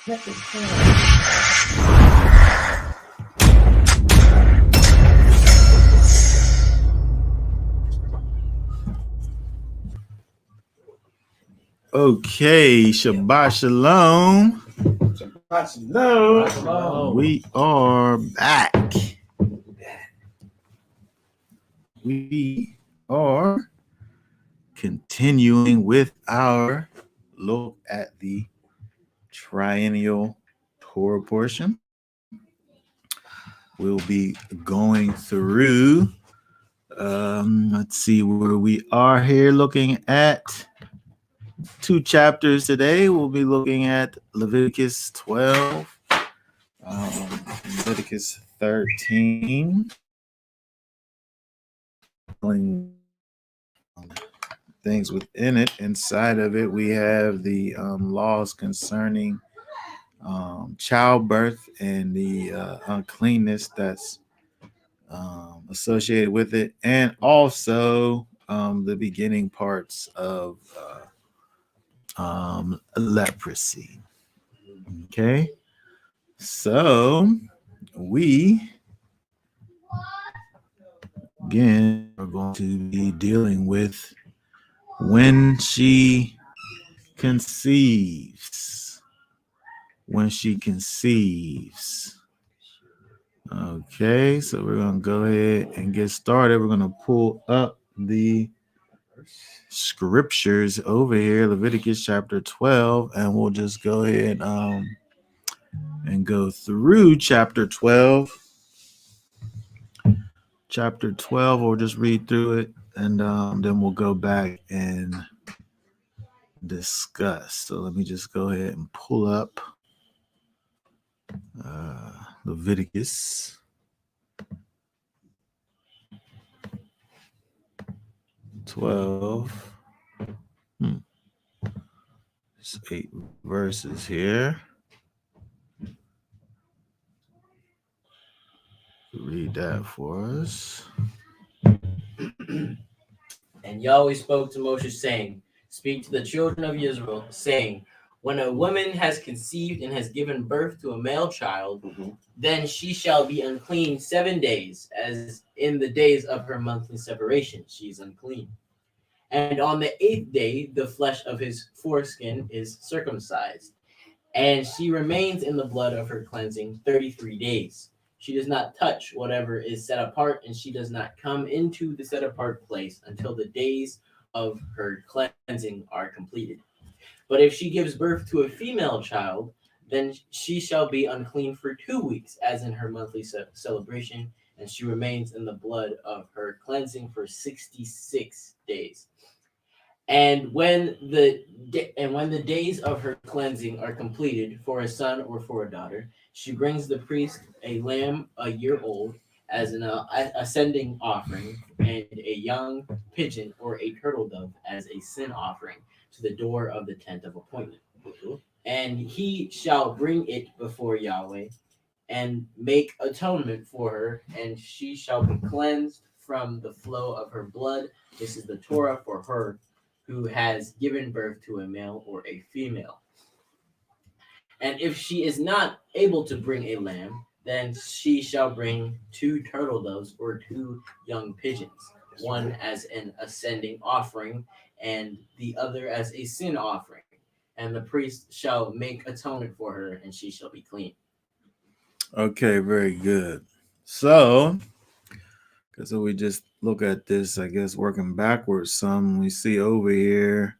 Okay, Shabbat Shalom. Shabbat Shalom. We are back. We are continuing with our look at the triennial Torah portion. We'll be going through, let's see where we are here, looking at 2 chapters today. We'll be looking at Leviticus 12, Leviticus 13, things within it. Inside of it, we have the laws concerning childbirth and the uncleanness that's associated with it, and also the beginning parts of leprosy. Okay, so we again are going to be dealing with when she conceives. When she conceives. Okay, so we're going to go ahead and get started. We're going to pull up the scriptures over here, Leviticus chapter 12, and we'll just go ahead and go through chapter 12. Chapter 12, we'll just read through it, and then we'll go back and discuss. So let me just go ahead and pull up Leviticus 12. It's 8 verses here. Read that for us. And Yahweh spoke to Moshe, saying, Speak to the children of Israel, saying, When a woman has conceived and has given birth to a male child, then she shall be unclean 7 days, as in the days of her monthly separation she is unclean. And on the 8th day, the flesh of his foreskin is circumcised, and she remains in the blood of her cleansing 33 days. She does not touch whatever is set apart, and she does not come into the set apart place until the days of her cleansing are completed. But if she gives birth to a female child, then she shall be unclean for 2 weeks, as in her monthly celebration, and she remains in the blood of her cleansing for 66 days. And when the days of her cleansing are completed for a son or for a daughter, she brings the priest a lamb a year old as an ascending offering, and a young pigeon or a turtle dove as a sin offering to the door of the tent of appointment. And he shall bring it before Yahweh and make atonement for her, and she shall be cleansed from the flow of her blood. This is the Torah for her who has given birth to a male or a female. And if she is not able to bring a lamb, then she shall bring 2 turtle doves or 2 young pigeons, one as an ascending offering and the other as a sin offering. And the priest shall make atonement for her, and she shall be clean. Okay, very good. So we just look at this, I guess, working backwards some. We see over here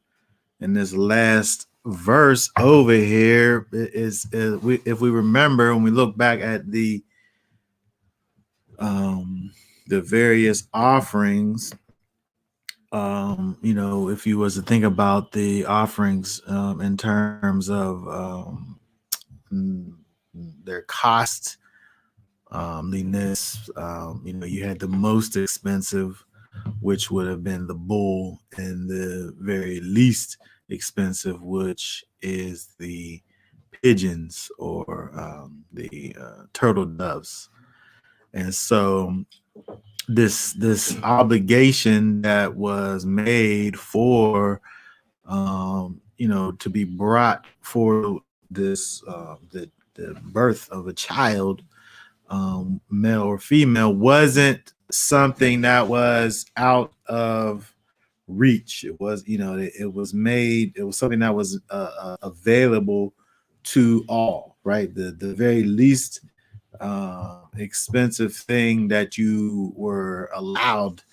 in this last verse over here is if we remember when we look back at the various offerings, if you was to think about the offerings in terms of their cost, you had the most expensive, which would have been the bull, and the very least expensive, which is the pigeons or the turtle doves. And so this obligation that was made for to be brought for the birth of a child, male or female, wasn't something that was out of reach. It was, it was made. It was something that was available to all. Right, the very least expensive thing that you were allowed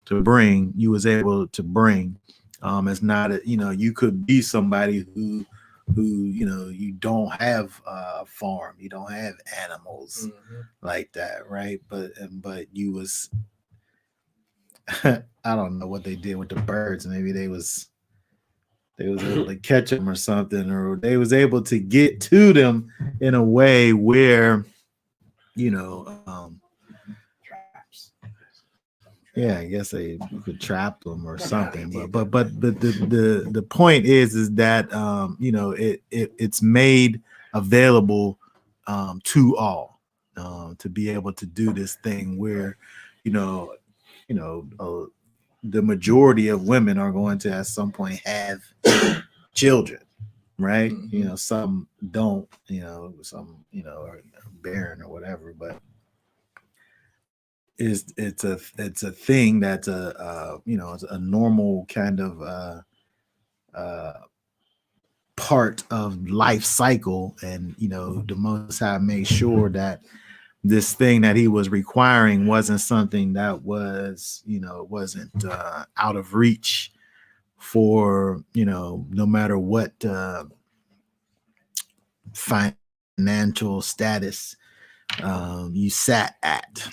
to bring, you was able to bring. It's not you could be somebody who you don't have a farm, you don't have animals like that, right? But you was I don't know what they did with the birds. Maybe they was able to catch them or something, or they was able to get to them in a way where yeah, I guess they could trap them or something. But the point is that it's made available to all, to be able to do this thing where the majority of women are going to at some point have children, right? Some don't, some are barren or whatever, but it's a thing that's it's a normal kind of part of life cycle. And the Most High made sure that this thing that he was requiring wasn't something that was wasn't out of reach for no matter what financial status you sat at.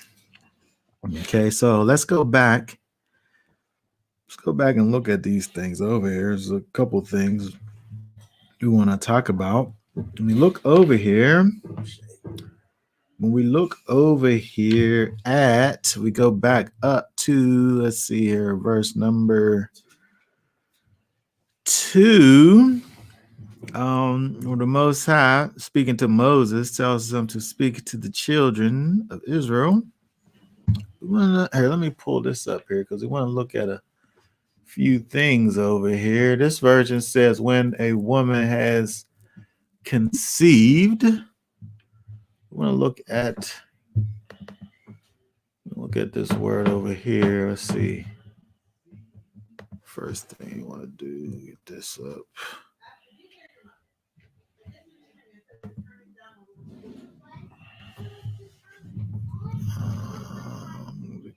Okay, so let's go back. Let's go back and look at these things over here. There's a couple things we want to talk about. When we look over here, we go back up to, let's see here, verse number 2. Where the Most High, speaking to Moses, tells them to speak to the children of Israel. Here, let me pull this up here because we want to look at a few things over here. This version says when a woman has conceived. We want to look at this word over here. Let's see. First thing you want to do, get this up.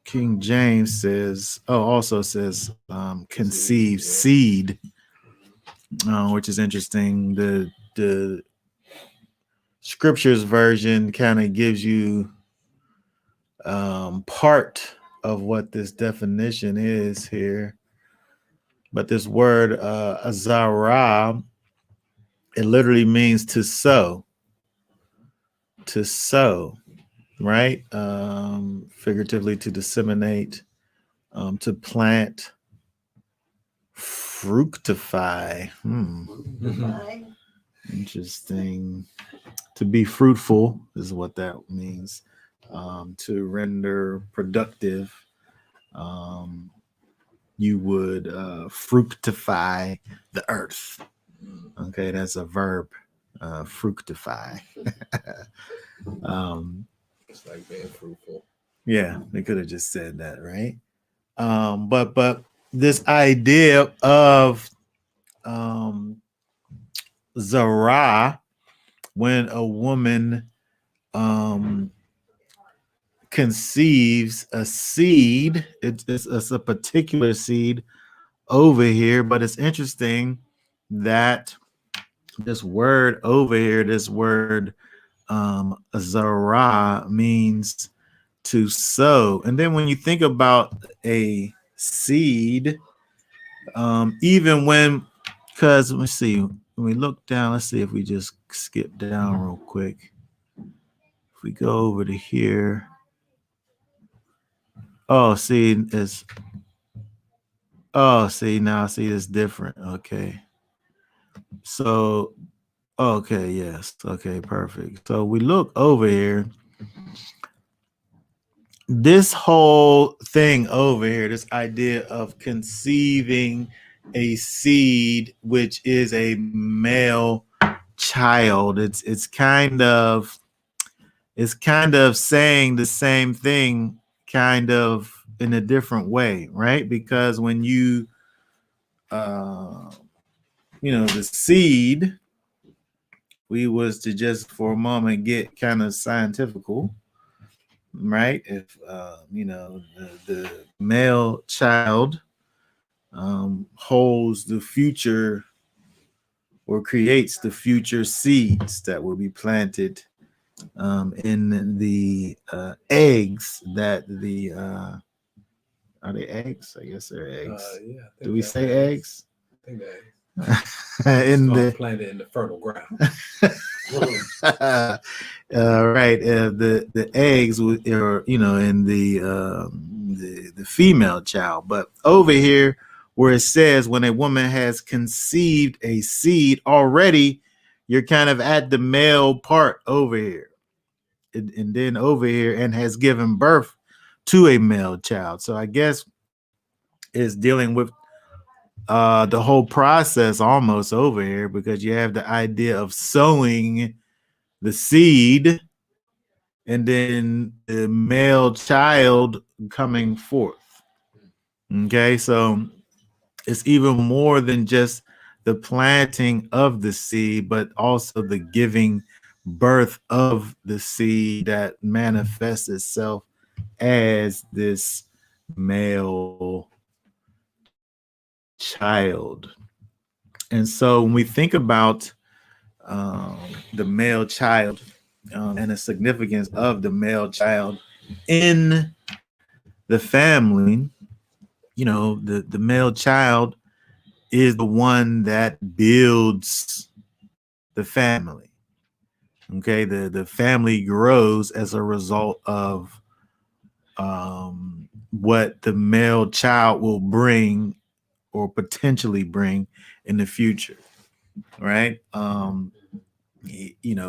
King James says, also says conceive seed, which is interesting. The scriptures version kind of gives you part of what this definition is here. But this word tzaraat, it literally means to sow. To sow. Right? Figuratively, to disseminate, to plant, fructify. Interesting. To be fruitful is what that means. To render productive. You would fructify the earth. Okay, that's a verb. Fructify. It's like being fruitful. Yeah, they could have just said that, right? But this idea of tzaraat, when a woman conceives a seed, it's a particular seed over here, but it's interesting that this word over here, this word tzaraat, means to sow. And then when you think about a seed, even when, because let's see, when we look down, let's see if we just skip down real quick. If we go over to here, see it's different. Okay, so yes, okay, perfect. So we look over here. This whole thing over here, this idea of conceiving a seed, which is a male child, it's kind of saying the same thing kind of in a different way, right? Because when you the seed, we was to just for a moment get kind of scientifical, right? If the male child holds the future or creates the future seeds that will be planted in the eggs that the are they eggs? I guess they're eggs. Yeah. Do we say eggs? I think that in the planted in the fertile ground. Right. The eggs are in the female child, but over here where it says when a woman has conceived a seed already, you're kind of at the male part over here, and then over here and has given birth to a male child. So I guess it's dealing with the whole process almost over here, because you have the idea of sowing the seed and then the male child coming forth. Okay, so it's even more than just the planting of the seed, but also the giving birth of the seed that manifests itself as this male child. And so when we think about the male child and the significance of the male child in the family, the male child is the one that builds the family. Okay, the family grows as a result of what the male child will bring or potentially bring in the future, right?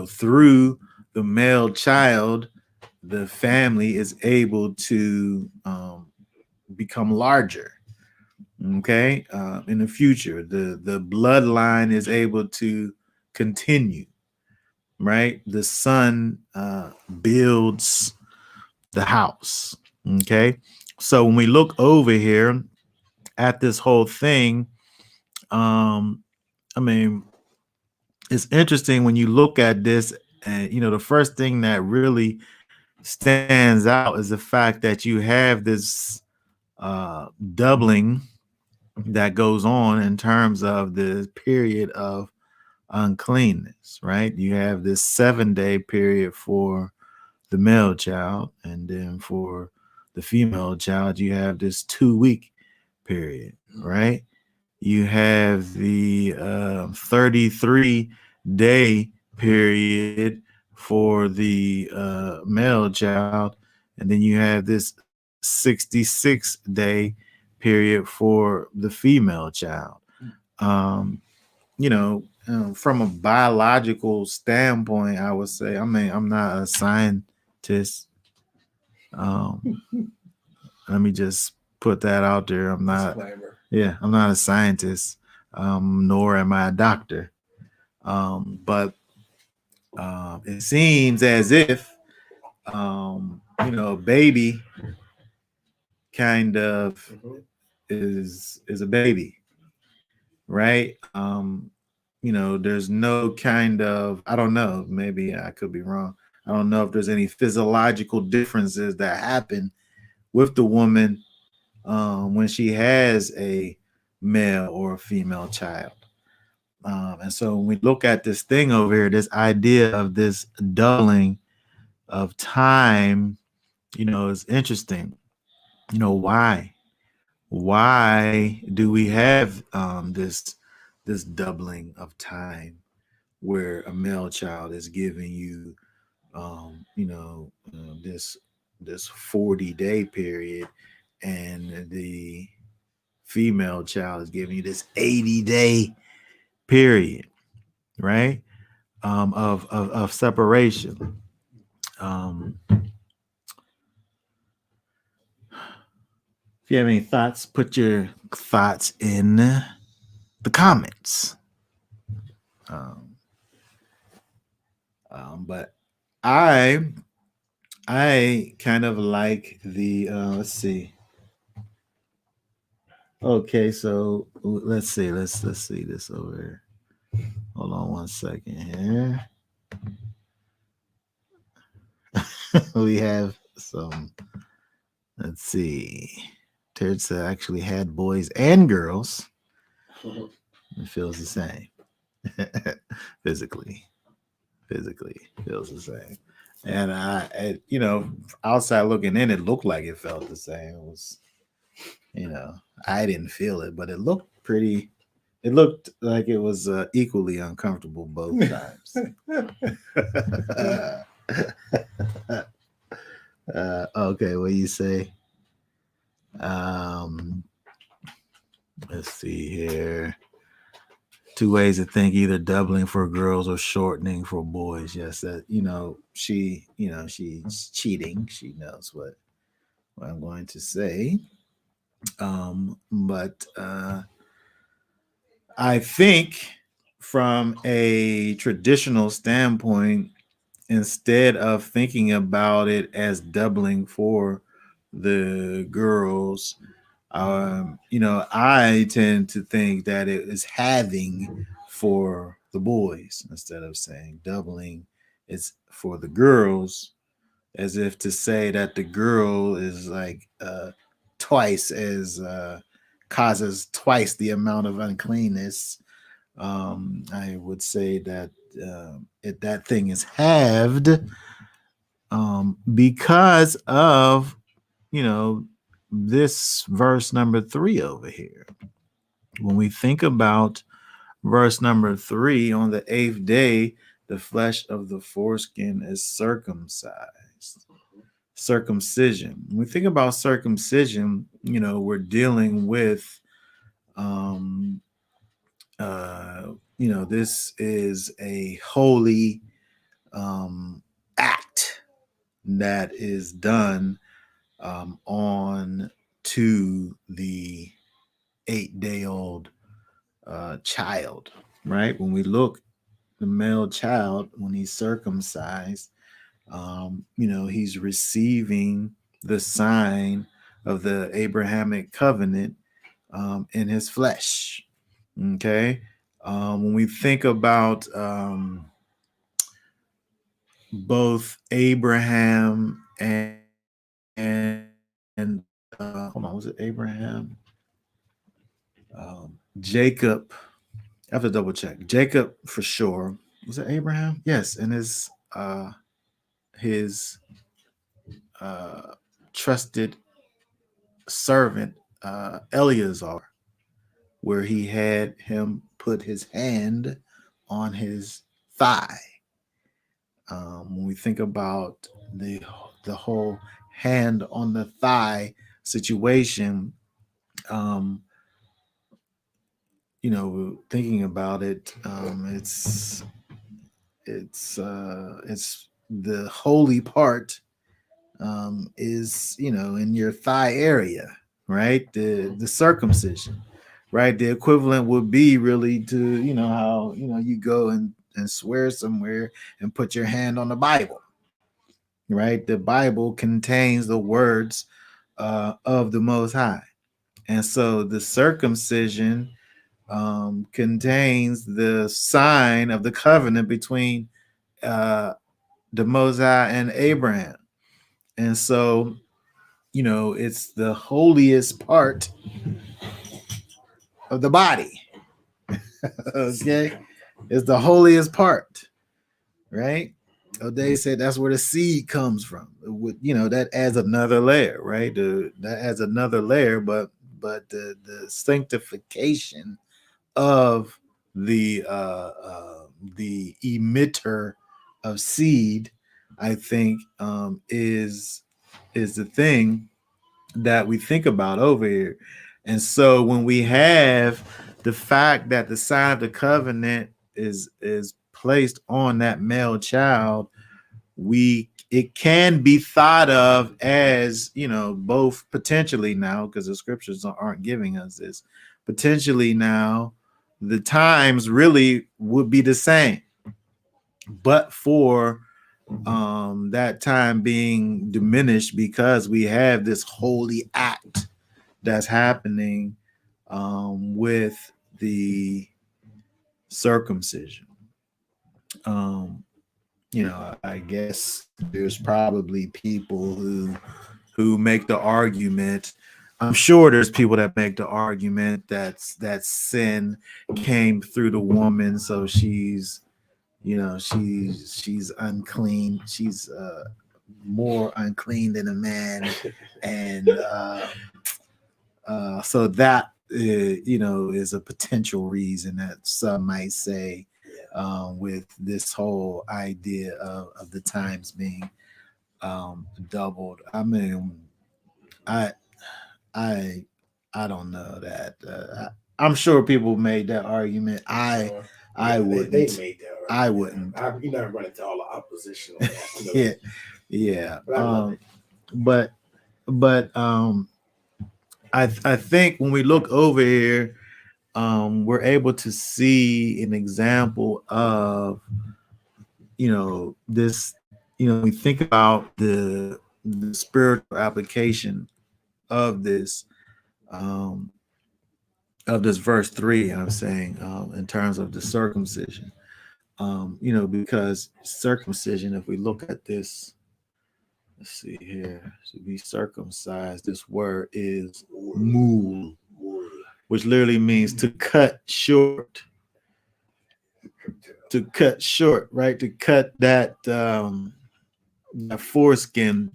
Through the male child, the family is able to become larger. Okay, in the future, the bloodline is able to continue. Right, the son builds the house. Okay, so when we look over here at this whole thing, I mean, it's interesting when you look at this, and the first thing that really stands out is the fact that you have this doubling that goes on in terms of the period of uncleanness, right? You have this 7-day period for the male child, and then for the female child, you have this 2-week period, right? You have the 33-day period for the male child, and then you have this 66-day period for the female child. From a biological standpoint, I would say, I'm not a scientist. Let me just put that out there. I'm not. Disclaimer. Yeah, I'm not a scientist, nor am I a doctor. But it seems as if, a baby kind of is a baby, right? There's no kind of, I don't know, maybe I could be wrong. I don't know if there's any physiological differences that happen with the woman when she has a male or a female child. And so when we look at this thing over here, this idea of this doubling of time, is interesting. Why? Why do we have this doubling of time where a male child is giving you, this 40-day period, and the female child is giving you this 80-day period, right? Of separation. If you have any thoughts, put your thoughts in the comments. But I I kind of like the let's see. Okay, so let's see. Let's see this over here. Hold on one second here. We have some. Let's see. Terts actually had boys and girls. It feels the same. physically, physically feels the same. And outside looking in, it looked like it felt the same. It was, I didn't feel it, but it looked pretty. It looked like it was equally uncomfortable both times. Okay, what do you say? Um, let's see here. Two ways to think: either doubling for girls or shortening for boys. Yes, that she's cheating. She knows what I'm going to say. But I think from a traditional standpoint, instead of thinking about it as doubling for the girls, I tend to think that it is halving for the boys instead of saying doubling is for the girls, as if to say that the girl is like twice as causes twice the amount of uncleanness. I would say that that thing is halved because of this verse number 3 over here. When we think about verse number 3, on the 8th day, the flesh of the foreskin is circumcised. Circumcision. When we think about circumcision, we're dealing with, this is a holy act that is done on to the 8-day-old child, right? When we look, the male child, when he's circumcised, he's receiving the sign of the Abrahamic covenant in his flesh. Okay. When we think about both Abraham and hold on, was it Abraham? Jacob. I have to double check. Jacob for sure. Was it Abraham? Yes, and his trusted servant Eleazar, where he had him put his hand on his thigh. When we think about the whole hand on the thigh situation, um, thinking about it, it's the holy part is in your thigh area, right? The circumcision, right? The equivalent would be really to how you go and swear somewhere and put your hand on the Bible, right? The Bible contains the words of the Most High, and so the circumcision contains the sign of the covenant between the Most High and Abraham. And so, it's the holiest part of the body. Okay. It's the holiest part, right? They said that's where the seed comes from. That adds another layer, right? That adds another layer, but the sanctification of the emitter of seed, I think, is the thing that we think about over here. And so when we have the fact that the sign of the covenant is placed on that male child, it can be thought of as both potentially now, because the scriptures aren't giving us this, potentially now the times really would be the same, but for that time being diminished because we have this holy act that's happening with the circumcision. Um, I guess there's probably people who make the argument. I'm sure there's people that make the argument that sin came through the woman, so she's unclean. She's more unclean than a man, and so that is a potential reason that some might say with this whole idea of the times being doubled. I mean, I I I don't know that. I'm sure people made that argument. I wouldn't. They made that. I wouldn't. You never run into all the opposition on that. Yeah, yeah. But I love it. But I think when we look over here, we're able to see an example of this. We think about the spiritual application of this verse 3. I'm saying in terms of the circumcision, because circumcision, if we look at this, let's see here, to be circumcised, this word is mul, which literally means to cut short. To cut short, right? To cut that foreskin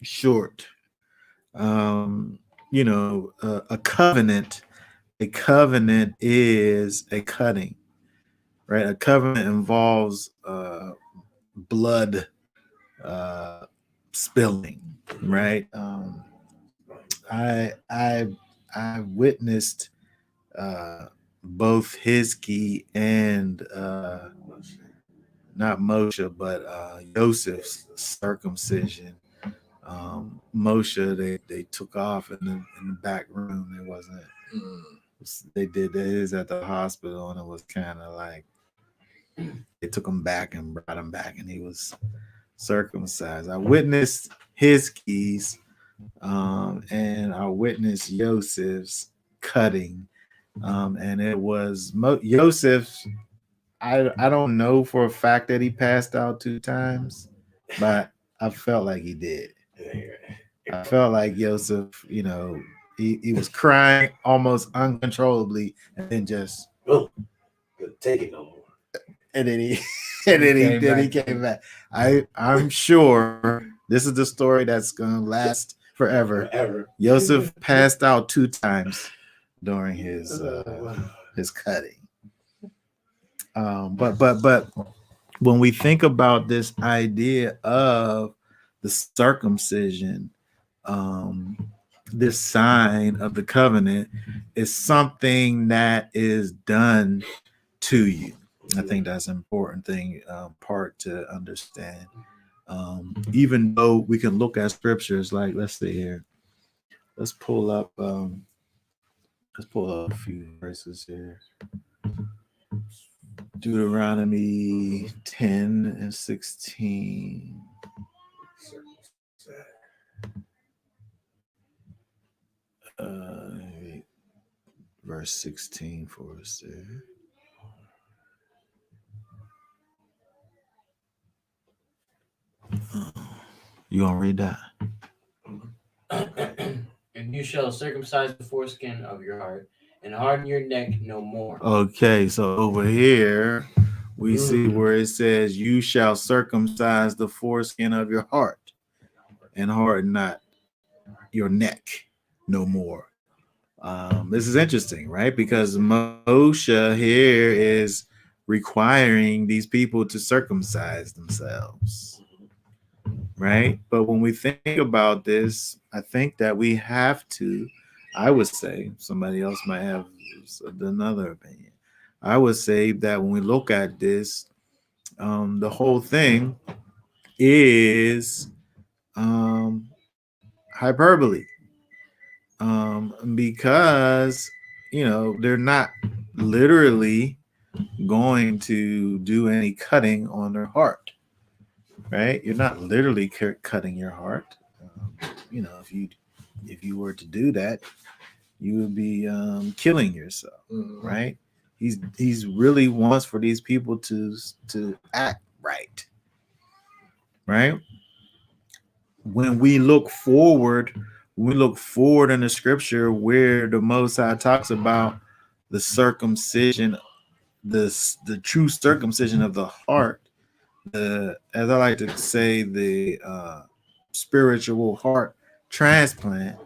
short. A covenant. A covenant is a cutting, right? A covenant involves blood spilling, right? I witnessed both Hizki and not Moshe, but Joseph's circumcision. Moshe, they took off in the back room. It wasn't. They did this at the hospital, and it was kind of like they took him back and brought him back, and he was circumcised. I witnessed his keys, and I witnessed Joseph's cutting, and it was Joseph's. I don't know for a fact that he passed out 2 times, but I felt like he did. I felt like Joseph, he was crying almost uncontrollably, and then just take it no more. And then he came back. I'm sure this is the story that's gonna last forever. Joseph passed out 2 times during his cutting. But when we think about this idea of the circumcision, this sign of the covenant is something that is done to you. I think that's an important thing, part to understand. Even though we can look at scriptures, like let's see here, let's pull up a few verses here. Deuteronomy 10 and 16. Verse 16 for us there. You gonna read that? And you shall circumcise the foreskin of your heart and harden your neck no more. Okay, so over here we see where it says, "You shall circumcise the foreskin of your heart and harden not your neck no more." This is interesting, right? Because Moshe here is requiring these people to circumcise themselves, right? But when we think about this, I think that we have to, I would say, somebody else might have another opinion. I would say that when we look at this, the whole thing is hyperbole, because they're not literally going to do any cutting on their heart, right? You're not literally cutting your heart. You know, if you were to do that, you would be killing yourself, right? He's really wants for these people to act right, right? When we look forward in the scripture where the Most High talks about the circumcision, the true circumcision of the heart, as I like to say, the spiritual heart transplant.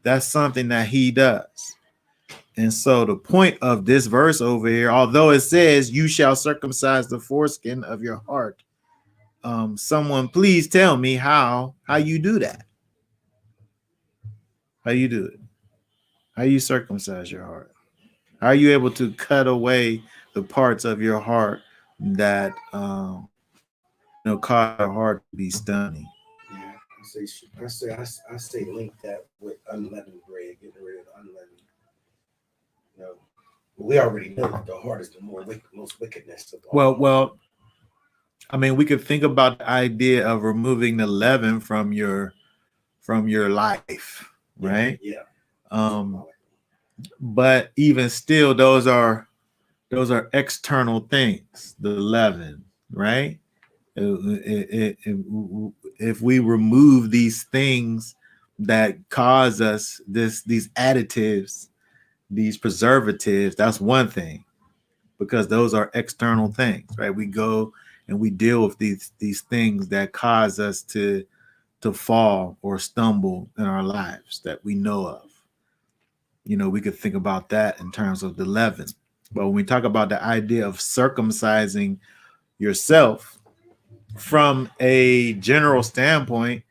That's something that he does. And so the point of this verse over here, although it says you shall circumcise the foreskin of your heart, someone please tell me how you do that. How you do it? How you circumcise your heart? How are you able to cut away the parts of your heart that cause your heart to be stony? Yeah, I say link that with unleavened bread, getting rid of unleavened. You know, we already know that the heart is the most wickedness of all. Well, I mean, we could think about the idea of removing the leaven from your life, right? Yeah. But even still, those are external things. The leaven, right? If we remove these things that cause us these additives, these preservatives, that's one thing, because those are external things, right? We go and we deal with these things that cause us to fall or stumble in our lives that we know of. You know, we could think about that in terms of the leaven. But when we talk about the idea of circumcising yourself from a general standpoint,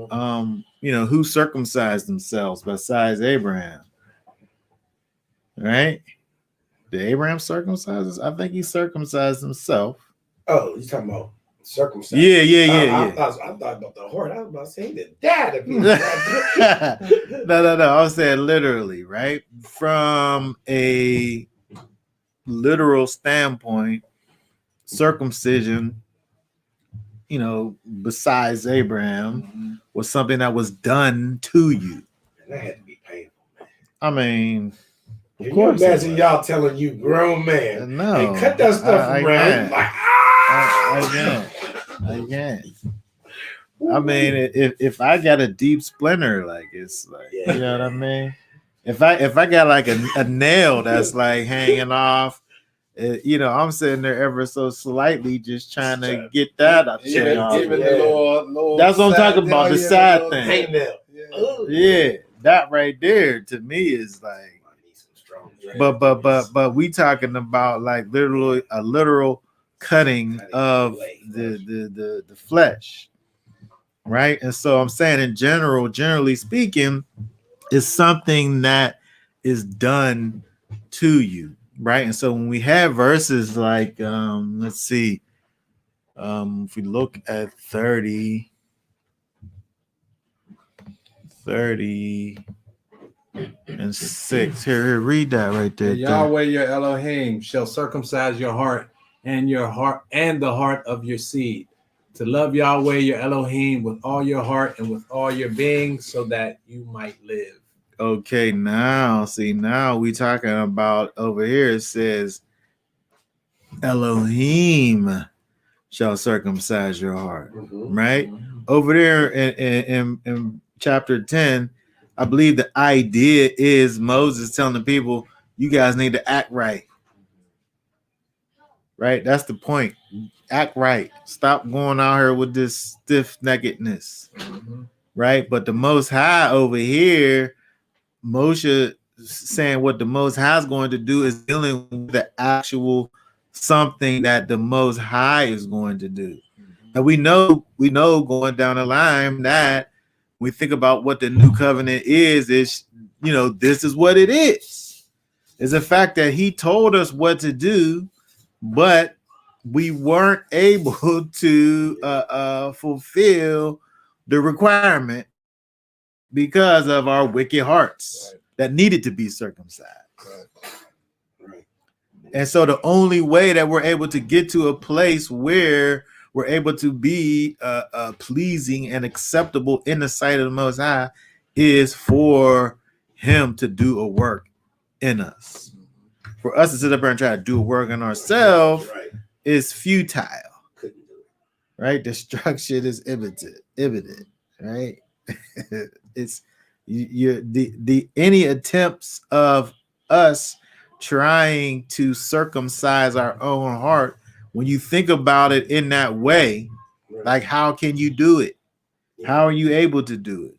who circumcised themselves besides Abraham? Right? Did Abraham circumcise? I think he circumcised himself. Oh, you're talking about circumcision? Yeah. I thought about the heart. I was about to say that dad. No. I was saying literally, right? From a literal standpoint, circumcision, besides Abraham, was something that was done to you. And that had to be painful, man. I mean, can you imagine y'all telling you grown man, hey, cut that stuff around? Like, I can't. I mean, if I got a deep splinter, like it's like, you know what I mean? If I got like a nail that's like hanging off, I'm sitting there ever so slightly just trying to get that up. That's what I'm talking about, the side thing. Yeah, that right there to me is like, but we talking about like literally a literal cutting of the flesh, right? And so I'm saying in generally speaking, it's something that is done to you, right? And so when we have verses like let's see, if we look at 30 and 6, here read that right there. Yahweh your Elohim shall circumcise your heart and the heart of your seed, to love Yahweh your Elohim with all your heart and with all your being, so that you might live. Okay, now we talking about over here. It says Elohim shall circumcise your heart, right? Over there in chapter 10, I believe the idea is Moses telling the people, you guys need to act right. Right? That's the point. Act right. Stop going out here with this stiff-neckedness. Right? But the Most High over here, Moshe saying what the Most High is going to do is dealing with the actual something that the Most High is going to do. And we know going down the line that we think about what the new covenant is this is what it is. It's the fact that he told us what to do, but we weren't able to fulfill the requirement because of our wicked hearts that needed to be circumcised. Right. And so the only way that we're able to get to a place where we're able to be pleasing and acceptable in the sight of the Most High is for him to do a work in us. For us to sit up there and try to do a work on ourselves is futile. Couldn't do it. Right? Destruction is imminent, right? It's the any attempts of us trying to circumcise our own heart, when you think about it in that way, like, how can you do it? How are you able to do it?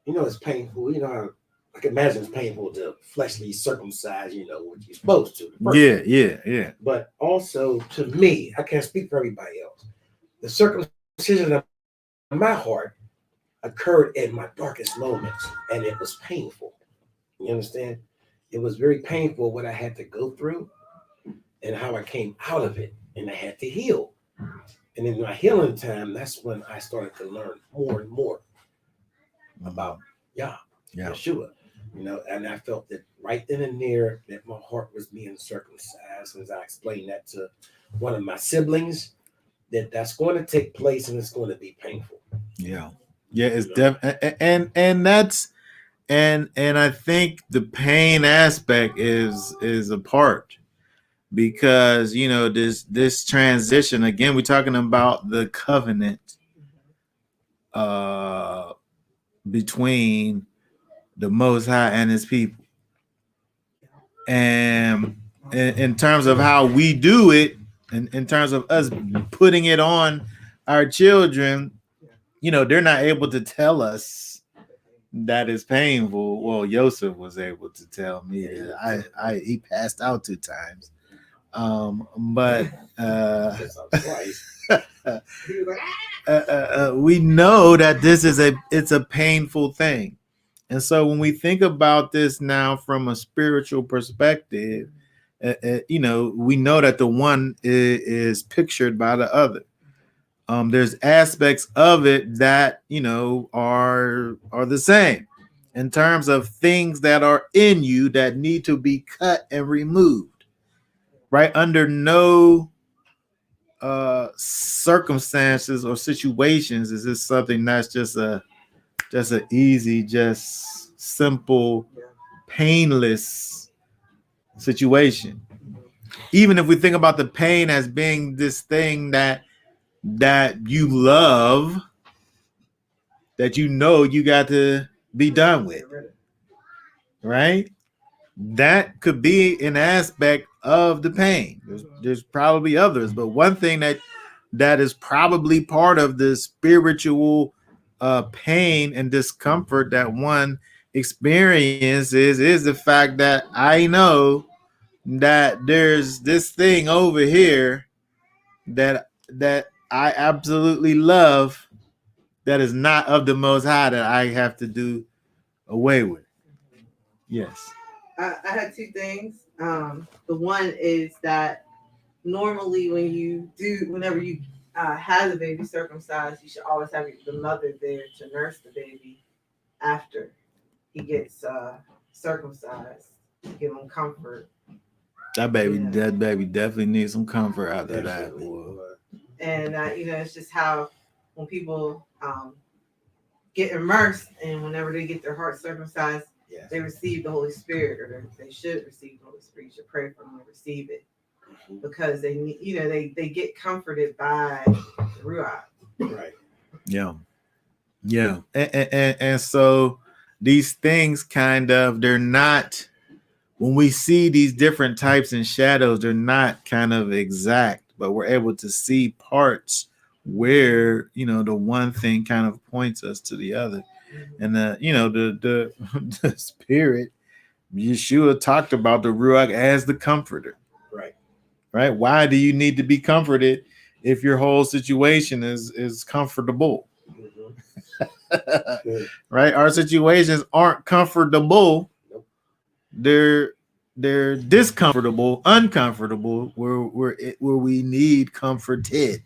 You know, it's painful. You know, I can imagine it's painful to fleshly circumcise, you know, what you're supposed to. Yeah. But also, to me, I can't speak for everybody else. The circumcision of my heart occurred in my darkest moments, and it was painful. You understand? It was very painful what I had to go through and how I came out of it, and I had to heal. And in my healing time, that's when I started to learn more and more about Yeshua. You know, and I felt that right then and there that my heart was being circumcised. As I explained that to one of my siblings, that's going to take place and it's going to be painful. Yeah, it's definitely and that's and I think the pain aspect is a part, because you know this transition, again, we're talking about the covenant between the Most High and his people, and in terms of how we do it, in terms of us putting it on our children, you know, they're not able to tell us that is painful. Well, Joseph was able to tell me that he passed out 2 times. But we know that it's a painful thing. And so when we think about this now from a spiritual perspective, you know, we know that the one is pictured by the other. There's aspects of it that, you know, are the same in terms of things that are in you that need to be cut and removed, right? Under no circumstances or situations is this something that's just an easy, just simple, painless situation. Even if we think about the pain as being this thing that you love, that you know you got to be done with, right? That could be an aspect of the pain. There's probably others, but one thing that is probably part of the spiritual pain and discomfort that one experiences is the fact that I know that there's this thing over here that I absolutely love, that is not of the Most High, that I have to do away with. Yes. I had 2 things. The one is that normally whenever you have the baby circumcised, you should always have the mother there to nurse the baby after he gets circumcised, to give him comfort. That baby definitely needs some comfort after that. And you know, it's just how when people get immersed, and whenever they get their heart circumcised, they receive the Holy Spirit, or they should receive the Holy Spirit. You should pray for them to receive it, because they need, you know, they get comforted by the Ruach. Right. Yeah. And so these things they're not, when we see these different types and shadows, they're not kind of exact, but we're able to see parts where, you know, the one thing kind of points us to the other. And you know, the Spirit, Yeshua talked about the Ruach as the comforter. Right. Why do you need to be comforted if your whole situation is comfortable? Right. Our situations aren't comfortable. They're discomfortable, uncomfortable, where we need comforted.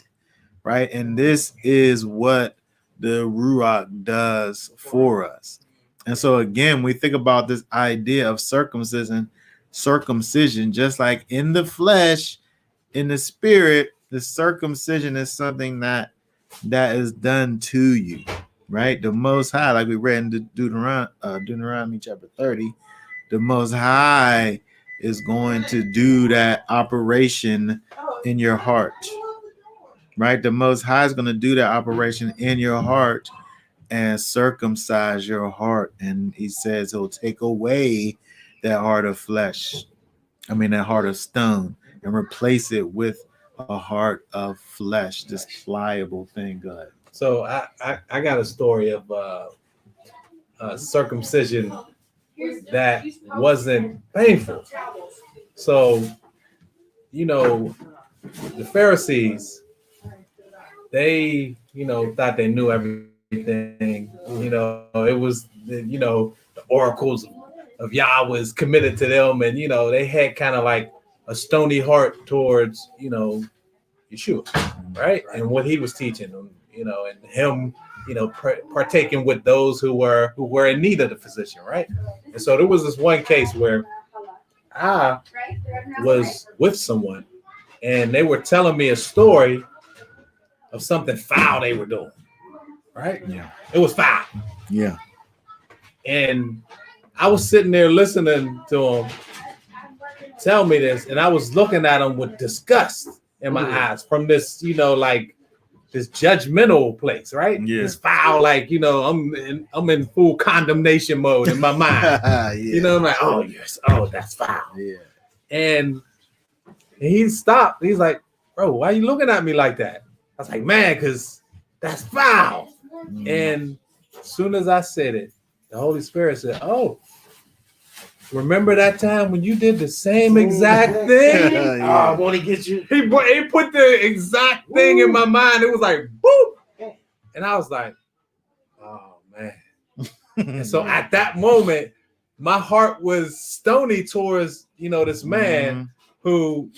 Right. And this is what the Ruach does for us. And so again, we think about this idea of circumcision circumcision, just like in the flesh, in the spirit, the circumcision is something that is done to you, right? The Most High, like we read in Deuteronomy chapter 30, the Most High is going to do that operation in your heart, right? The Most High is going to do that operation in your heart and circumcise your heart. And he says he'll take away that heart of flesh, that heart of stone, and replace it with a heart of flesh, this pliable thing. Go ahead. So I got a story of circumcision that wasn't painful. So, the Pharisees, they, thought they knew everything. It was, the oracles of Yah was committed to them, and they had kind of like a stony heart towards Yeshua, right? And what he was teaching them, and him, partaking with those who were in need of the physician, right? And so there was this one case where I was with someone, and they were telling me a story of something foul they were doing, right? Yeah, it was foul. Yeah, and I was sitting there listening to them tell me this, and I was looking at them with disgust in my eyes from this, like this judgmental place, right? Yeah. This foul, like, I'm in full condemnation mode in my mind. Yeah. I'm like, oh yes, that's foul. Yeah. And he stopped. He's like, bro, why are you looking at me like that? I was like, man, because that's foul. And as soon as I said it, the Holy Spirit said, oh, remember that time when you did the same exact thing? I want to get you. He put the exact thing in my mind. It was like, boop. And I was like, oh, man. And so at that moment, my heart was stony towards, this man who,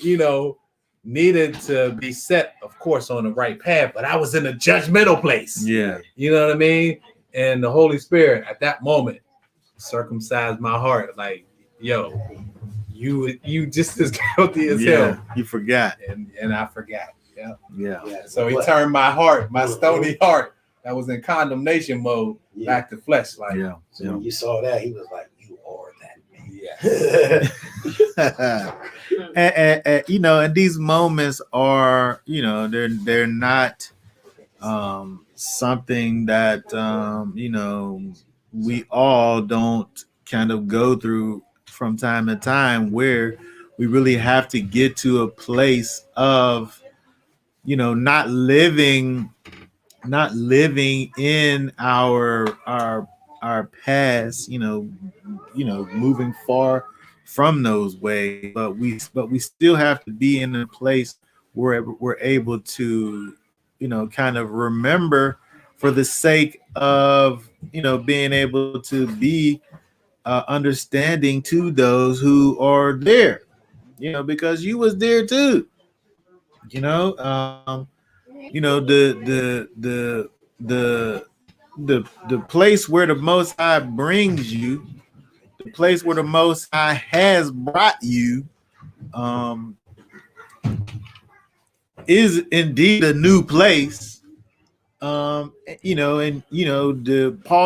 needed to be set, of course, on the right path. But I was in a judgmental place. Yeah. You know what I mean? And the Holy Spirit at that moment circumcised my heart. Like, yo, you just as guilty as him. You forgot. And I forgot. Yeah. So he turned my heart, my stony heart that was in condemnation mode, back to flesh. Like, So when you saw that, he was like, you are that man. And these moments are, they're not something that we all don't kind of go through from time to time, where we really have to get to a place of not living in our past, moving far from those ways, but we still have to be in a place where we're able to kind of remember, for the sake of being able to be understanding to those who are there, because you was there too, the place where the Most High brings you, the place where the Most High has brought you, is indeed a new place. Paul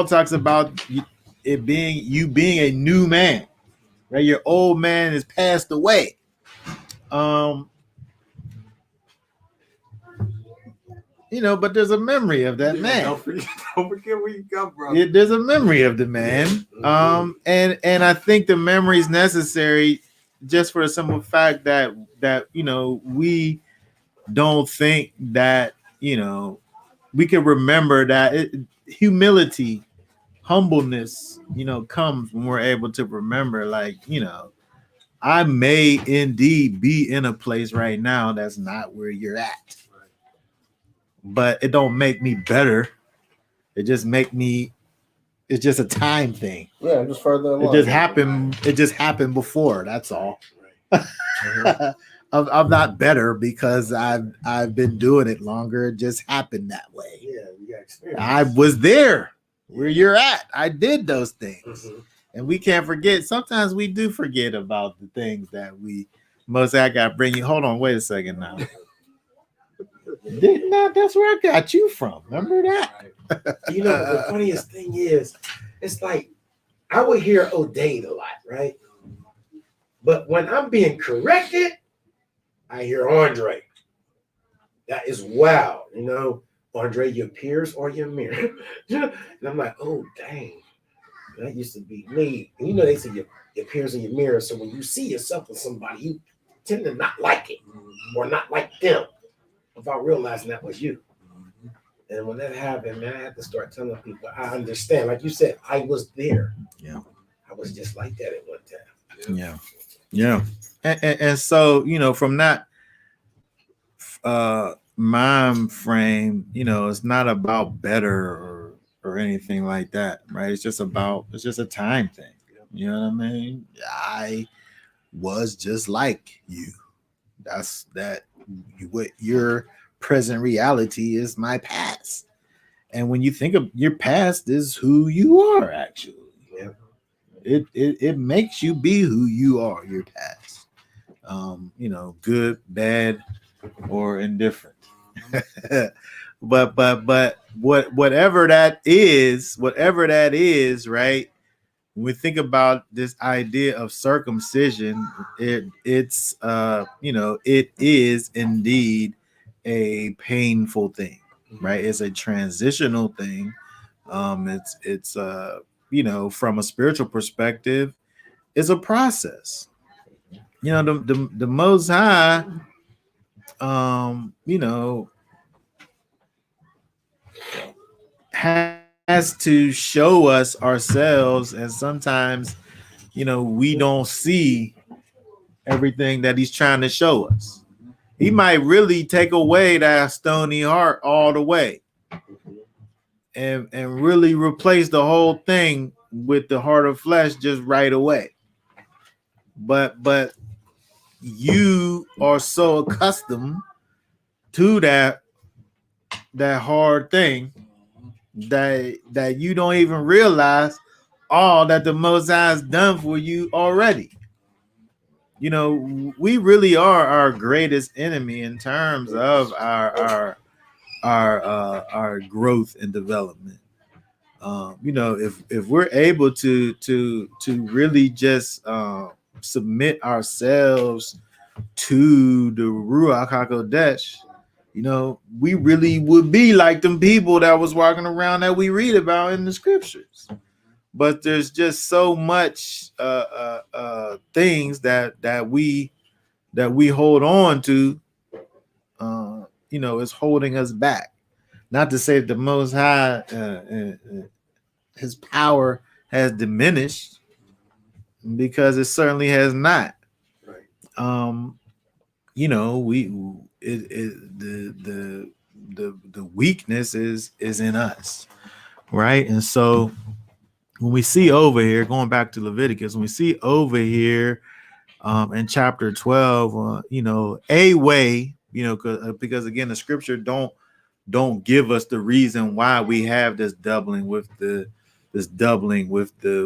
talks about it being a new man, right? Your old man has passed away. But there's a memory of that man. Don't forget where you come from. There's a memory of the man. And I think the memory is necessary just for the simple fact that we don't think that we can remember that humility, humbleness, comes when we're able to remember, like, I may indeed be in a place right now that's not where you're at, but it don't make me better. It just it's just a time thing. Yeah, just further along. It just happened before. That's all. I'm not better because I've been doing it longer. It just happened that way. Yeah, you got experience. I was there where you're at. I did those things. And we can't forget. Sometimes we do forget about the things that we most. I got to bring you. Hold on, wait a second now. That's where I got you from. Remember that? You know, the funniest thing is, it's like I would hear O'Dade a lot, right? But when I'm being corrected, I hear Andre. That is wow. You know, Andre, your peers or your mirror. And I'm like, oh, dang. That used to be me. And you know, they say your peers in your mirror. So when you see yourself with somebody, you tend to not like it or not like them without realizing that was you. And when that happened, man, I had to start telling people, I understand. Like you said, I was there. Yeah. I was just like that at one time. Yeah. Yeah. And so, you know, from that mind frame, you know, it's not about better or anything like that, right? It's just a time thing. You know what I mean? I was just like you. That's that. What your present reality is my past, and when you think of your past is who you are actually. Yeah. It makes you be who you are. Your past, you know, good, bad, or indifferent. but whatever that is, right? When we think about this idea of circumcision, it's you know, it is indeed a painful thing, right? It's a transitional thing. It's you know, from a spiritual perspective, it's a process. You know, the Most High, you know, has to show us ourselves, and sometimes, you know, we don't see everything that he's trying to show us. He might really take away that stony heart all the way and really replace the whole thing with the heart of flesh just right away. But you are so accustomed to that hard thing that you don't even realize all that the Most High has done for you already. You know, we really are our greatest enemy in terms of our growth and development. You know, if we're able to really just submit ourselves to the Ruach HaKodesh, you know, we really would be like them people that was walking around that we read about in the scriptures. But there's just so much things that we hold on to, you know, is holding us back. Not to say that the Most High, his power has diminished, because it certainly has not. Right. You know, the weakness is in us, right? And so when we see over here, going back to Leviticus, when we see over here in chapter 12, you know, a way, you know, because again, the scripture don't give us the reason why we have this doubling with the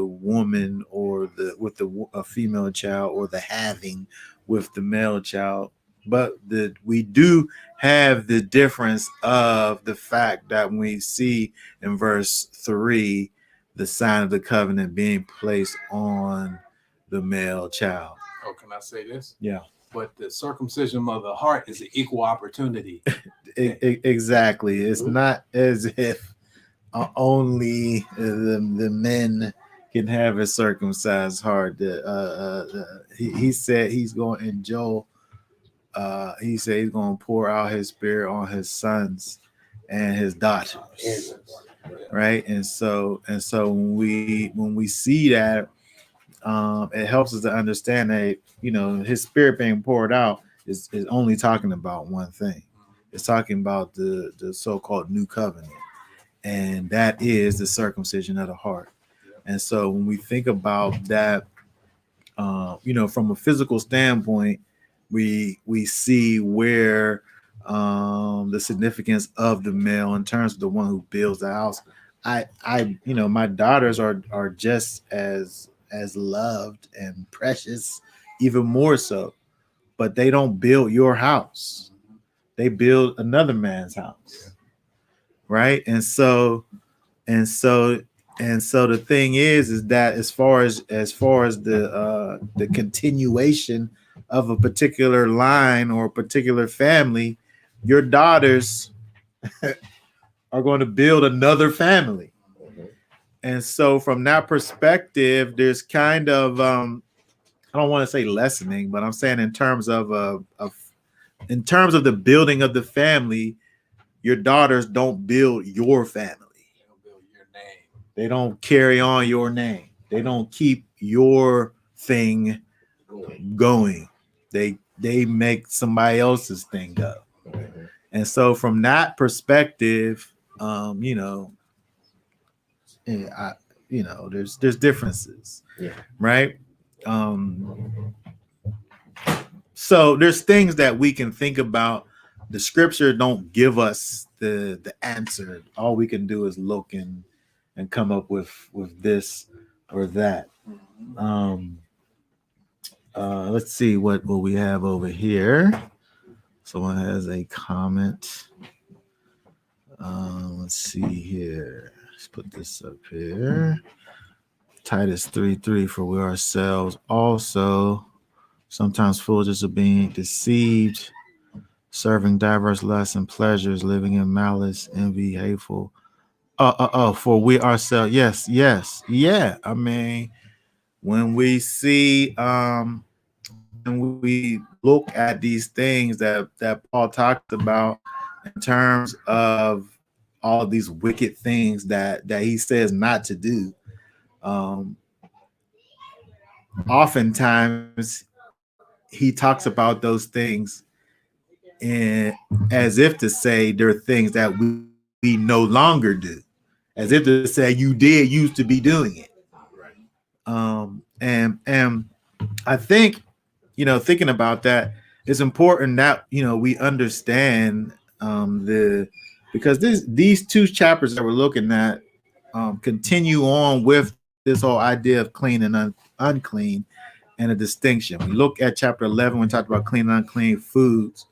woman, or with a female child, or the having with the male child. But we do have the difference of the fact that when we see in verse 3 the sign of the covenant being placed on the male child. Oh, can I say this? Yeah. But the circumcision of the heart is an equal opportunity. Exactly. It's not as if only the men can have a circumcised heart. He said he's going, in Joel, he said he's going to pour out his spirit on his sons and his daughters, right? And so when we see that, it helps us to understand that, you know, his spirit being poured out is only talking about one thing. It's talking about the so-called new covenant, and that is the circumcision of the heart. And so when we think about that, you know, from a physical standpoint, we see where the significance of the male in terms of the one who builds the house. I you know, my daughters are just as as loved and precious, even more so. But they don't build your house; they build another man's house, right? And so the thing is that as far as the continuation of a particular line or a particular family, your daughters are going to build another family. And so from that perspective, there's kind of I don't want to say lessening, but I'm saying in terms of the building of the family, your daughters don't build your family. They don't carry on your name. They don't keep your thing going. They make somebody else's thing go. And so from that perspective, there's differences, right? So there's things that we can think about. The scripture don't give us the answer. All we can do is look and come up with this or that. Let's see what we have over here. Someone has a comment. Let's see here. Let's put this up here. Titus 3:3, for we ourselves also sometimes foolish of being deceived, serving diverse lusts and pleasures, living in malice, envy, hateful. For we ourselves, yes, yeah. I mean, when we see, when we look at these things that Paul talked about in terms of all of these wicked things that he says not to do, oftentimes he talks about those things and as if to say there are things that we no longer do, as if to say you did used to be doing it. And I think, thinking about that, it's important that we understand because these two chapters that we're looking at continue on with this whole idea of clean and unclean and a distinction. We look at chapter 11 when we talked about clean and unclean foods.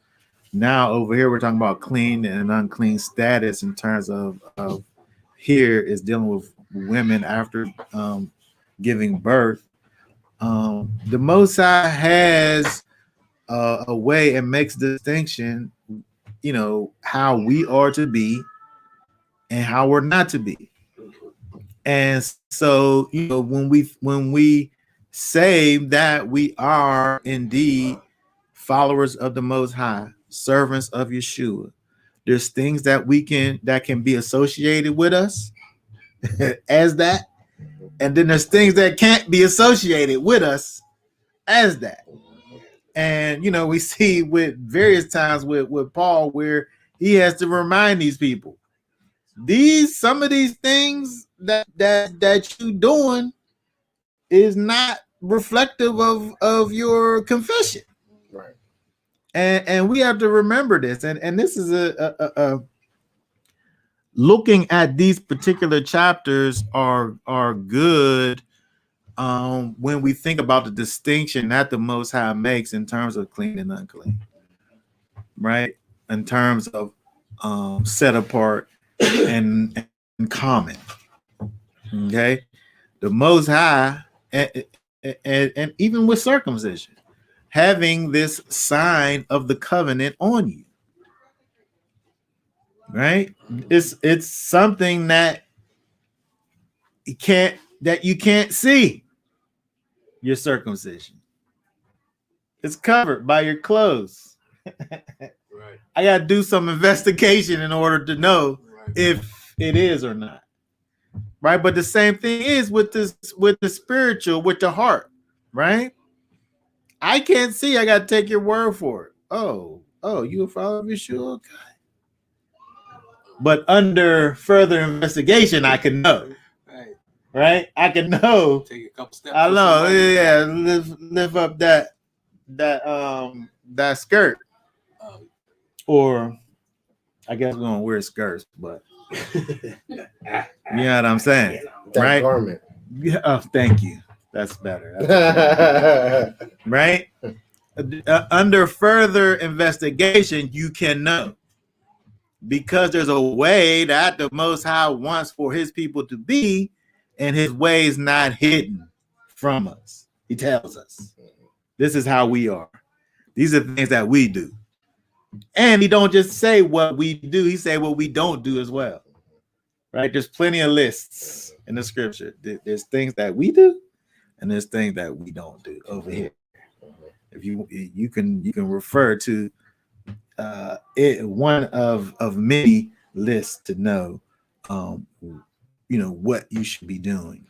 Now over here we're talking about clean and unclean status in terms of here is dealing with women after giving birth. The Most High has a way and makes distinction, how we are to be and how we're not to be. And so, when we say that we are indeed followers of the Most High, servants of Yeshua, there's things that can be associated with us as that, and then there's things that can't be associated with us as that. And we see with various times with Paul where he has to remind these people, some of these things that you doing is not reflective of your confession, right? And we have to remember this. And this is a looking at these particular chapters are good when we think about the distinction that the Most High makes in terms of clean and unclean, right? In terms of set apart and common. Okay, the Most High, and even with circumcision, having this sign of the covenant on you, right? It's something that you can't see. Your circumcision, it's covered by your clothes. Right. I gotta do some investigation in order to know if it is or not. Right, but the same thing is with the spiritual, with the heart, right? I can't see. I gotta take your word for it. Oh, you a follower of Yeshua? Okay. But under further investigation, I can know. Right? I can know. Take a couple steps. I know. Yeah, lift up that skirt, or I guess we don't wear skirts, but you know what I'm saying, That right? garment. Yeah. Oh, thank you. That's better. That's better. Right? Under further investigation, you can know, because there's a way that the Most High wants for his people to be, and his way is not hidden from us. He tells us, this is how we are. These are things that we do. And he don't just say what we do, he say what we don't do as well. Right? There's plenty of lists in the scripture. There's things that we do, and there's things that we don't do over here. If you can refer to one of many lists to know what you should be doing.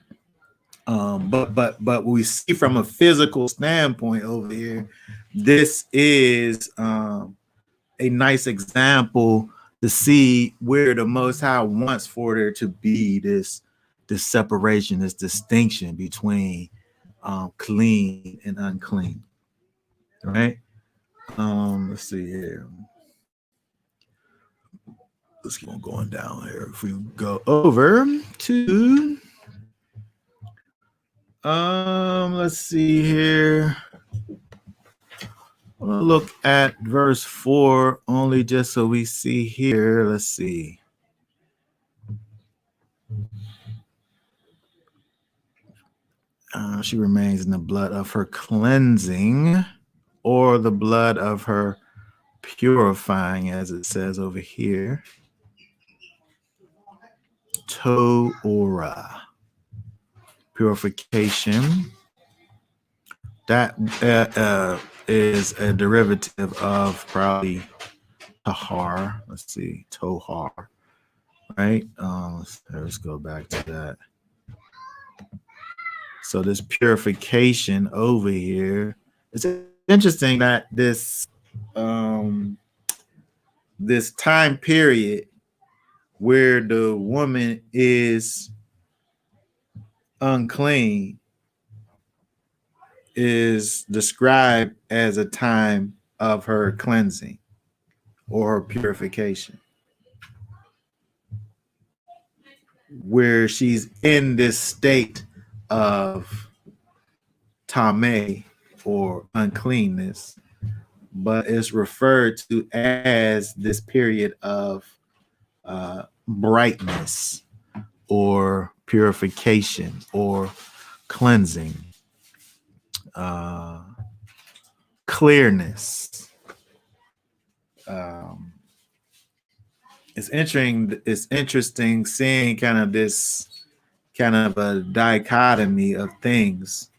But we see from a physical standpoint over here, this is a nice example to see where the Most High wants for there to be this separation, this distinction between clean and unclean. Right? Let's see here. Let's keep on going down here. If we go over to let's see here. I'm gonna look at verse 4 only just so we see here. Let's see. She remains in the blood of her cleansing, or the blood of her purifying, as it says over here. Torah, purification. That is a derivative of probably tahar. Let's see, tohar, right? Let's go back to that. So this purification over here, it's interesting that this this time period where the woman is unclean is described as a time of her cleansing or her purification, where she's in this state of tameh or uncleanness, but it's referred to as this period of brightness or purification or cleansing, clearness. It's interesting seeing kind of a dichotomy of things,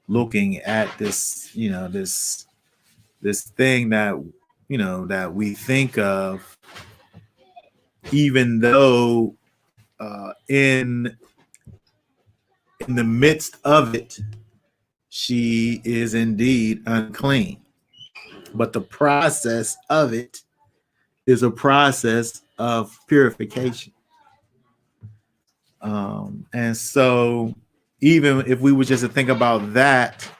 looking at this, this thing that that we think of, even though in the midst of it, she is indeed unclean. But the process of it is a process of purification. And so even if we were just to think about that,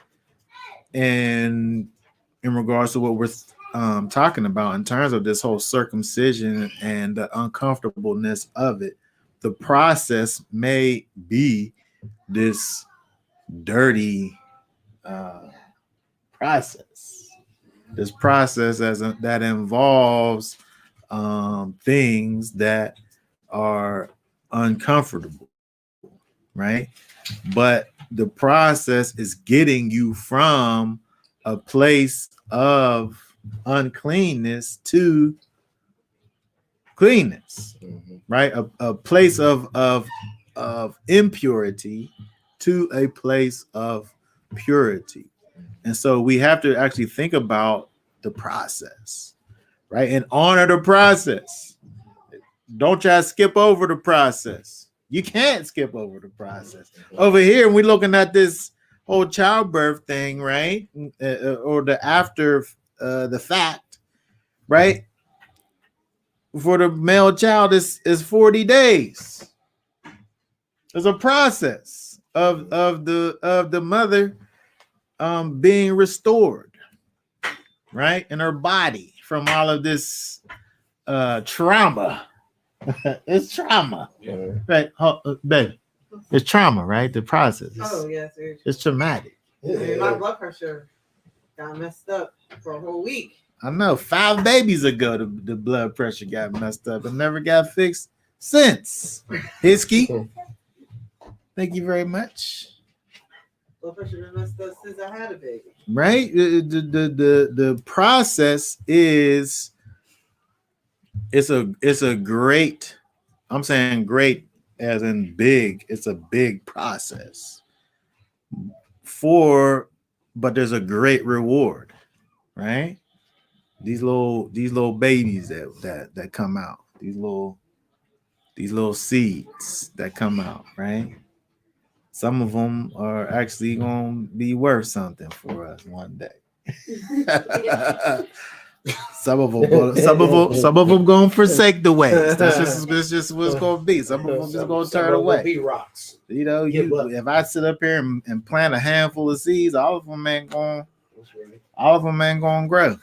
and in regards to what we're talking about in terms of this whole circumcision and the uncomfortableness of it, the process may be this dirty process. This process that involves things that are uncomfortable, right? But the process is getting you from a place of uncleanness to cleanness, right? A place of impurity to a place of purity. And so we have to actually think about the process, right? And honor the process. Don't try to skip over the process. You can't skip over the process. Over here, we're looking at this whole childbirth thing, right? Or the after the fact, right? For the male child is 40 days. There's a process of the mother being restored, right? In her body from all of this trauma. It's trauma. Yeah. Right, baby. It's trauma, right? The process. Oh yes, very It's traumatic. My blood pressure got messed up for a whole week. I know 5 babies ago, the blood pressure got messed up and never got fixed since. Hisky, thank you very much. Blood pressure been messed up since I had a baby. Right? The process is it's a great, I'm saying great as in big, it's a big process but there's a great reward, right? These little babies that come out, these little seeds that come out, right? Some of them are actually going to be worth something for us one day. Some of them going to forsake the ways. That's just what's going to be. Some of them just going to turn away. Be rocks. You know, if I sit up here and plant a handful of seeds, all of them ain't going to grow.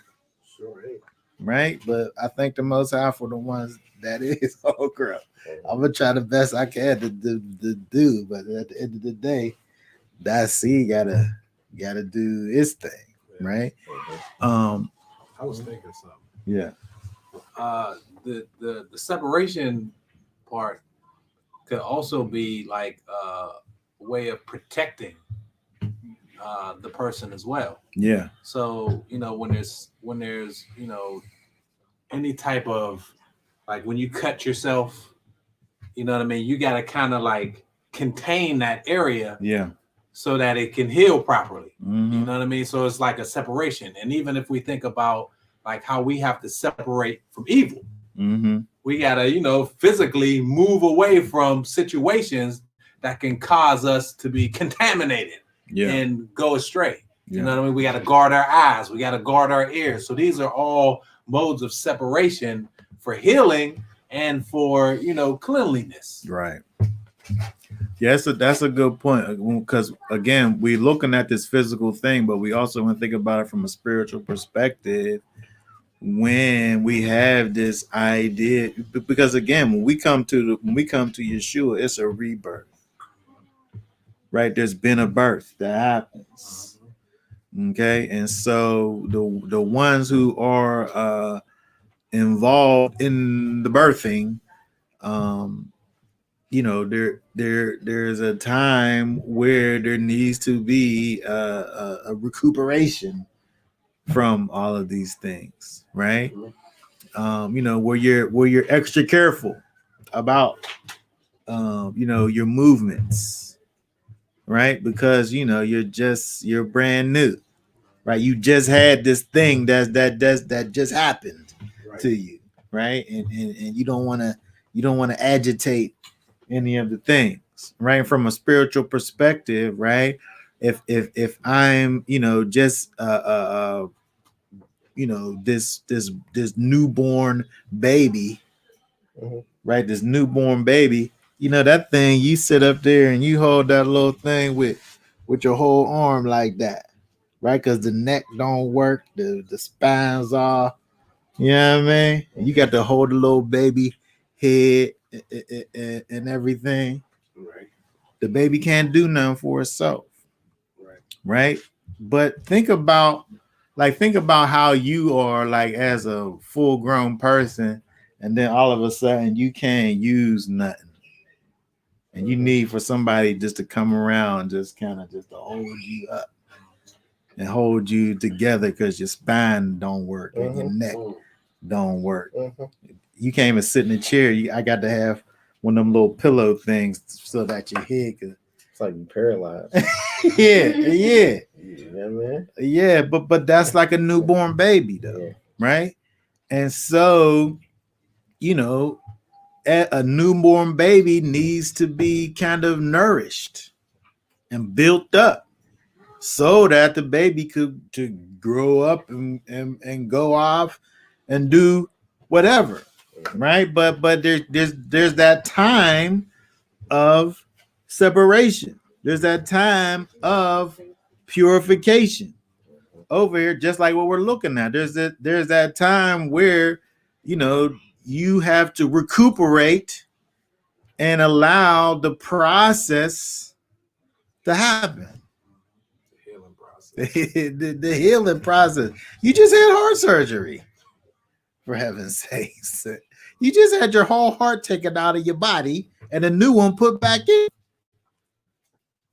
Right? But I think the Most High for the ones that is all grow. I'm gonna try the best I can to do, but at the end of the day, that seed gotta do its thing, right? I was thinking something. Yeah. The separation part could also be like a way of protecting the person as well. Yeah. So when there's any type of, like, when you cut yourself, you know what I mean, you got to kind of like contain that area, yeah, so that it can heal properly. Mm-hmm. You know what I mean? So it's like a separation. And even if we think about like how we have to separate from evil, mm-hmm. we got to physically move away from situations that can cause us to be contaminated, and go astray. You know what I mean? We got to guard our eyes, we got to guard our ears. So these are all modes of separation for healing and for cleanliness. Right. Yeah, that's a good point, because again, we're looking at this physical thing, but we also want to think about it from a spiritual perspective. When we have this idea, because again, when we come to Yeshua, it's a rebirth, right? There's been a birth that happens. Okay, and so the ones who are involved in the birthing, there's a time where there needs to be a recuperation from all of these things, right? Where you're extra careful about your movements, right? Because you're brand new, right? You just had this thing that just happened to you, right? And you don't want to agitate any of the things, right? From a spiritual perspective, right? If I'm just this newborn baby, right? This newborn baby, that thing, you sit up there and you hold that little thing with your whole arm like that, right? Because the neck don't work, the spines are, you know what I mean? You got to hold the little baby head and everything. Right. The baby can't do nothing for itself. Right. But think about how you are, like, as a full grown person, and then all of a sudden you can't use nothing. And you need for somebody just to come around, just kind of just to hold you up and hold you together, because your spine don't work and your neck don't work. You can't even sit in a chair. I got to have one of them little pillow things so that your head could. It's like you paralyzed. Yeah. Yeah, man. Yeah, but that's like a newborn baby, though, right? And so, a newborn baby needs to be kind of nourished and built up so that the baby could to grow up and go off and do whatever, right? But there's that time of separation. There's that time of purification over here, just like what we're looking at. There's that time where you have to recuperate and allow the process to happen. Healing process. The healing process. You just had heart surgery, for heaven's sakes. You just had your whole heart taken out of your body and a new one put back in.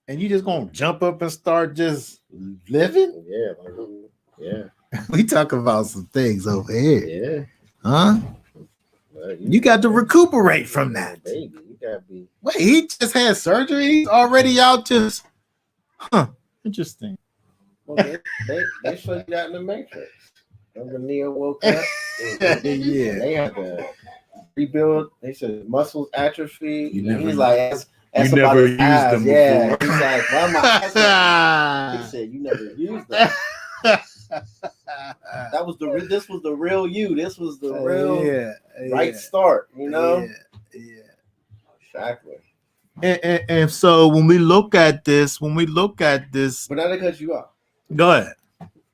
And you just gonna jump up and start just living? Yeah, yeah, We talk about some things over here, yeah. huh? Well, You got to recuperate from that. baby. You gotta be. Wait, he just had surgery. He's already out. Just, interesting. Well, they showed you that in the Matrix. Remember Neo woke up? Yeah. They had to rebuild. They said muscles atrophy. You And never- he's like, ask you about never his used eyes. them Yeah. before. He's like, why am I? He said, you never used them. That was this was the real you. This was the real right start, you know? Yeah. Exactly. And so when we look at this, But not to cut you off. go ahead.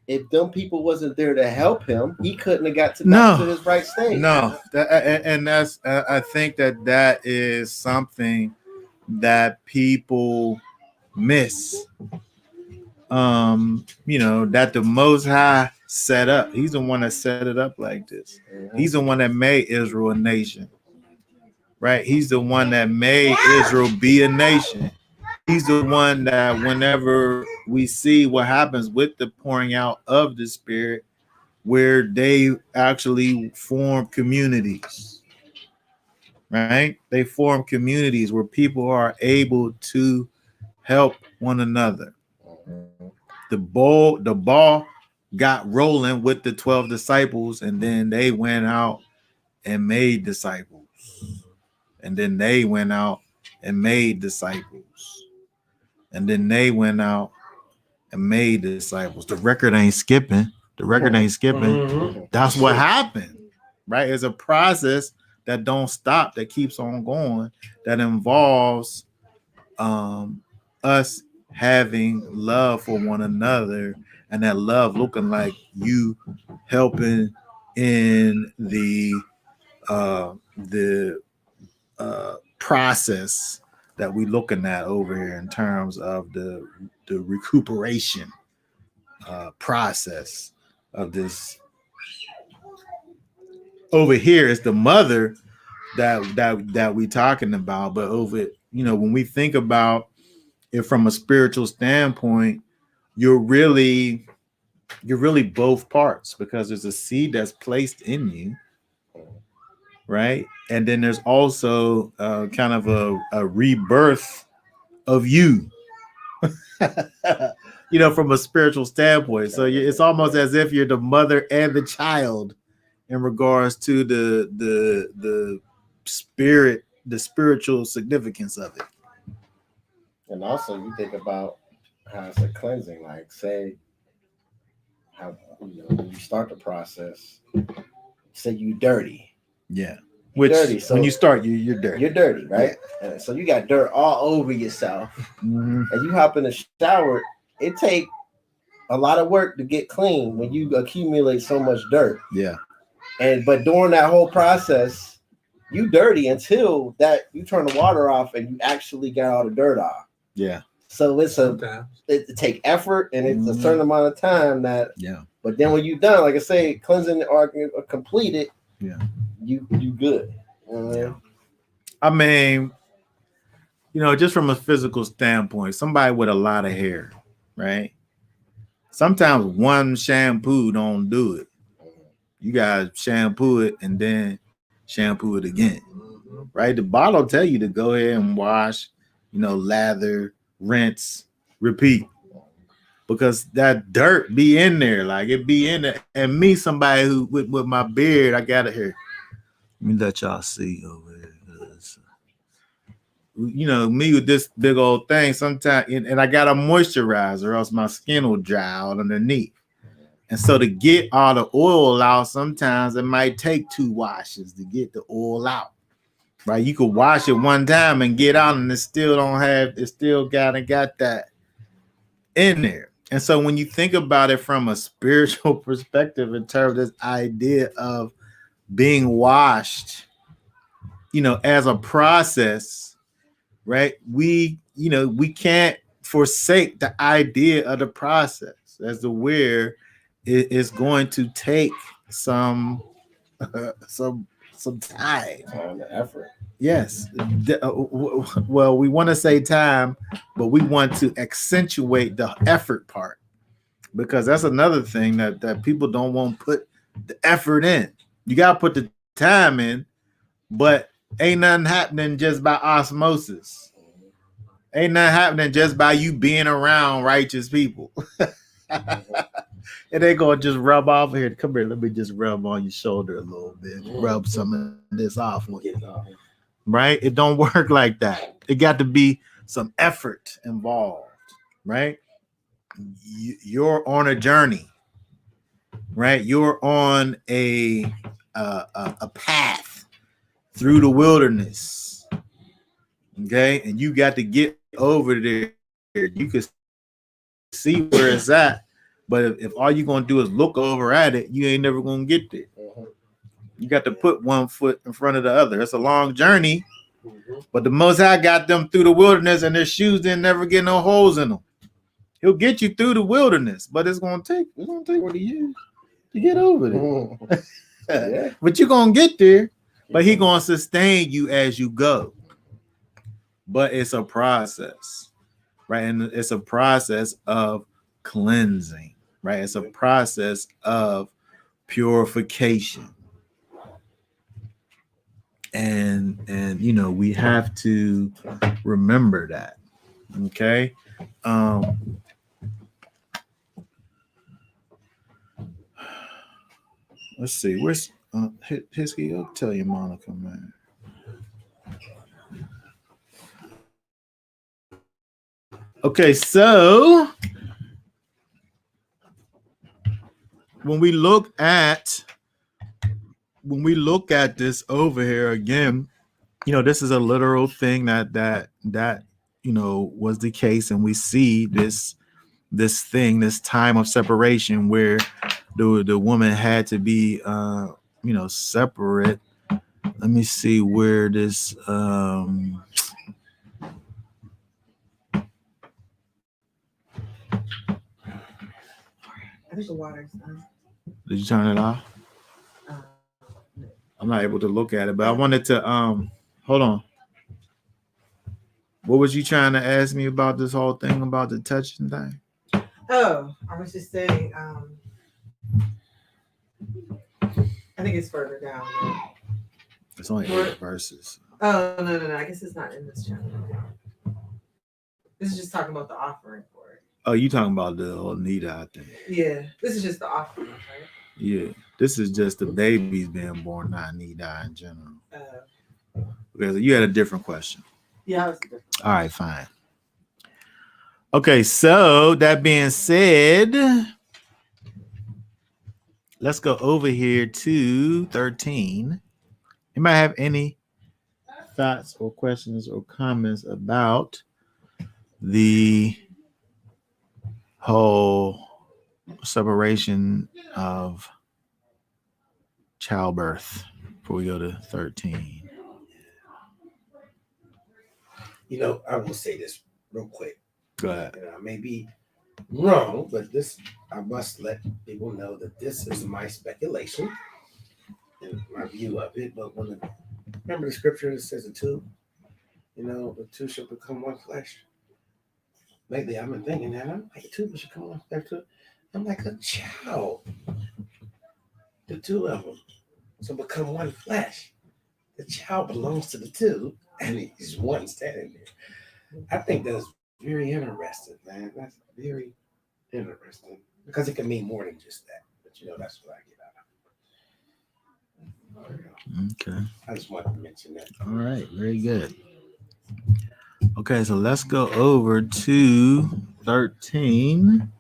If them people wasn't there to help him, he couldn't have got to his right state. No, and that's I think that is something that people miss. That the Most High set up. He's the one that set it up like this. Mhm. He's the one that made Israel a nation, right? He's the one that made Israel be a nation. He's the one that whenever we see what happens with the pouring out of the Spirit, where they actually form communities, right? They form communities where people are able to help one another. Mhm. The ball got rolling with the 12 disciples, and then they went out and made disciples. And then they went out and made disciples. And then they went out and made disciples. The record ain't skipping. Mhm. That's what happened, right? It's a process that don't stop, that keeps on going, that involves us having love for one another, and that love looking like you helping in the process that we looking at over here in terms of the recuperation process of this. Over here is the mother that we talking about, but over, when we think about it from a spiritual standpoint, you're really both parts, because there's a seed that's placed in you, right? And then there's also kind of a rebirth of you, from a spiritual standpoint. So it's almost as if you're the mother and the child in regards to the spirit, the spiritual significance of it. And also, you think about how it's a cleansing. Like, say, how when you start the process, say you dirty. Yeah. Which Dirty. So when you start, you're dirty. You're dirty, right? And so you got dirt all over yourself, Mhm. and you hop in the shower. It take a lot of work to get clean when you accumulate so much dirt. Yeah. But during that whole process, you dirty until that you turn the water off and you actually get all the dirt off. Yeah. So Sometimes. it take effort, and it's a certain amount of time that. Yeah. But then when you're done, like I say, cleansing or completed, Yeah. you good. Yeah. I mean, just from a physical standpoint, somebody with a lot of hair, right? Sometimes one shampoo don't do it. You gotta shampoo it and then shampoo it again, right? The bottle tell you to go ahead and wash, lather, rinse, repeat, because that dirt be in there, like it be in there. And me, somebody who with my beard, I got it here. Let me let y'all see over here. Me with this big old thing, sometimes, and I got a moisturizer, or else my skin will dry out underneath. And so to get all the oil out, sometimes it might take 2 washes to get the oil out. Right? You could wash it one time and get out, and it still got that in there. And so when you think about it from a spiritual perspective, in terms of this idea of being washed, as a process, right? We can't forsake the idea of the process as to where it is going to take some some time. Time and effort. Yes. Well, we want to say time, but we want to accentuate the effort part, because that's another thing that people don't want to put the effort in. You got to put the time in, but ain't nothing happening just by osmosis. Ain't nothing happening just by you being around righteous people. It ain't gonna just rub off here. Come here, let me just rub on your shoulder a little bit. Rub some of this off with you. Right? It don't work like that. It got to be some effort involved, right? You're on a journey, right? You're on a path through the wilderness, okay? And you got to get over there. You can see where it's at, but if all you're gonna do is look over at it, you ain't never gonna get there. You got to put one foot in front of the other. It's a long journey, but the Most High got them through the wilderness, and their shoes didn't never get no holes in them. He'll get you through the wilderness, but it's gonna take 40 years to get over there. Yeah. But you're gonna get there, but He gonna sustain you as you go. But it's a process, right? And it's a process of cleansing, right? It's a process of purification. And we have to remember that. Okay. Let's see. Where's Hisky? I'll tell you, Monica, man. Okay, so when we look at this over here again, this is a literal thing that was the case, and we see this time of separation where the woman had to be separate. Let me see where this I think the water's done. did you turn it off? I'm not able to look at it, but I wanted to hold on. What was you trying to ask me about this whole thing about the touching thing? Oh, I was just saying, I think it's further down. It's only 8 verses. Oh, no. I guess it's not in this chapter. This is just talking about the offering for it. Oh, you talking about the whole Nida thing? Yeah, this is just the offering, right? Yeah, this is just the babies being born, not Nida in general. Because you had a different question. Yeah, I was different. All right, fine. Okay, so that being said, let's go over here to 13. You might have any thoughts or questions or comments about the whole separation of childbirth before we go to 13. I will say this real quick. Go ahead. I may be wrong, but I must let people know that this is my speculation and my view of it. But remember the scripture that says the two shall become one flesh. Lately, I've been thinking that I'm like, two should come one flesh. I'm like a child. The two of them shall become one flesh. The child belongs to the two, and he's one standing there. I think that's very interesting, man. That's very interesting because it can mean more than just that. But that's what I get out of it. Okay. I just wanted to mention that. All right. Very good. Okay, so let's go over to 13.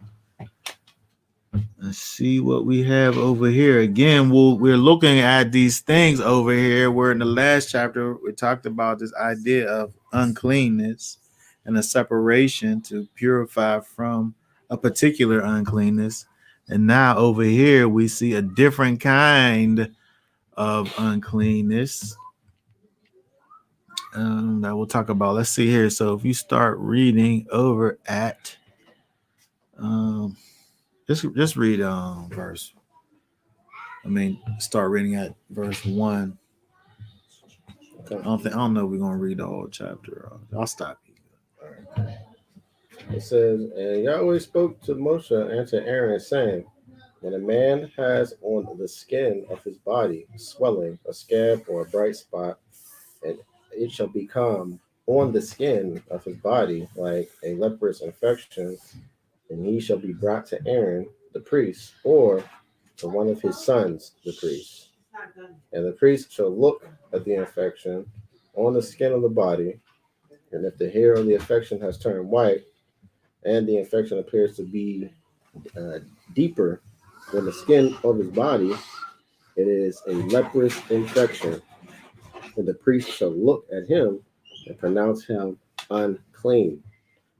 Let's see what we have over here. Again, we're looking at these things over here where in the last chapter we talked about this idea of uncleanness and a separation to purify from a particular uncleanness. And now over here we see a different kind of uncleanness. that we'll talk about. Let's see here. So if you start reading over at just read verse. Start reading at verse 1. Okay. I don't know if we're gonna read the whole chapter. I'll stop you. All right. It says, and Yahweh spoke to Moshe and to Aaron, saying, when a man has on the skin of his body swelling, a scab, or a bright spot, and it shall become on the skin of his body like a leprous infection, and he shall be brought to Aaron the priest, or to one of his sons the priest. And the priest shall look at the infection on the skin of the body, and if the hair of the infection has turned white, and the infection appears to be deeper than the skin of his body, it is a leprous infection. And the priest shall look at him and pronounce him unclean.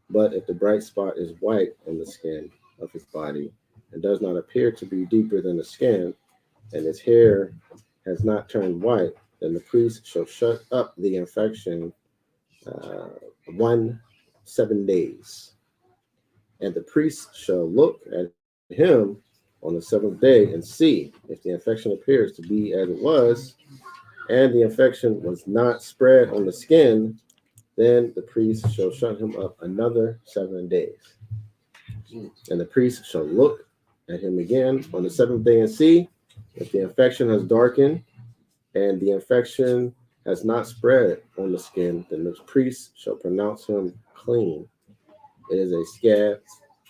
But if the bright spot is white on the skin of his body and does not appear to be deeper than the skin, and his hair has not turned white, then the priest shall shut up the infection 7 days. And the priest shall look at him on the 7th day and see if the infection appears to be as it was, and the infection was not spread on the skin, then the priest shall shut him up another 7 days. And the priest shall look at him again on the 7th day and see if the infection has darkened and the infection has not spread on the skin, then the priest shall pronounce him clean. It is a scab,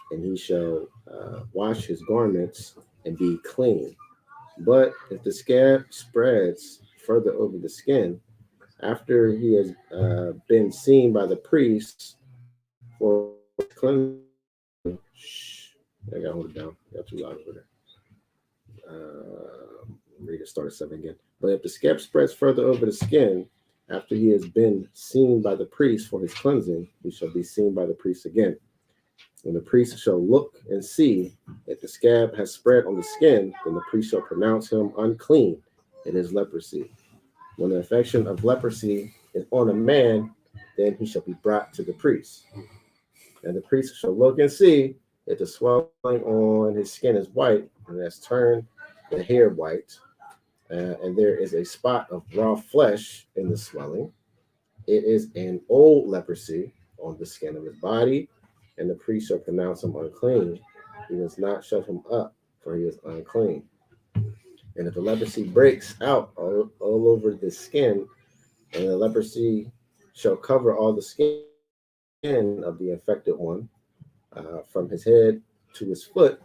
and he shall wash his garments and be clean. But if the scab spreads further over the skin, after he has been seen by the priest for cleansing, I gotta hold it down. I got too loud over there. Read it, start at 7 again. But if the scab spreads further over the skin, after he has been seen by the priest for his cleansing, he shall be seen by the priest again. And the priest shall look and see if the scab has spread on the skin, then the priest shall pronounce him unclean. It is leprosy. When the infection of leprosy is on a man, then he shall be brought to the priest. And the priest shall look and see if the swelling on his skin is white and has turned the hair white, and there is a spot of raw flesh in the swelling. It is an old leprosy on the skin of his body, and the priest shall pronounce him unclean. He must not shut him up, for he is unclean. And if the leprosy breaks out all over the skin, and the leprosy shall cover all the skin of the infected one, from his head to his foot,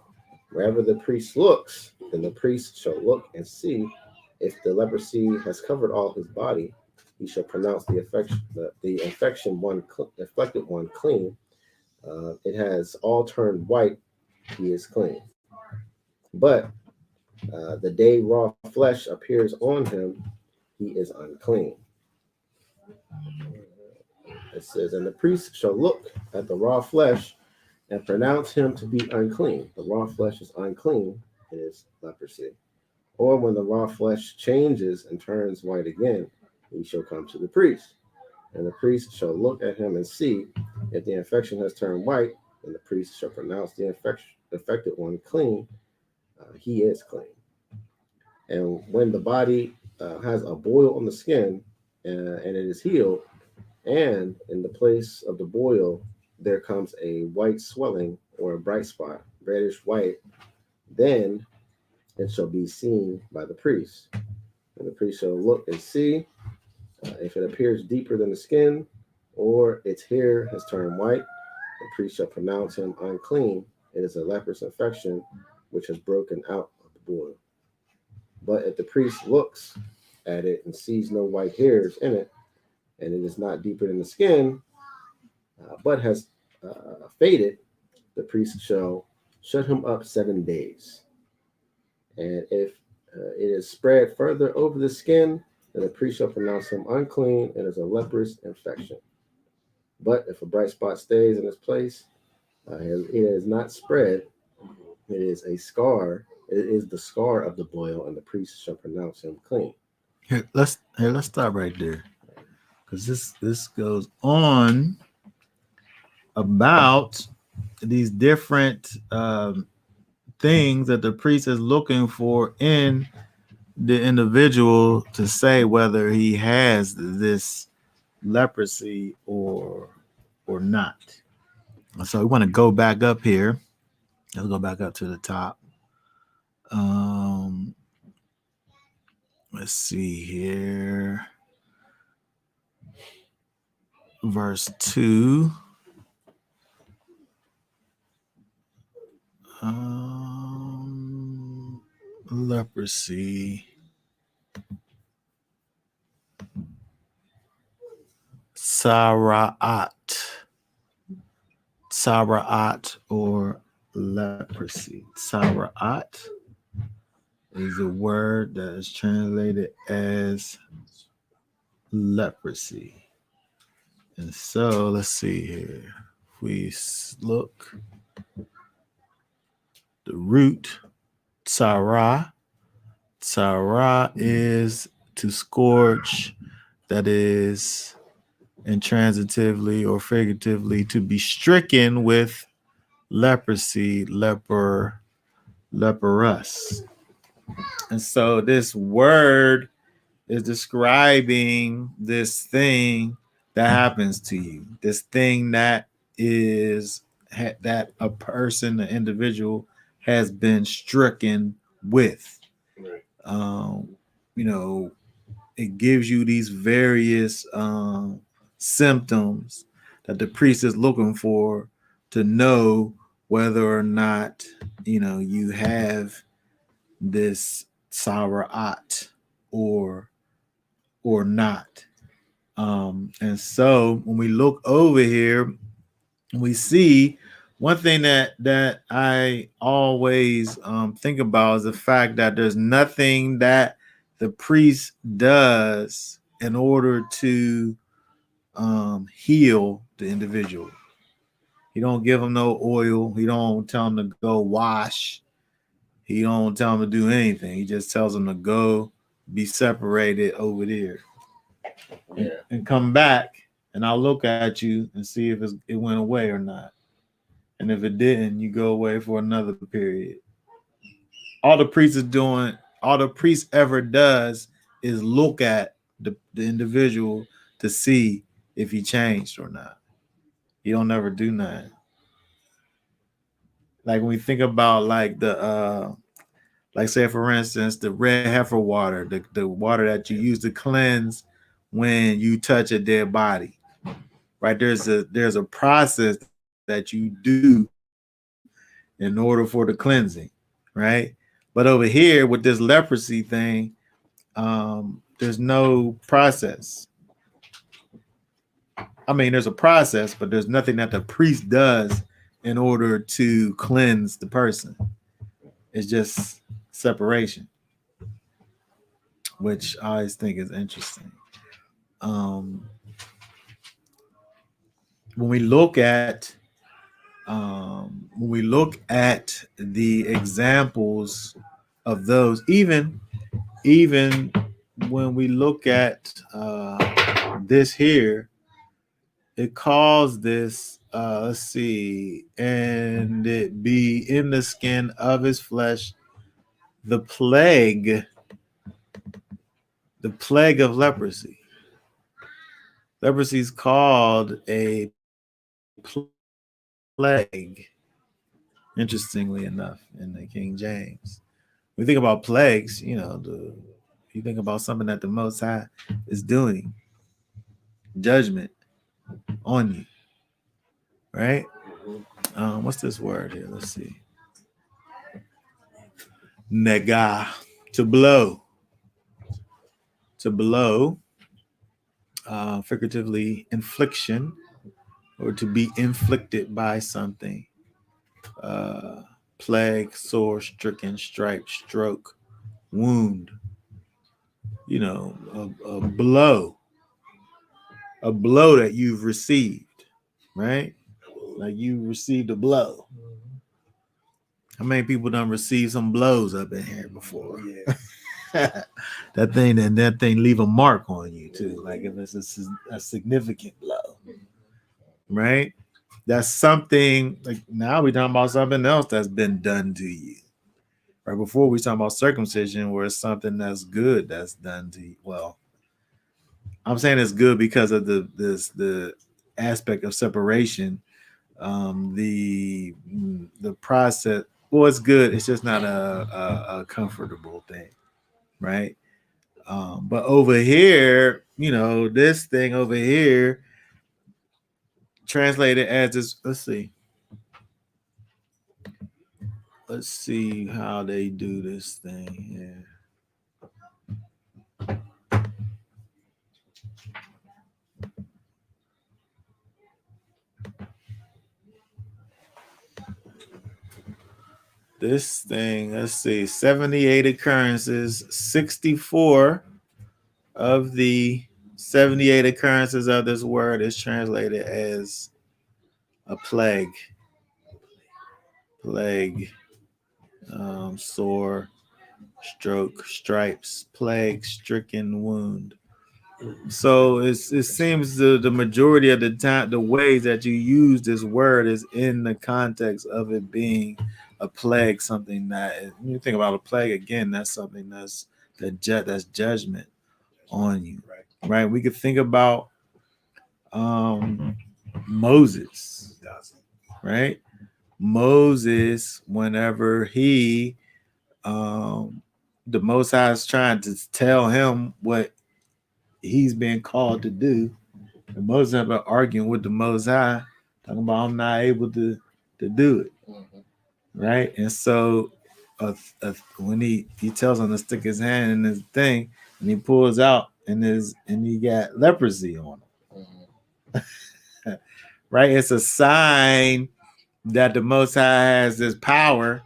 wherever the priest looks, then the priest shall look and see if the leprosy has covered all his body. He shall pronounce the infected one clean. It has all turned white. He is clean. But the day raw flesh appears on him, he is unclean. It says, and the priest shall look at the raw flesh and pronounce him to be unclean. The raw flesh is unclean. It is leprosy. Or when the raw flesh changes and turns white again, he shall come to the priest. And the priest shall look at him and see if the infection has turned white, and the priest shall pronounce the infected one clean. He is clean. And when the body has a boil on the skin and it is healed, and in the place of the boil there comes a white swelling or a bright spot, reddish white, then it shall be seen by the priest. And the priest shall look and see if it appears deeper than the skin, or its hair has turned white, the priest shall pronounce him unclean. It is a leprous infection which has broken out of the boil. But if the priest looks at it and sees no white hairs in it, and it is not deeper than the skin, but has faded, the priest shall shut him up 7 days. And if it is spread further over the skin, then the priest shall pronounce him unclean. It is a leprous infection. But if a bright spot stays in its place, it is not spread. It is a scar. It is the scar of the boil, and the priest shall pronounce him clean. Let's stop right there. because this goes on about these different things that the priest is looking for in the individual to say whether he has this leprosy or not. So we want to go back up here. Let's go back up to the top. Let's see here. Verse 2. Leprosy. Tzaraat or leprosy. Tzaraat is a word that is translated as leprosy. And so let's see here. If we look, the root tzara is to scourge, that is intransitively or figuratively to be stricken with leprosy, leprous. And so this word is describing this thing that happens to you, this thing that is that a person, an individual has been stricken with. Right. It gives you these various symptoms that the priest is looking for to know whether or not you have this tzaraat or not. And so when we look over here, we see one thing that I always think about is the fact that there's nothing that the priest does in order to heal the individual. He don't give him no oil. He don't tell him to go wash. He don't tell him to do anything. He just tells him to go be separated over there. Yeah. And come back, and I'll look at you and see if it went away or not. And if it didn't, you go away for another period. All the priest ever does is look at the individual to see if he changed or not. He don't never do nothing. Like when we think about like the like say for instance the red heifer water, the water that you use to cleanse when you touch a dead body, right? There's a process that you do in order for the cleansing, right? But over here with this leprosy thing, there's no process. I mean, there's a process, but there's nothing that the priest does in order to cleanse the person. It's just separation, which I always think is interesting. When we look at the examples of those, even when we look at this here, it calls this let's see, and it be in the skin of his flesh the plague of leprosy. Leprosy is called a plague, interestingly enough, in the King James. When we think about plagues, you think about something that the Most High is doing, judgment on you, right? What's this word here? Let's see. Negah, to blow, figuratively infliction, or to be inflicted by something. Plague, sore, stricken, stripe, stroke, wound. A blow that you've received, right? Like you received a blow. How many people done received some blows up in here before? Yeah. that thing leave a mark on you too. Like if it's a significant blow, right? That's something like now we're talking about something else that's been done to you. Right before we talking about circumcision, where it's something that's good that's done to you. Well, I'm saying it's good because of the aspect of separation. The process. Well, it's good. It's just not a comfortable thing, right? But over here, this thing over here translated as this. Let's see how they do this thing here. This thing, let's see, 78 occurrences, 64 of the 78 occurrences of this word is translated as a plague. Sore, stroke, stripes, plague, stricken, wound. So it seems the majority of the time, the ways that you use this word is in the context of it being a plague, something that when you think about a plague again, that's something that's judgment on you, right? We could think about Moses, right? Moses, whenever he the Most High is trying to tell him what he's being called to do, and Moses have been arguing with the Most High, talking about I'm not able to do it, right? And so when he tells him to stick his hand in his thing, and he pulls out and he got leprosy on him, right? It's a sign that the Most High has this power,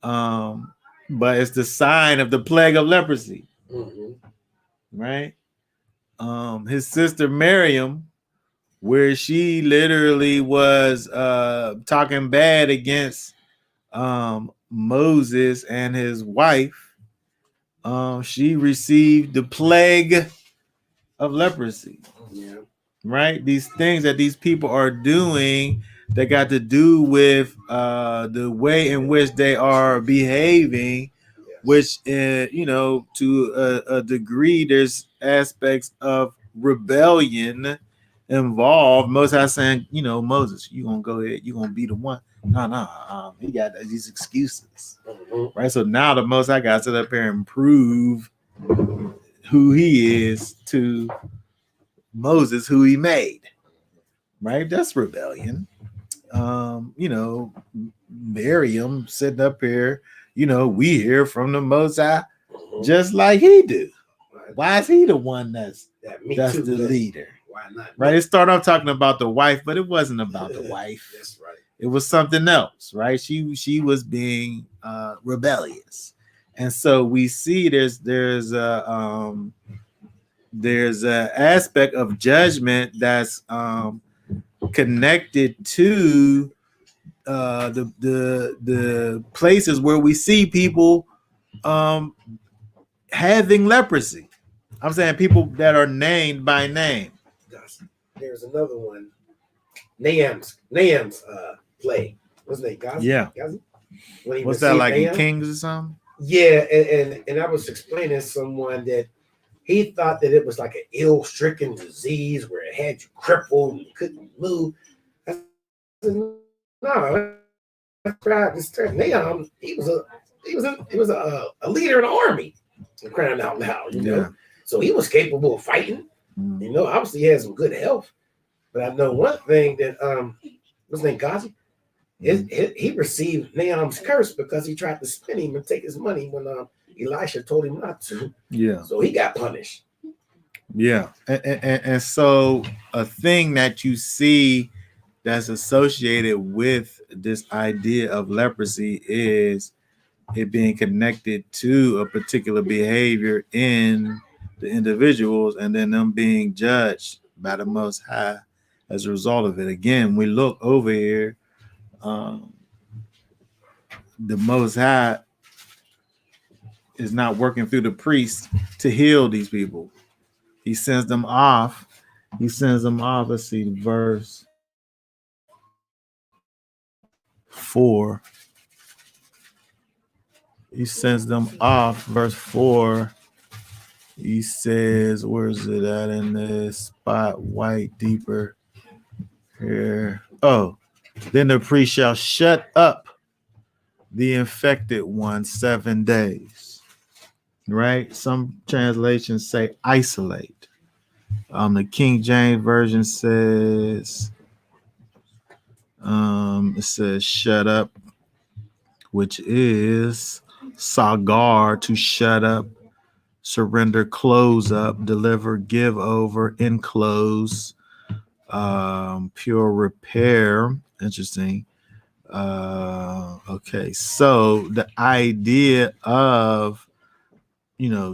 but it's the sign of the plague of leprosy, right? His sister Miriam, where she literally was talking bad against Moses and his wife, she received the plague of leprosy. Yeah. Right? These things that these people are doing that got to do with the way in which they are behaving, which, to a degree, there's aspects of rebellion involved. Moses saying, Moses, you gonna go ahead, you gonna be the one. No, he got these excuses, right? So now the Most High got to sit up here and prove who he is to Moses, who he made, right? That's rebellion. Miriam sitting up here, we hear from the Most High just like he do. Why is he the one that's the leader? Why not? Right? It started off talking about the wife, but it wasn't about the wife. That's right. It was something else, right? She was being rebellious, and so we see there's a aspect of judgment that's connected to the places where we see people having leprosy. I'm saying people that are named by name. There's another one, Nahum's play. What's his name? Gazi? Yeah. Gazi? What's that, like in Kings or something? Yeah, and I was explaining to someone that he thought that it was like an ill-stricken disease where it had you crippled and you couldn't move. I said, no, Nahum, he was a leader in the army, crying out loud, Yeah. So he was capable of fighting. Obviously he has some good health. But I know one thing that what's his name, Gazi? He received Nahum's curse because he tried to spin him and take his money when Elisha told him not to. Yeah. So he got punished. Yeah. And so a thing that you see that's associated with this idea of leprosy is it being connected to a particular behavior in the individuals and then them being judged by the Most High as a result of it. Again, we look over here, the Most High is not working through the priest to heal these people. He sends them off. He sends them off. Let's see, verse 4. He sends them off. Verse 4. He says, where is it at in this spot? White, deeper here. Oh, then the priest shall shut up the infected one 7 days. Right? Some translations say isolate. The King James Version says, it says shut up, which is sagar, to shut up, surrender, close up, deliver, give over, enclose, pure repair. Interesting. Okay, so the idea of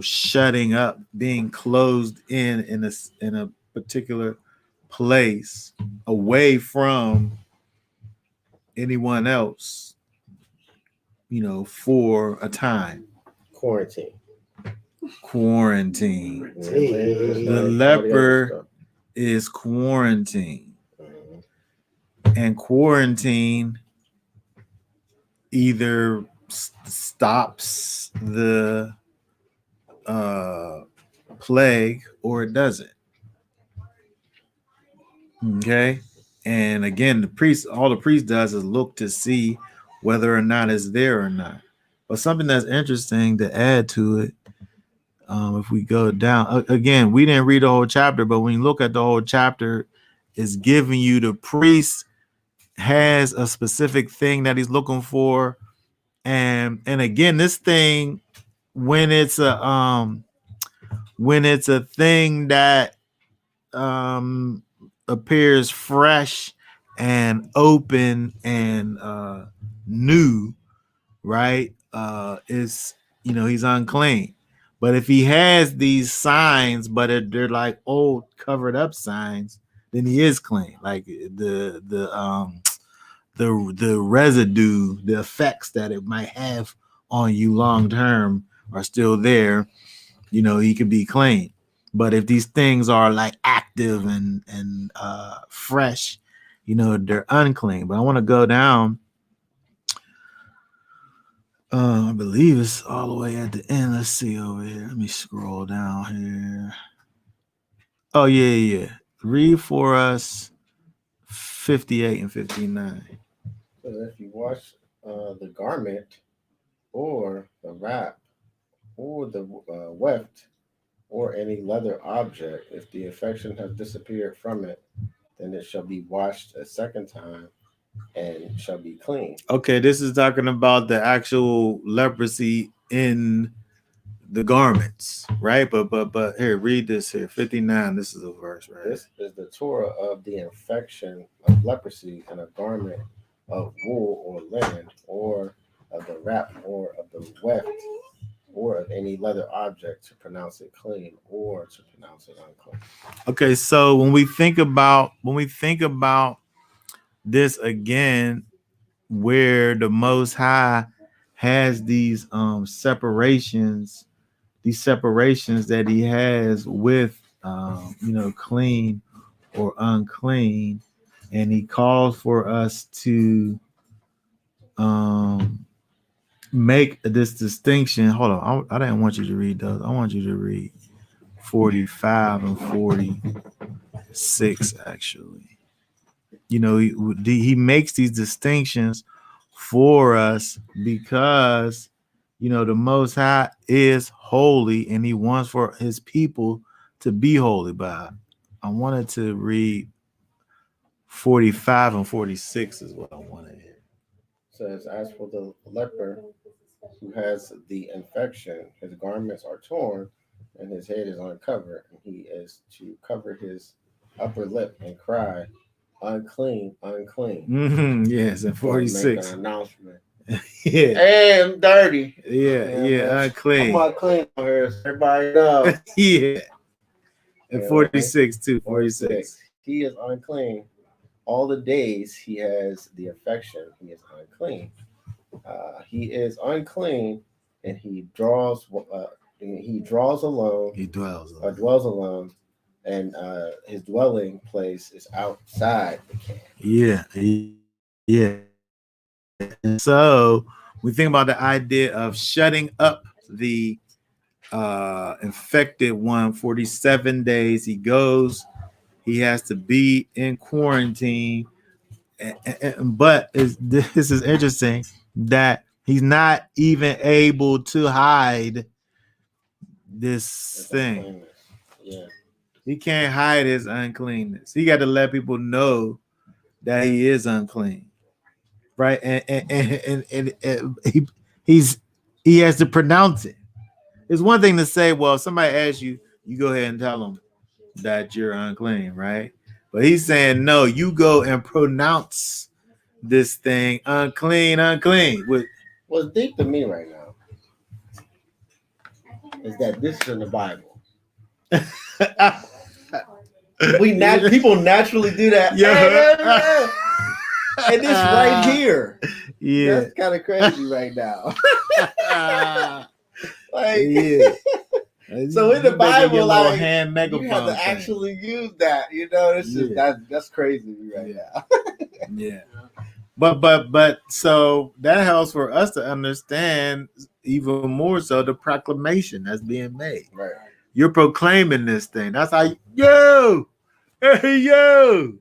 shutting up, being closed in a particular place away from anyone else, for a time. Quarantine. The leper is quarantined. And quarantine either stops the plague or it doesn't. Okay. And again, all the priest does is look to see whether or not it's there or not. But something that's interesting to add to it, if we go down again, we didn't read the whole chapter, but when you look at the whole chapter, it's giving you the priest has a specific thing that he's looking for. And again, this thing, when it's a thing that appears fresh and open and new, right? Is he's unclean. But if he has these signs, but they're like old covered up signs, then he is clean. Like the residue, the effects that it might have on you long term are still there. He could be clean. But if these things are like active and fresh, they're unclean. But I want to go down. I believe it's all the way at the end. Let's see over here. Let me scroll down here. Oh, yeah. Read for us 58 and 59. So if you wash the garment or the wrap or the weft or any leather object, if the infection has disappeared from it, then it shall be washed a second time and shall be clean. Okay, this is talking about the actual leprosy in the garments, right? But here, read this here, 59. This is a verse, right? This is the Torah of the infection of leprosy in a garment of wool or linen, or of the wrap, or of the weft, or of any leather object, to pronounce it clean or to pronounce it unclean. Okay, so when we think about this again, where the Most High has these separations that he has with clean or unclean, and he calls for us to make this distinction. Hold on, I didn't want you to read those. I want you to read 45 and 46 actually. He makes these distinctions for us because the Most High is holy and he wants for his people to be holy. But I wanted to read 45 and 46 is what I wanted here. Says, as for the leper who has the infection, his garments are torn and his head is uncovered, and he is to cover his upper lip and cry, unclean, unclean. Mm-hmm, yes, and 46. Make an announcement. Yeah. Hey, I'm dirty. Yeah, unclean. I'm unclean on here, so everybody know. Yeah. And 46 too. 46. He is unclean. All the days he has the infection, he is unclean. He is unclean and he draws alone, He dwells. or dwells alone, and his dwelling place is outside the camp. Yeah. Yeah. And so we think about the idea of shutting up the infected one 47 days. He goes, he has to be in quarantine. But this is interesting that he's not even able to hide this thing. Uncleanness. Yeah. He can't hide his uncleanness. He got to let people know that he is unclean, right? And he has to pronounce it. It's one thing to say, well, if somebody asks you, you go ahead and tell them that you're unclean, right? But he's saying, no, you go and pronounce this thing unclean. What's deep to me right now is that this is in the Bible. People naturally do that. Yeah. And this right here. Yeah. That's kind of crazy right now. Like, Yeah. So in the Bible, like, hand megaphone you have to thing. actually use that. You know, it's just that's crazy right now. Yeah. But so that helps for us to understand even more so the proclamation that's being made. Right. You're proclaiming this thing. That's how hey yo.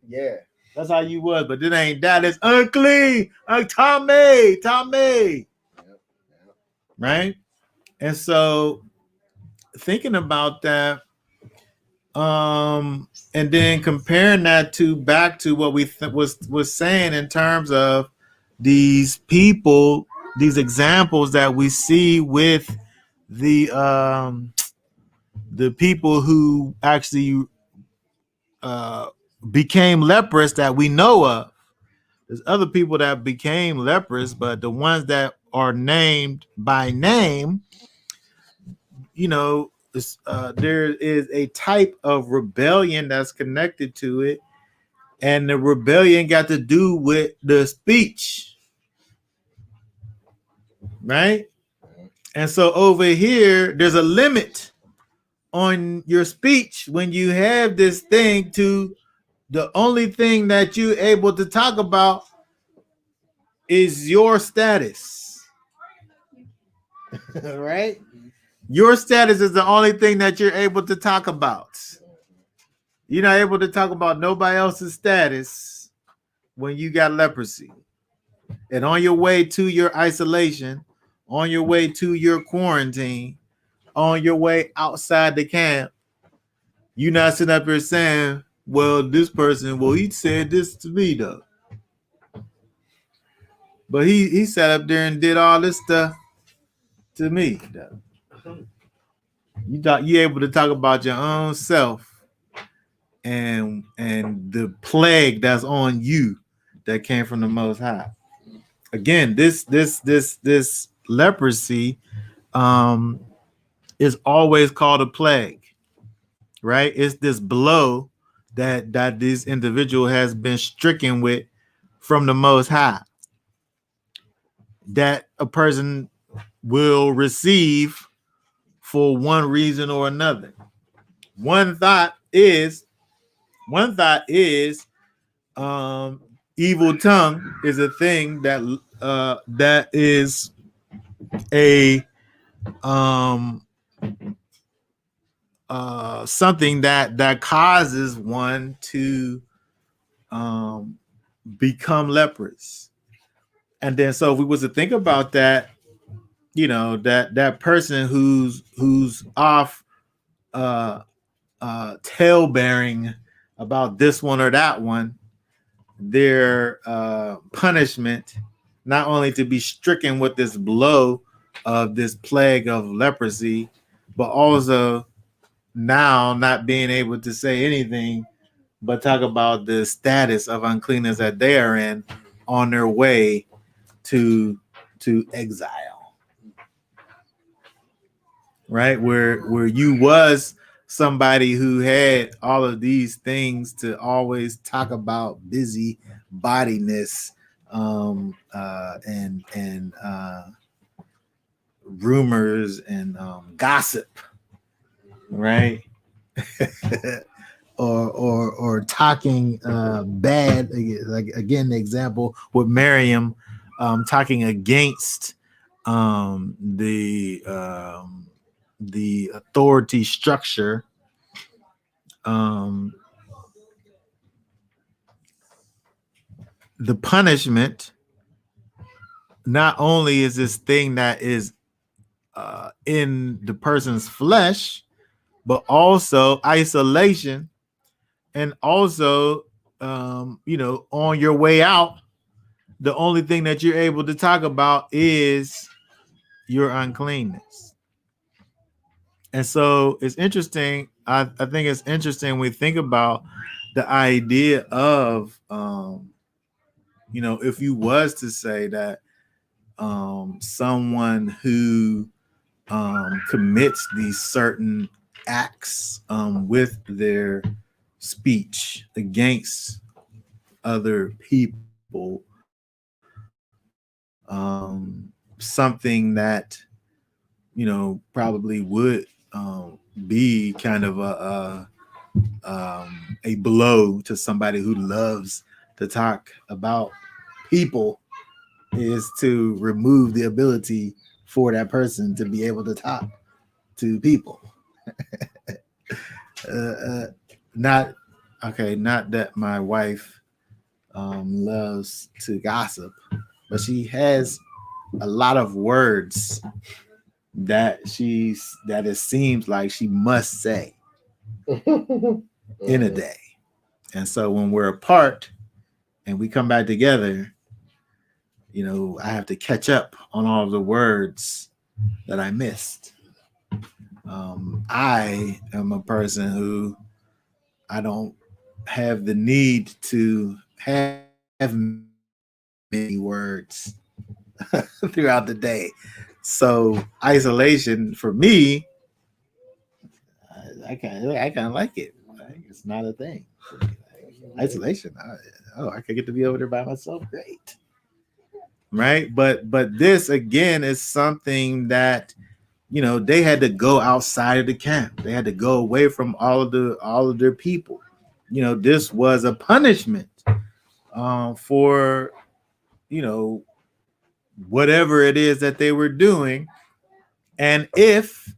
Yeah. That's how you was, but it ain't that. It's unclean. Tommy. Yep. Right? And so thinking about that, and then comparing that back to what we was saying in terms of these people, these examples that we see with the people who actually became leprous that we know of. There's other people that became leprous, but the ones that are named by name, you know, there is a type of rebellion that's connected to it, and the rebellion got to do with the speech, right? And so over here, there's a limit on your speech when you have this thing to the only thing that you're able to talk about is your status. Right? Your status is the only thing that you're able to talk about. You're not able to talk about nobody else's status when you got leprosy. And on your way to your isolation, on your way to your quarantine, on your way outside the camp, you're not sitting up here saying, well, this person, well, he said this to me though. But he sat up there and did all this stuff to me though. You able to talk about your own self and the plague that's on you that came from the Most High. Again, this leprosy is always called a plague, right? It's this blow that this individual has been stricken with from the Most High that a person will receive for one reason or another. One thought is evil tongue is a thing that is a something that causes one to become leprous. And then so if we was to think about that, you know, that person who's off tail bearing about this one or that one, their punishment, not only to be stricken with this blow of this plague of leprosy, but also now not being able to say anything but talk about the status of uncleanness that they are in on their way to exile. Right? Where you was somebody who had all of these things to always talk about busy bodiness and rumors and gossip, right? or talking bad, like again the example with Miriam, talking against the authority structure. The punishment not only is this thing that is in the person's flesh, but also isolation, and also on your way out, the only thing that you're able to talk about is your uncleanness. And so it's interesting. I think it's interesting when we think about the idea of if you was to say that someone who commits these certain acts with their speech against other people, something that probably would be kind of a blow to somebody who loves to talk about people, is to remove the ability for that person to be able to talk to people. Not that my wife loves to gossip, but she has a lot of words that it seems like she must say in a day. And so when we're apart and we come back together, I have to catch up on all of the words that I missed. I am a person who I don't have the need to have many words throughout the day. So isolation for me, I kind of like it. It's not a thing. Isolation. I could get to be over there by myself. Great. Right. But this again is something that, they had to go outside of the camp. They had to go away from all of their people. This was a punishment for, whatever it is that they were doing. And if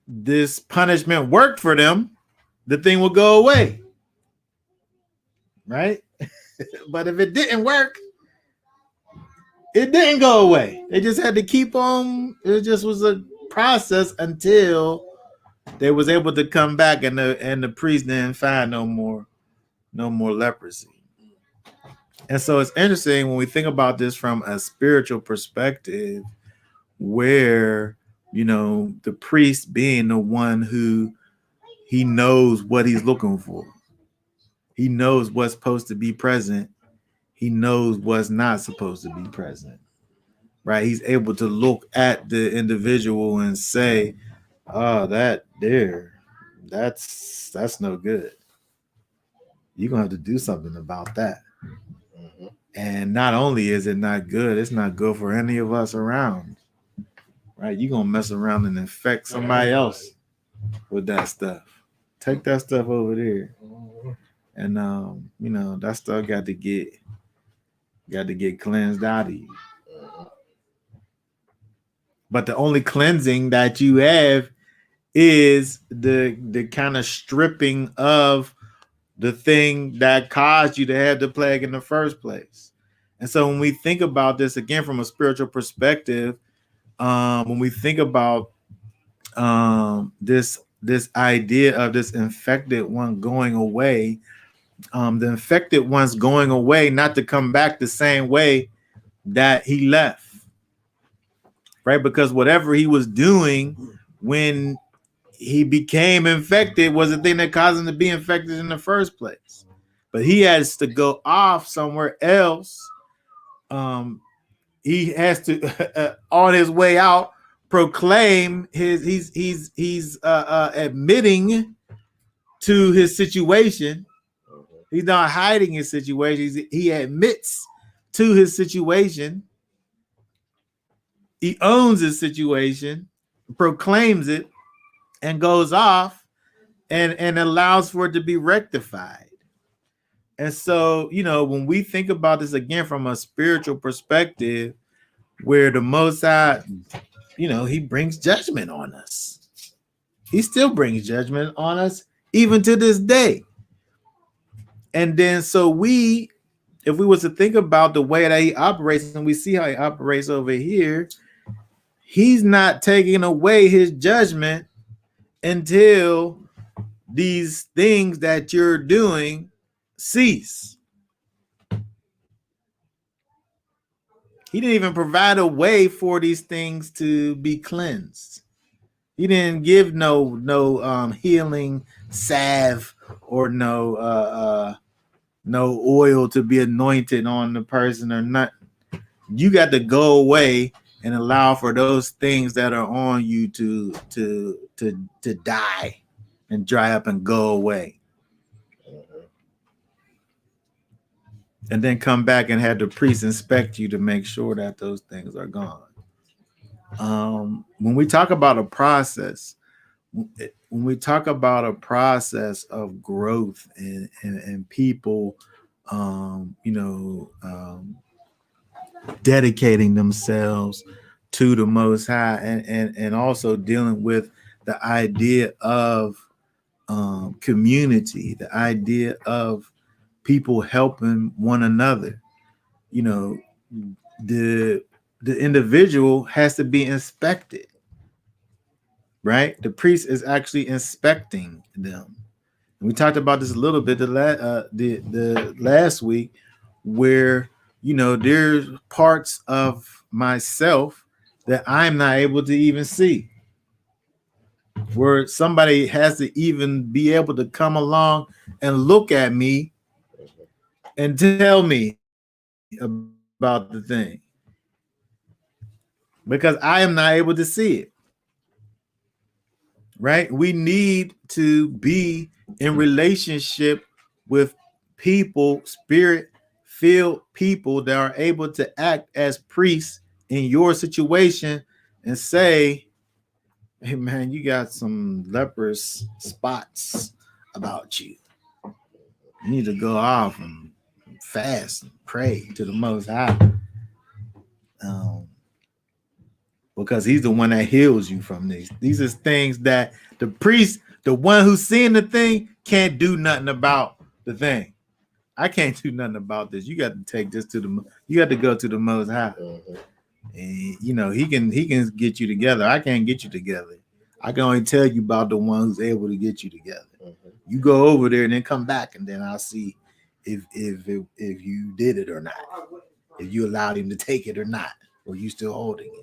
this punishment worked for them, the thing will go away. Right. But if it didn't work, it didn't go away. They just had to keep on. It just was a process until they was able to come back, and the priest didn't find no more leprosy. And so it's interesting when we think about this from a spiritual perspective, where the priest being the one who he knows what he's looking for. He knows what's supposed to be present. He knows what's not supposed to be present, right? He's able to look at the individual and say, "Oh, that's no good. You're gonna have to do something about that." Mm-hmm. And not only is it not good, it's not good for any of us around, right? You're gonna mess around and infect somebody else with that stuff. Take that stuff over there, and that stuff got to get cleansed out of you. But the only cleansing that you have is the kind of stripping of the thing that caused you to have the plague in the first place. And so when we think about this again from a spiritual perspective, when we think about this idea of this infected one going away, the infected one's going away, not to come back the same way that he left, right? Because whatever he was doing when he became infected was the thing that caused him to be infected in the first place. But he has to go off somewhere else. He has to on his way out proclaim he's admitting to his situation. He's not hiding his situation. He admits to his situation. He owns his situation, proclaims it, and goes off and allows for it to be rectified. And so, when we think about this again from a spiritual perspective, where the Most High, he brings judgment on us. He still brings judgment on us even to this day. And then so if we was to think about the way that he operates, and we see how he operates over here, he's not taking away his judgment until these things that you're doing cease. He didn't even provide a way for these things to be cleansed. He didn't give no healing salve or no oil to be anointed on the person or not. You got to go away and allow for those things that are on you to die and dry up and go away. And then come back and have the priest inspect you to make sure that those things are gone. When we talk about a process, of growth and people, dedicating themselves to the Most High, and also dealing with the idea of community, the idea of people helping one another. The individual has to be inspected, right? The priest is actually inspecting them. And we talked about this a little bit the last week, where there's parts of myself that I'm not able to even see, where somebody has to even be able to come along and look at me and tell me about the thing, because I am not able to see it. Right? We need to be in relationship with people, spirit-filled people that are able to act as priests in your situation and say, hey man, you got some leprous spots about you. You need to go off and fast and pray to the Most High. Because he's the one that heals you from these. These are things that the priest, the one who's seeing the thing, can't do nothing about the thing. I can't do nothing about this. You got to take this you got to go to the Most High. And he can get you together. I can't get you together. I can only tell you about the one who's able to get you together. You go over there and then come back, and then I'll see if you did it or not. If you allowed him to take it or not, or you still holding it.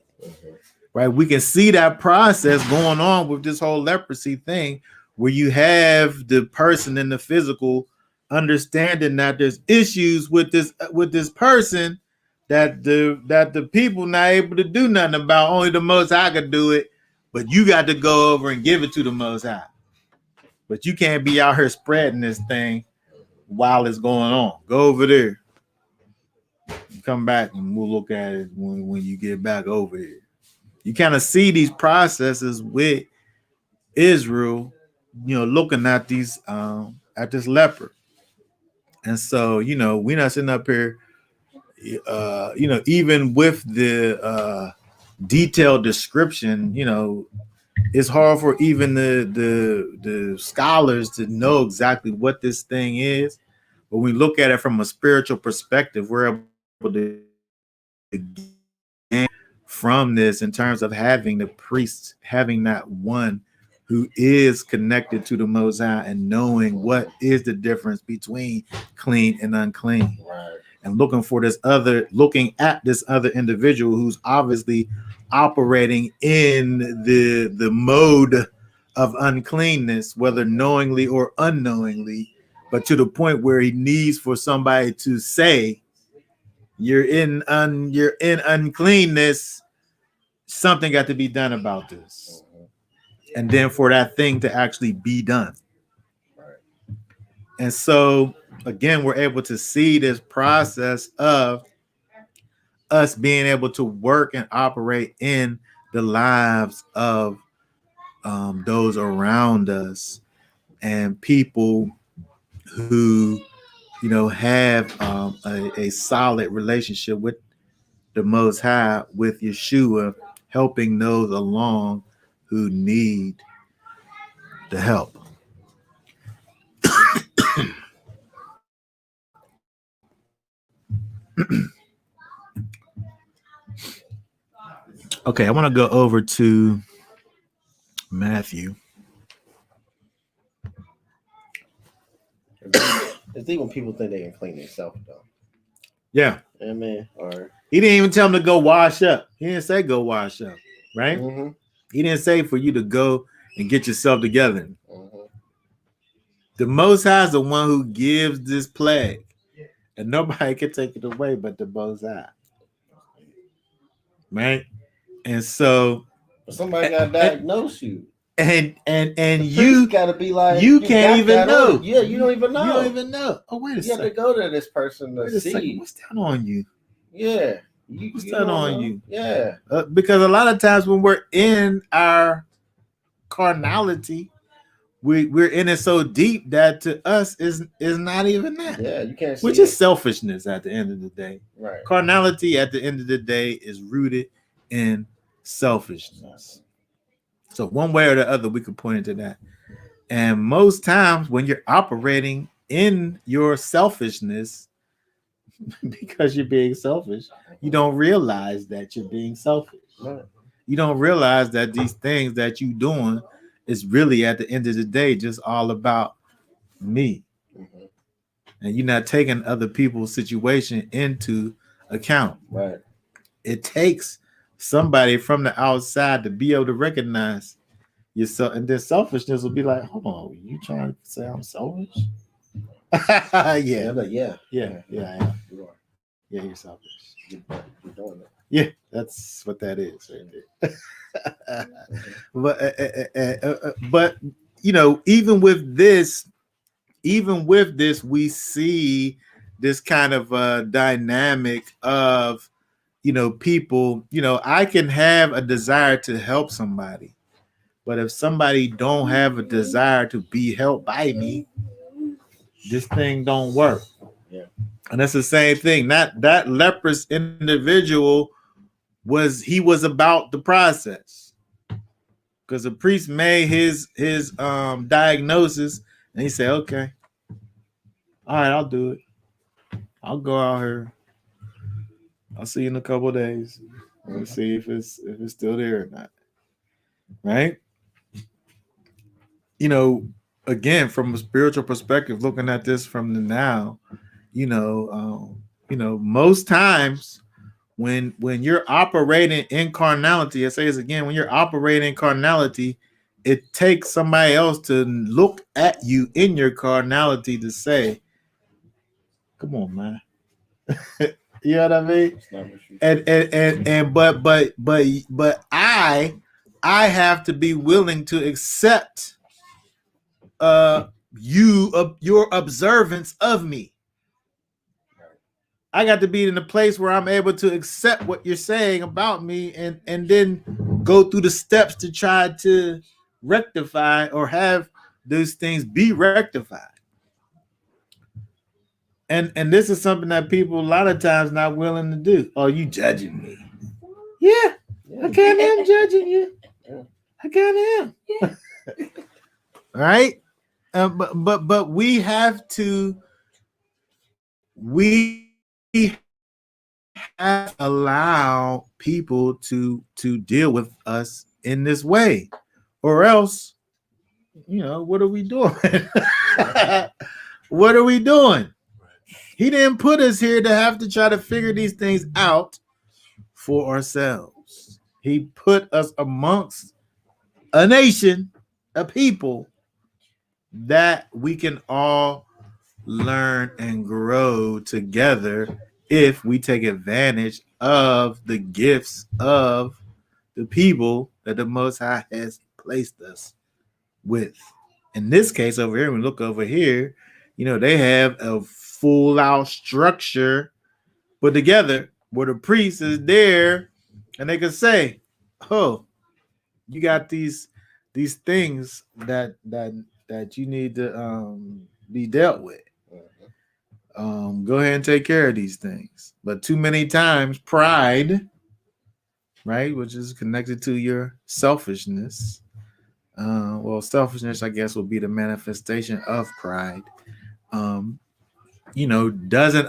Right? We can see that process going on with this whole leprosy thing, where you have the person in the physical understanding that there's issues with this person that the people not able to do nothing about. Only the Most High could do it, but you got to go over and give it to the Most High. But you can't be out here spreading this thing while it's going on. Go over there. Come back and we'll look at it when you get back over here. You kind of see these processes with Israel, looking at these at this leper. And so, we're not sitting up here, even with the detailed description, it's hard for even the scholars to know exactly what this thing is. But when we look at it from a spiritual perspective, we're able to gain from this in terms of having the priests, having that one who is connected to the Most High and knowing what is the difference between clean and unclean. Right. And looking at this other individual who's obviously operating in the mode of uncleanness, whether knowingly or unknowingly, but to the point where he needs for somebody to say, you're in uncleanness, something got to be done about this. And then for that thing to actually be done. Right. And so again, we're able to see this process of us being able to work and operate in the lives of those around us and people who, you know, have a solid relationship with the Most High, with Yeshua, helping those along who need the help. Okay, I want to go over to Matthew. It's even people think they can clean themselves though. Yeah. I mean, or He didn't even tell them to go wash up. He didn't say go wash up, right? mm-hmm. He didn't say for you to go and get yourself together. Mm-hmm. The Most High is the one who gives this plague, and nobody can take it away but the Most High, right? And so, But somebody got to diagnose you. and You got to be like, you can't even know. Yeah, you don't even know. You don't even know. Oh, wait a You have second. to go to this person to Wait a second. see. What's that on you? Yeah. What's You that don't on know. you? Yeah. Because a lot of times when we're in our carnality, we're in it so deep that to us is not even that. Yeah, you can't see Which is selfishness at the end of the day. right. Carnality at the end of the day is rooted in selfishness. So one way or the other, we could point into that. And most times when you're operating in your selfishness, because you're being selfish, you don't realize that you're being selfish. Right. You don't realize that these things that you're doing is really at the end of the day just all about me. Mm-hmm. And you're not taking other people's situation into account. Right. It takes somebody from the outside to be able to recognize yourself, and then selfishness will be like, hold on, you trying to say I'm selfish? yeah. Yeah. Yeah. You are. Yeah, you're selfish. You're doing it. Yeah, that's what that is right there. But you know, even with this, we see this kind of dynamic of, you know, people. You know, I can have a desire to help somebody, but if somebody don't have a desire to be helped by me, this thing don't work. Yeah. And that's the same thing. That leprous individual was about the process, because the priest made his diagnosis, and he said, okay, all right, I'll do it. I'll go out here. I'll see you in a couple of days. We'll see if it's still there or not. Right? You know, again, from a spiritual perspective, looking at this from the now, you know, most times when you're operating in carnality, I say this again, when you're operating in carnality, it takes somebody else to look at you in your carnality to say, come on, man. You know what I mean? But I have to be willing to accept your observance of me. I got to be in a place where I'm able to accept what you're saying about me, and then go through the steps to try to rectify or have those things be rectified. And this is something that people a lot of times not willing to do. Oh, you judging me? Yeah, I can't am judging you. I can't am. All right, but we have to allow people to deal with us in this way, or else, you know, what are we doing? What are we doing? He didn't put us here to have to try to figure these things out for ourselves. He put us amongst a nation, a people that we can all learn and grow together if we take advantage of the gifts of the people that the Most High has placed us with. In this case over here, when we look over here, you know, they have a full out structure put together, where the priest is there and they can say, oh, you got these things that you need to be dealt with. Go ahead and take care of these things. But too many times pride, right, which is connected to your selfishness. Well, selfishness, I guess, will be the manifestation of pride. Doesn't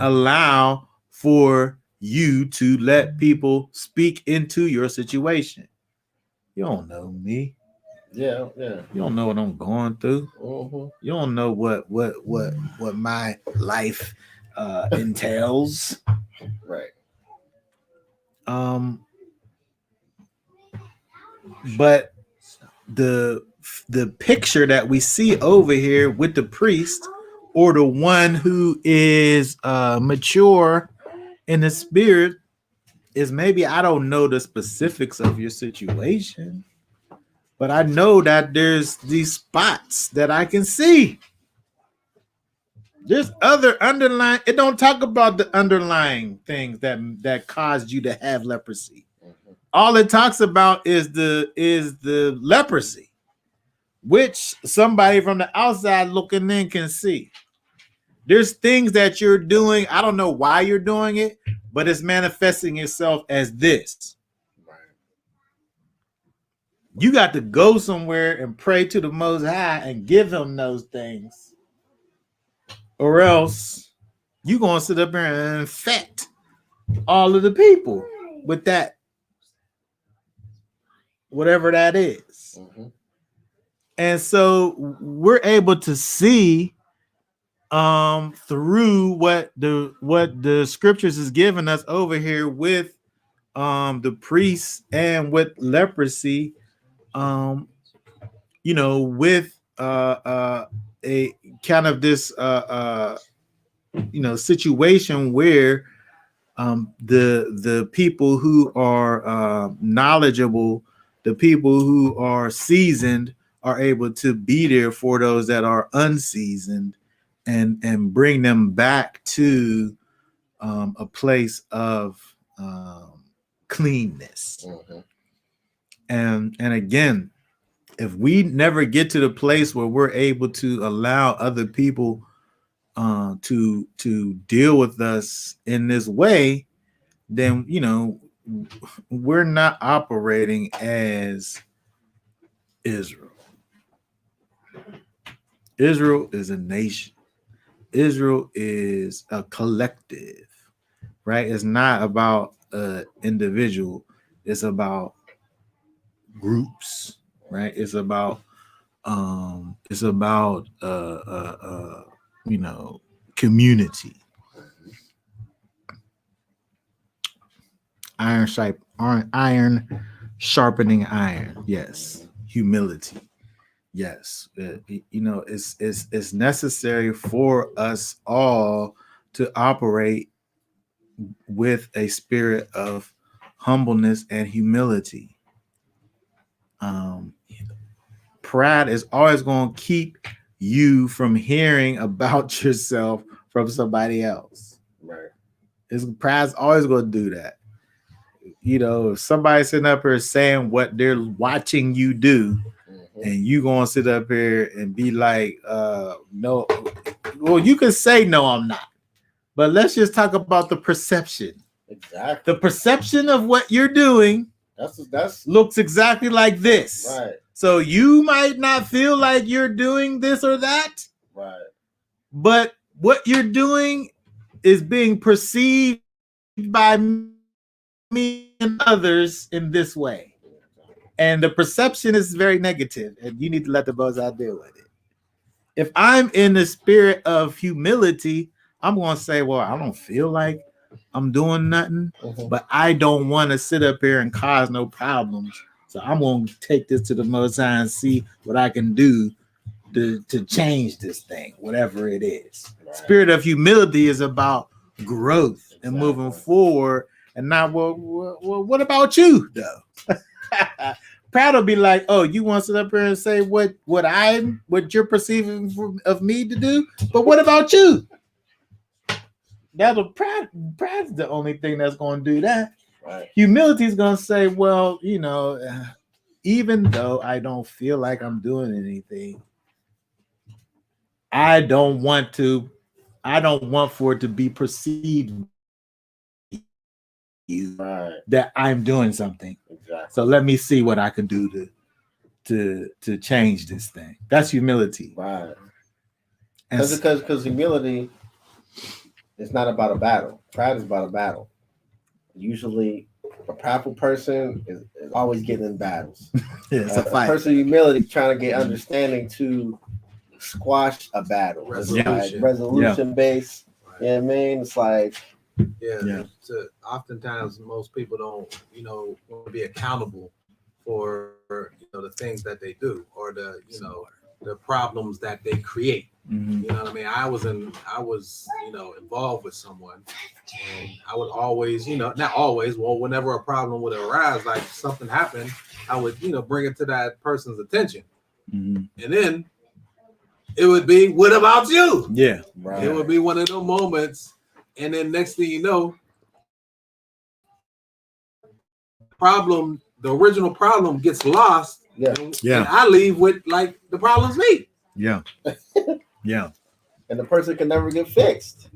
allow for you to let people speak into your situation. You don't know me. Yeah. You don't know what I'm going through. You don't know what my life entails. Right. But the picture that we see over here with the priest or the one who is mature in the spirit is maybe I don't know the specifics of your situation, but I know that there's these spots that I can see. There's other underlying. It don't talk about the underlying things that caused you to have leprosy. All it talks about is the leprosy, which somebody from the outside looking in can see. There's things that you're doing. I don't know why you're doing it, but it's manifesting itself as this. Right. You got to go somewhere and pray to the Most High and give him those things, or else you're going to sit up there and infect all of the people with that, whatever that is. And so we're able to see through what the scriptures is giving us over here with the priests and with leprosy, with a kind of this situation where the people who are knowledgeable, the people who are seasoned, are able to be there for those that are unseasoned and bring them back to a place of cleanness. And again, if we never get to the place where we're able to allow other people to deal with us in this way, then we're not operating as Israel. Israel is a nation. Israel is a collective, right? It's not about an individual. It's about groups, right? It's about community. Iron sharpening iron. Yes. Humility. Yes. It's necessary for us all to operate with a spirit of humbleness and humility. Pride is always going to keep you from hearing about yourself from somebody else. Right. Pride's always going to do that. If somebody's sitting up here saying what they're watching you do, and you going to sit up here and be like, no, well, you can say, no, I'm not. But let's just talk about the perception. Exactly. The perception of what you're doing that's looks exactly like this. Right. So you might not feel like you're doing this or that. Right. But what you're doing is being perceived by me and others in this way. And the perception is very negative, and you need to let the Most High deal with it. If I'm in the spirit of humility, I'm going to say, well, I don't feel like I'm doing nothing, but I don't want to sit up here and cause no problems. So I'm going to take this to the Most High and see what I can do to change this thing, whatever it is. Right. Spirit of humility is about growth and moving forward, and not, well, what about you, though? Pride will be like, oh, you want to sit up here and say what you're perceiving of me to do, but what about you? Pride's the only thing that's going to do that. Right. Humility is going to say, well, even though I don't feel like I'm doing anything, I don't want for it to be perceived Right. that I'm doing something. Exactly. So let me see what I can do to change this thing. That's humility. Right. And Because humility is not about a battle. Pride is about a battle. Usually, a prideful person is always getting in battles. it's A a fight. person of humility trying to get understanding to squash a battle. Resolution based. You know what I mean? It's like, Yeah. So oftentimes most people don't, want to be accountable for the things that they do or the problems that they create. Mhm. You know what I mean? I was involved with someone, and I would always, not always, well, whenever a problem would arise, like something happened, I would, bring it to that person's attention. Mhm. And then it would be, what about you? Yeah. right. It would be one of those moments. And then next thing you know, the original problem gets lost. Yeah. And I leave with like the problem's me. Yeah. Yeah. And the person can never get fixed.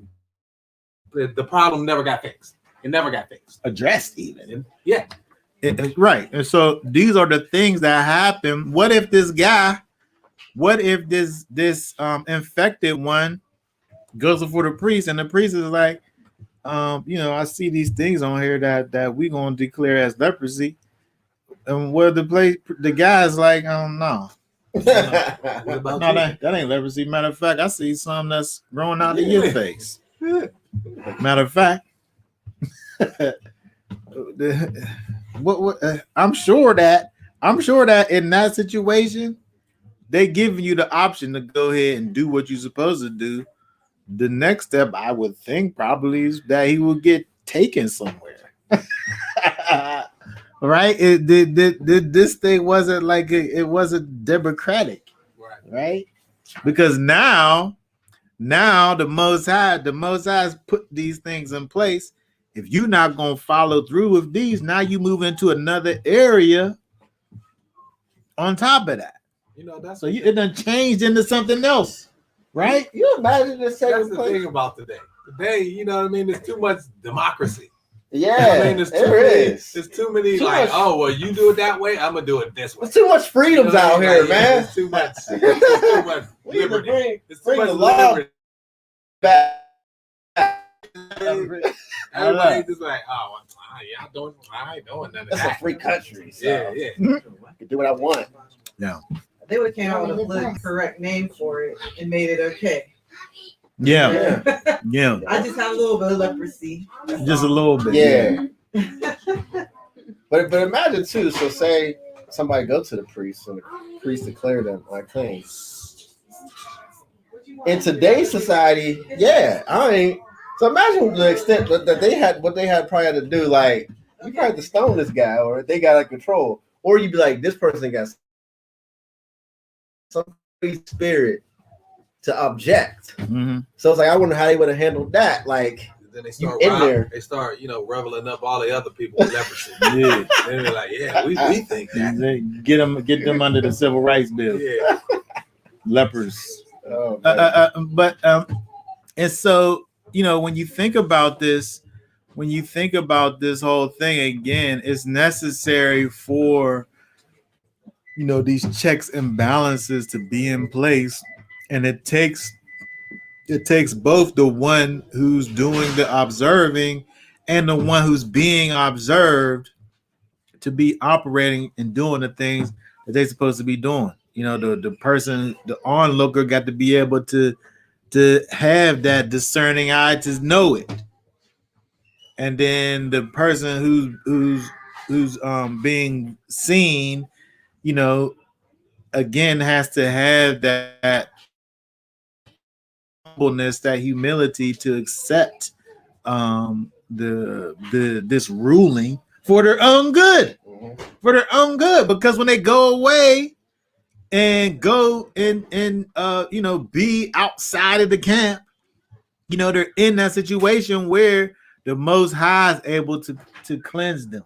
The problem never got fixed. It never got fixed. Addressed even. Yeah. Right. And so these are the things that happen. What if this infected one goes before the priest, and the priest is like, I see these things on here that we gonna declare as leprosy, and where the guy's like, no, What about no, you? that ain't leprosy. Matter of fact, I see some that's growing out of your face. Matter of fact, I'm sure that in that situation, they give you the option to go ahead and do what you're supposed to do. The next step, I would think, probably is that he will get taken somewhere. Right? This thing wasn't like it wasn't democratic, right? Because now the Most High's put these things in place. If you're not gonna follow through with these, now you move into another area on top of that. That's So it done changed into something else. Right? You imagine this that's taking the place? thing about today. Today, there's too much democracy. Yeah, there's too many Too like, much. oh, well, you do it that way, I'm gonna do it this way. There's too much freedoms out here, Like, man. There's too much. There's too much We need to liberty. There's too bring much the law liberty. back. Everybody's just like, oh, I ain't doing none of That's a that. free country. So Yeah. I can do what I want. They would have came out with a political correct name for it and made it okay. Yeah. Yeah. I just have a little bit of leprosy. Just a little bit. Yeah. But imagine too. So say somebody go to the priest and the priest declare them unclean. In today's society, I ain't. So imagine the extent that they had, what they had probably had to do. Like, you probably had to stone this guy, or they got out of control, or you'd be like, this person got some free spirit to object. Mm-hmm. So it's like, I wonder how they would have handled that. Like, Then they You start in there. They start, reveling up all the other people with leprosy. Yeah. Then they're like, yeah, we think that. Get them under the civil rights bill. Yeah. Lepers. oh, man. And so, when you think about this whole thing again, it's necessary for these checks and balances to be in place, and it takes both the one who's doing the observing and the one who's being observed to be operating and doing the things that they're supposed to be doing. The person, the onlooker, got to be able to have that discerning eye to know it, and then the person who's being seen, again, has to have that humbleness, that humility to accept this ruling for their own good, because when they go away and go and be outside of the camp, they're in that situation where the Most High is able to cleanse them,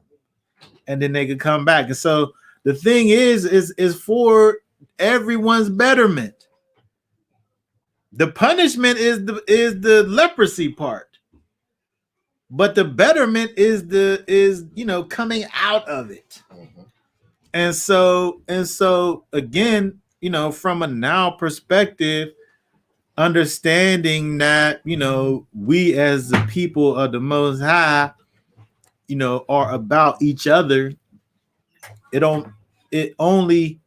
and then they could come back. And so the thing is for everyone's betterment. The punishment is the leprosy part, but the betterment is coming out of it. And so again, from a now perspective, understanding that we as the people of the Most High, are about each other. It only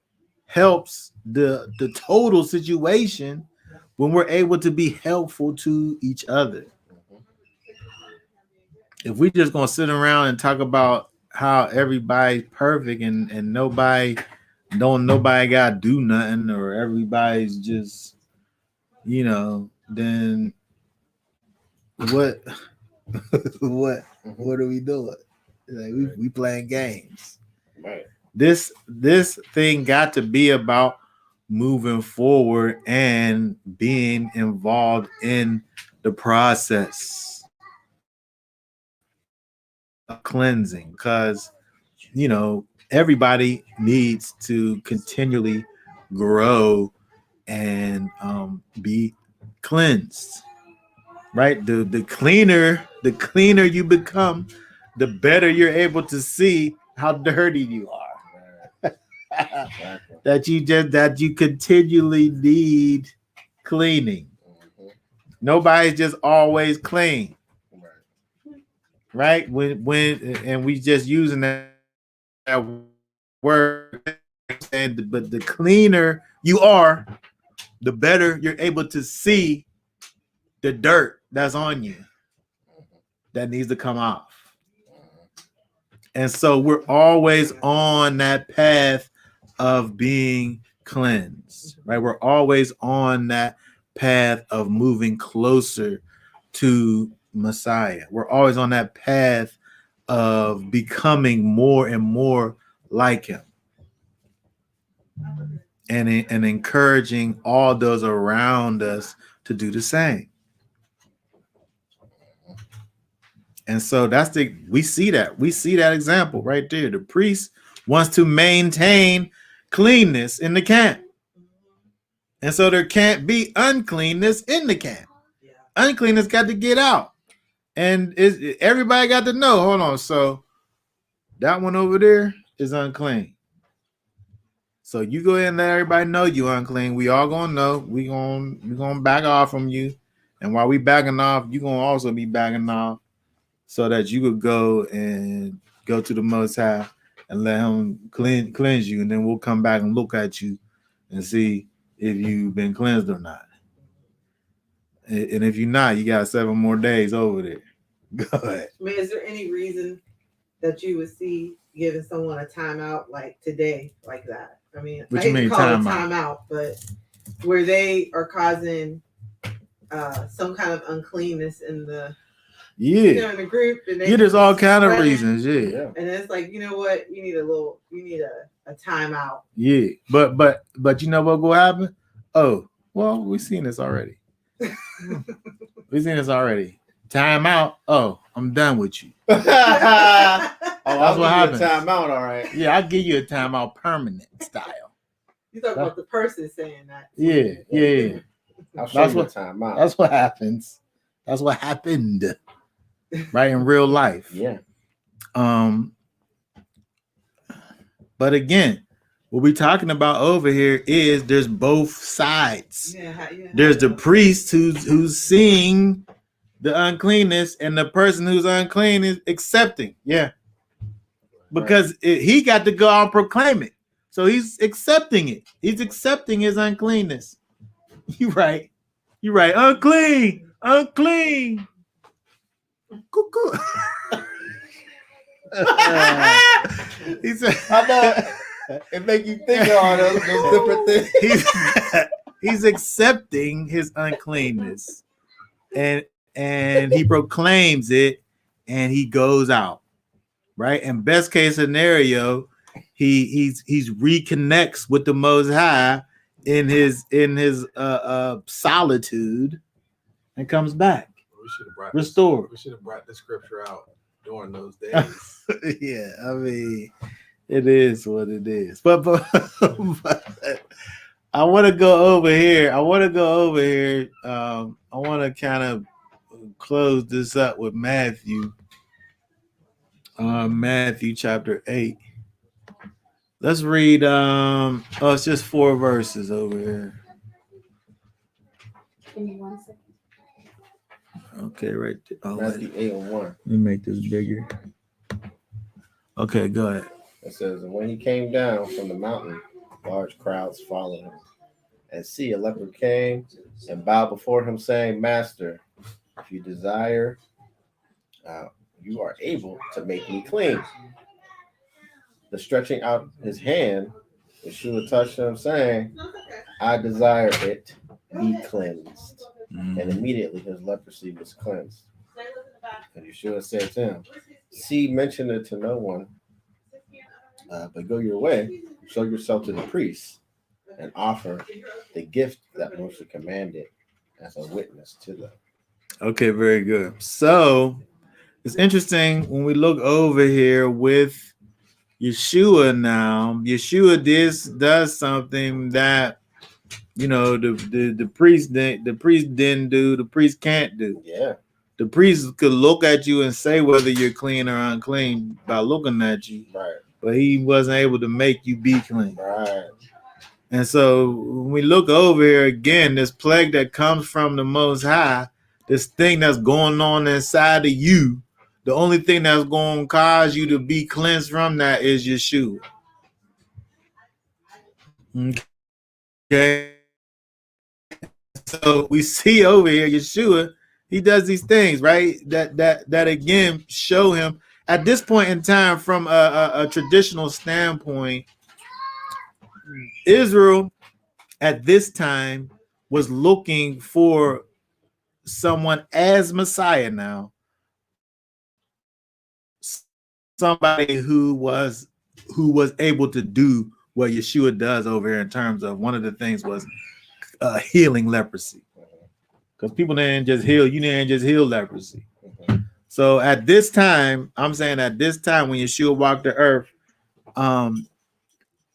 helps the total situation when we're able to be helpful to each other. If we just gonna sit around and talk about how everybody's perfect and nobody gotta do nothing, or everybody's just then what what are we doing? Like we playing games. Right. This thing got to be about moving forward and being involved in the process of cleansing, because everybody needs to continually grow and be cleansed. Right? The cleaner you become, the better you're able to see how dirty you are. that you continually need cleaning. Nobody's just always clean. Right? When and we just using that word, but the cleaner you are, the better you're able to see the dirt that's on you that needs to come off. And so we're always on that path of being cleansed, right? We're always on that path of moving closer to Messiah. We're always on that path of becoming more and more like him, and encouraging all those around us to do the same. And so we see that example right there. The priest wants to maintain cleanness in the camp. And so there can't be uncleanness in the camp. Yeah. Uncleanness got to get out. And everybody got to know, hold on, so that one over there is unclean. So you go ahead and let everybody know you unclean. We all gonna know. We're gonna back off from you. And while we backing off, you're gonna also be backing off, so that you could go to the Most High and let him cleanse you. And then we'll come back and look at you and see if you've been cleansed or not. And if you're not, you got 7 more days over there. Go ahead. I mean, is there any reason that you would see giving someone a timeout like today, like that? I mean, What I you hate mean to call it timeout? timeout, but where they are causing some kind of uncleanness in the in the group, and there's all kind of reasons, yeah. And it's like, you know what, you need a timeout. Yeah, but you know what will happen? Oh, well, we've seen this already. Time out. Oh, I'm done with you. That's what happens. Timeout, all right. Yeah, I'll give you a timeout permanent style. You talk about the person saying that. Yeah. That's what timeout. That's what happens. That's what happened. Right, in real life. Yeah. But again, what we're talking about over here is there's both sides. There's the priest who's seeing the uncleanness, and the person who's unclean is accepting. Yeah. Because he got to go out and proclaim it. So he's accepting it. He's accepting his uncleanness. You're right. Unclean. Cuckoo. He said, I know. It make you think of all those different things. He's accepting his uncleanness, and he proclaims it, and he goes out, right? And best case scenario, he's reconnects with the Most High in his solitude, and comes back We should have brought restored. We should have brought the scripture out during those days. Yeah, I mean, it is what it is. But I want to go over here. I want to kind of close this up with Matthew. Matthew chapter 8. Let's read. It's just 4 verses over here. Give me 1 second. Okay, right there. Oh, Matthew wait. 8:1. Let me make this bigger. Okay, go ahead. It says, and when he came down from the mountain, large crowds followed him. And see, a leper came and bowed before him, saying, Master, if you desire, you are able to make me clean. The stretching out his hand, Yeshua touched him, saying, I desire it, be cleansed. And immediately his leprosy was cleansed. And Yeshua said to him, see, mention it to no one, but go your way, show yourself to the priests, and offer the gift that Moshe commanded as a witness to them. Okay, very good. So it's interesting when we look over here with Yeshua now. Yeshua does something that the priest didn't do. The priest can't do. Yeah. The priest could look at you and say whether you're clean or unclean by looking at you, Right. but he wasn't able to make you be clean. Right. And so when we look over here again, this plague that comes from the Most High, this thing that's going on inside of you, the only thing that's going to cause you to be cleansed from that is Yeshua. Okay. So we see over here, Yeshua, he does these things, right? That again show him at this point in time, from a traditional standpoint, Israel at this time was looking for someone as Messiah now, somebody who was able to do what Yeshua does over here in terms of one of the things was healing leprosy. Because people didn't just heal, you didn't just heal leprosy. So at this time, I'm saying at this time when Yeshua walked the earth,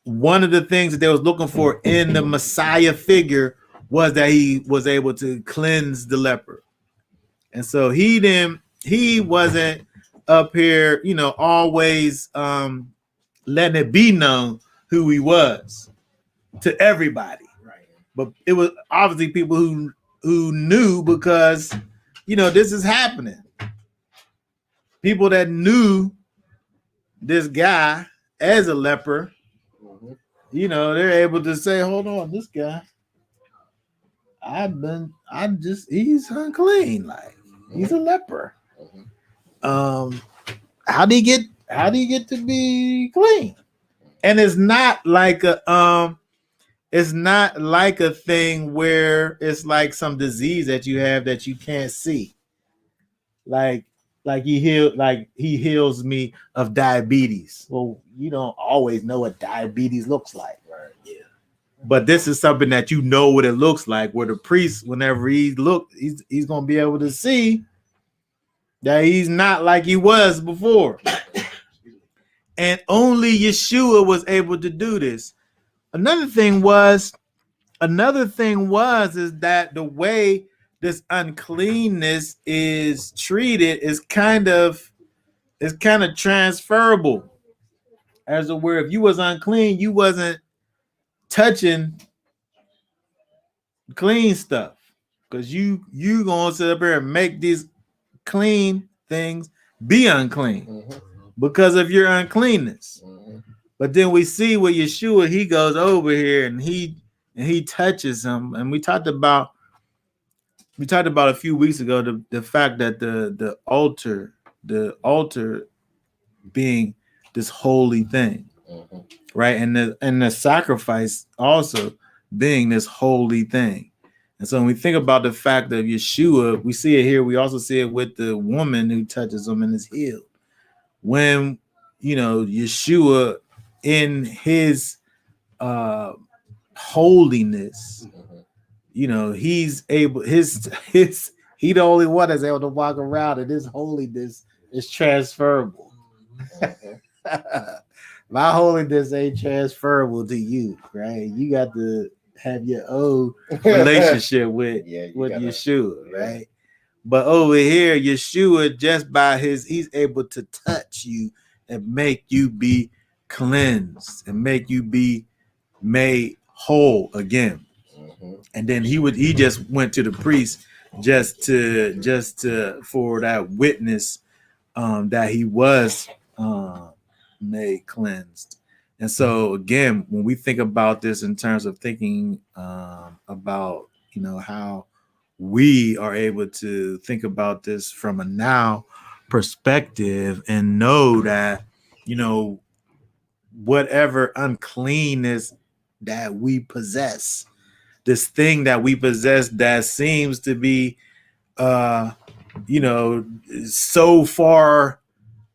one of the things that they was looking for in the Messiah figure was that he was able to cleanse the leper. And so he wasn't up here, always letting it be known who he was to everybody. Right. But it was obviously people who knew, because this is happening. People that knew this guy as a leper, they're able to say, hold on, this guy, he's unclean, like he's a leper. How do you get to be clean? And it's not like a thing where it's like some disease that you have that you can't see. Like he heals me of diabetes. Well, you don't always know what diabetes looks like. Right. Yeah. But this is something that you know what it looks like, where the priest, whenever he's gonna be able to see that he's not like he was before. And only Yeshua was able to do this. Another thing was is that the way this uncleanness is treated is kind of transferable. As a where if you was unclean, you wasn't touching clean stuff, because you gonna sit up here and make these clean things be unclean because of your uncleanness. But then we see with Yeshua, he goes over here and he touches him, and we talked about a few weeks ago the fact that the altar being this holy thing, right, and the sacrifice also being this holy thing. And so when we think about the fact of Yeshua, we see it here. We also see it with the woman who touches him and is healed. When Yeshua in his holiness, he's able, He the only one that's able to walk around, and his holiness is transferable. My holiness ain't transferable to you, right? You got to have your own relationship with Yeshua, right? But over here, Yeshua, just by he's able to touch you and make you be cleansed and make you be made whole again. And then he just went to the priest just to for that witness that he was made cleansed. And so again, when we think about this in terms of thinking about how we are able to think about this from a now perspective and know that whatever uncleanness that we possess, this thing that we possess that seems to be so far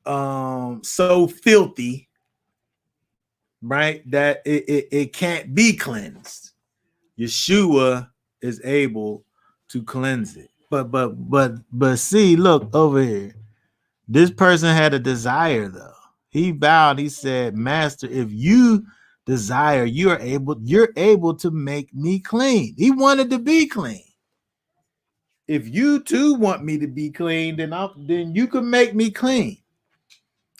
so filthy, right, that it can't be cleansed. Yeshua is able to cleanse it. But see, look over here. This person had a desire though. He bowed, he said, Master, if you desire, you're able to make me clean. He wanted to be clean. If you too want me to be clean, then you can make me clean.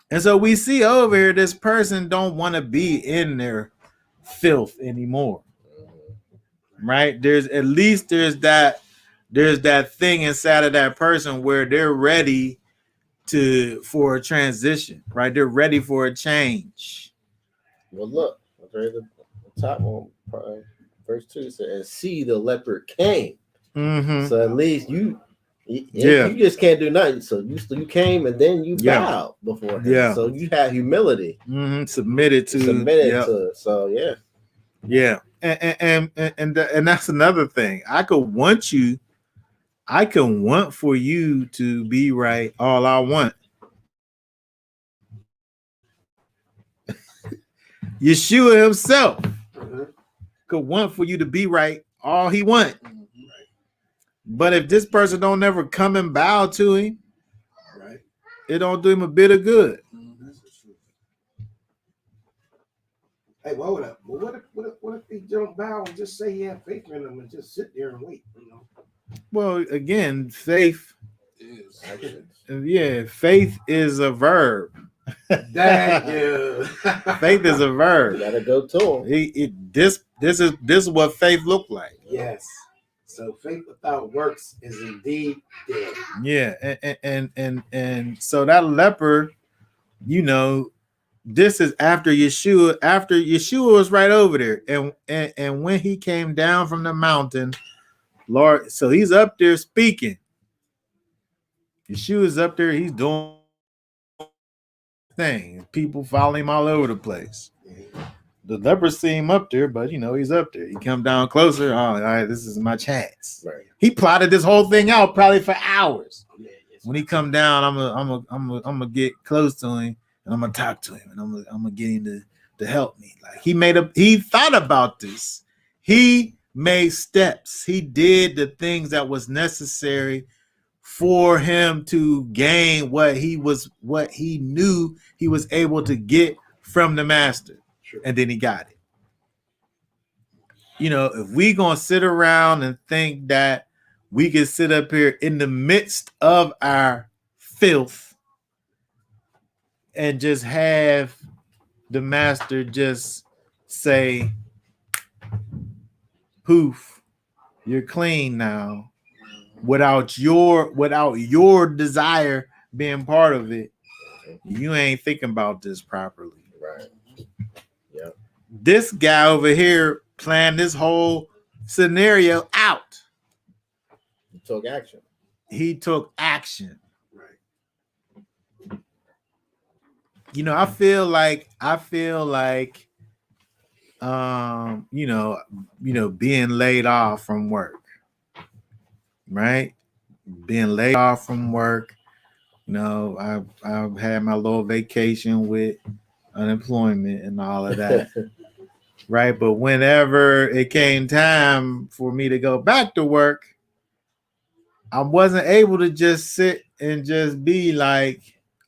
And so we see over here, this person don't want to be in their filth anymore. Right? There's that thing inside of that person where they're ready for a transition, right? They're ready for a change. Well, look, the top one, verse 2 says, and see, the leper came. Mm-hmm. So at least you just can't do nothing. So you came and then you bowed before him. Yeah. So you had humility. Mm-hmm. Submitted to. So yeah. Yeah. And that's another thing. I can want for you to be right all I want. Yeshua himself could want for you to be right all he want. But if this person don't ever come and bow to him, right, it don't do him a bit of good. Hey, what if he don't bow and just say he had faith in him and just sit there and wait? Well, again, faith is action. Yeah, faith is a verb. Thank you. Faith is a verb. You gotta go to him. This is what faith look like. Yes. So faith without works is indeed dead. Yeah, and so that leper, this is after Yeshua. After Yeshua was right over there, and when he came down from the mountain, Lord, so he's up there speaking. Yeshua's up there. He's doing things. People follow him all over the place. The leper see him up there, but he's up there. He come down closer. Oh, all right, this is my chance. Right. He plotted this whole thing out probably for hours. When he come down, I'm gonna get close to him and I'm gonna talk to him and I'm gonna get him to help me. Like he thought about this. He made steps. He did the things that was necessary for him to gain what he knew he was able to get from the master. Sure. And then he got it. If we gonna sit around and think that we can sit up here in the midst of our filth and just have the master just say, poof, you're clean now, without your desire being part of it, you ain't thinking about this properly. Right. Yeah. This guy over here planned this whole scenario out. He took action. Right. I feel like being laid off from work. Right? Being laid off from work. I've had my little vacation with unemployment and all of that. Right? But whenever it came time for me to go back to work, I wasn't able to just sit and just be like,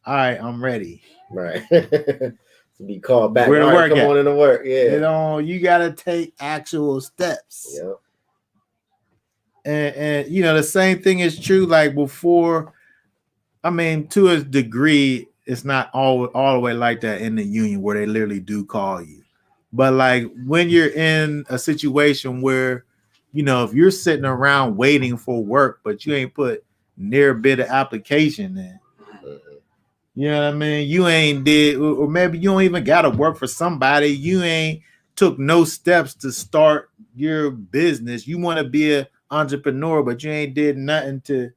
all right, I'm ready. Right. To be called back. Where to All right, work come at? on into work. Yeah. You gotta take actual steps. Yep. And the same thing is true like before. I mean, to a degree, it's not all the way like that in the union where they literally do call you. But like when you're in a situation where, if you're sitting around waiting for work, but you ain't put near a bit of application in, you know what I mean? You ain't did, or maybe you don't even got to work for somebody. You ain't took no steps to start your business. You want to be an entrepreneur, but you ain't did nothing to.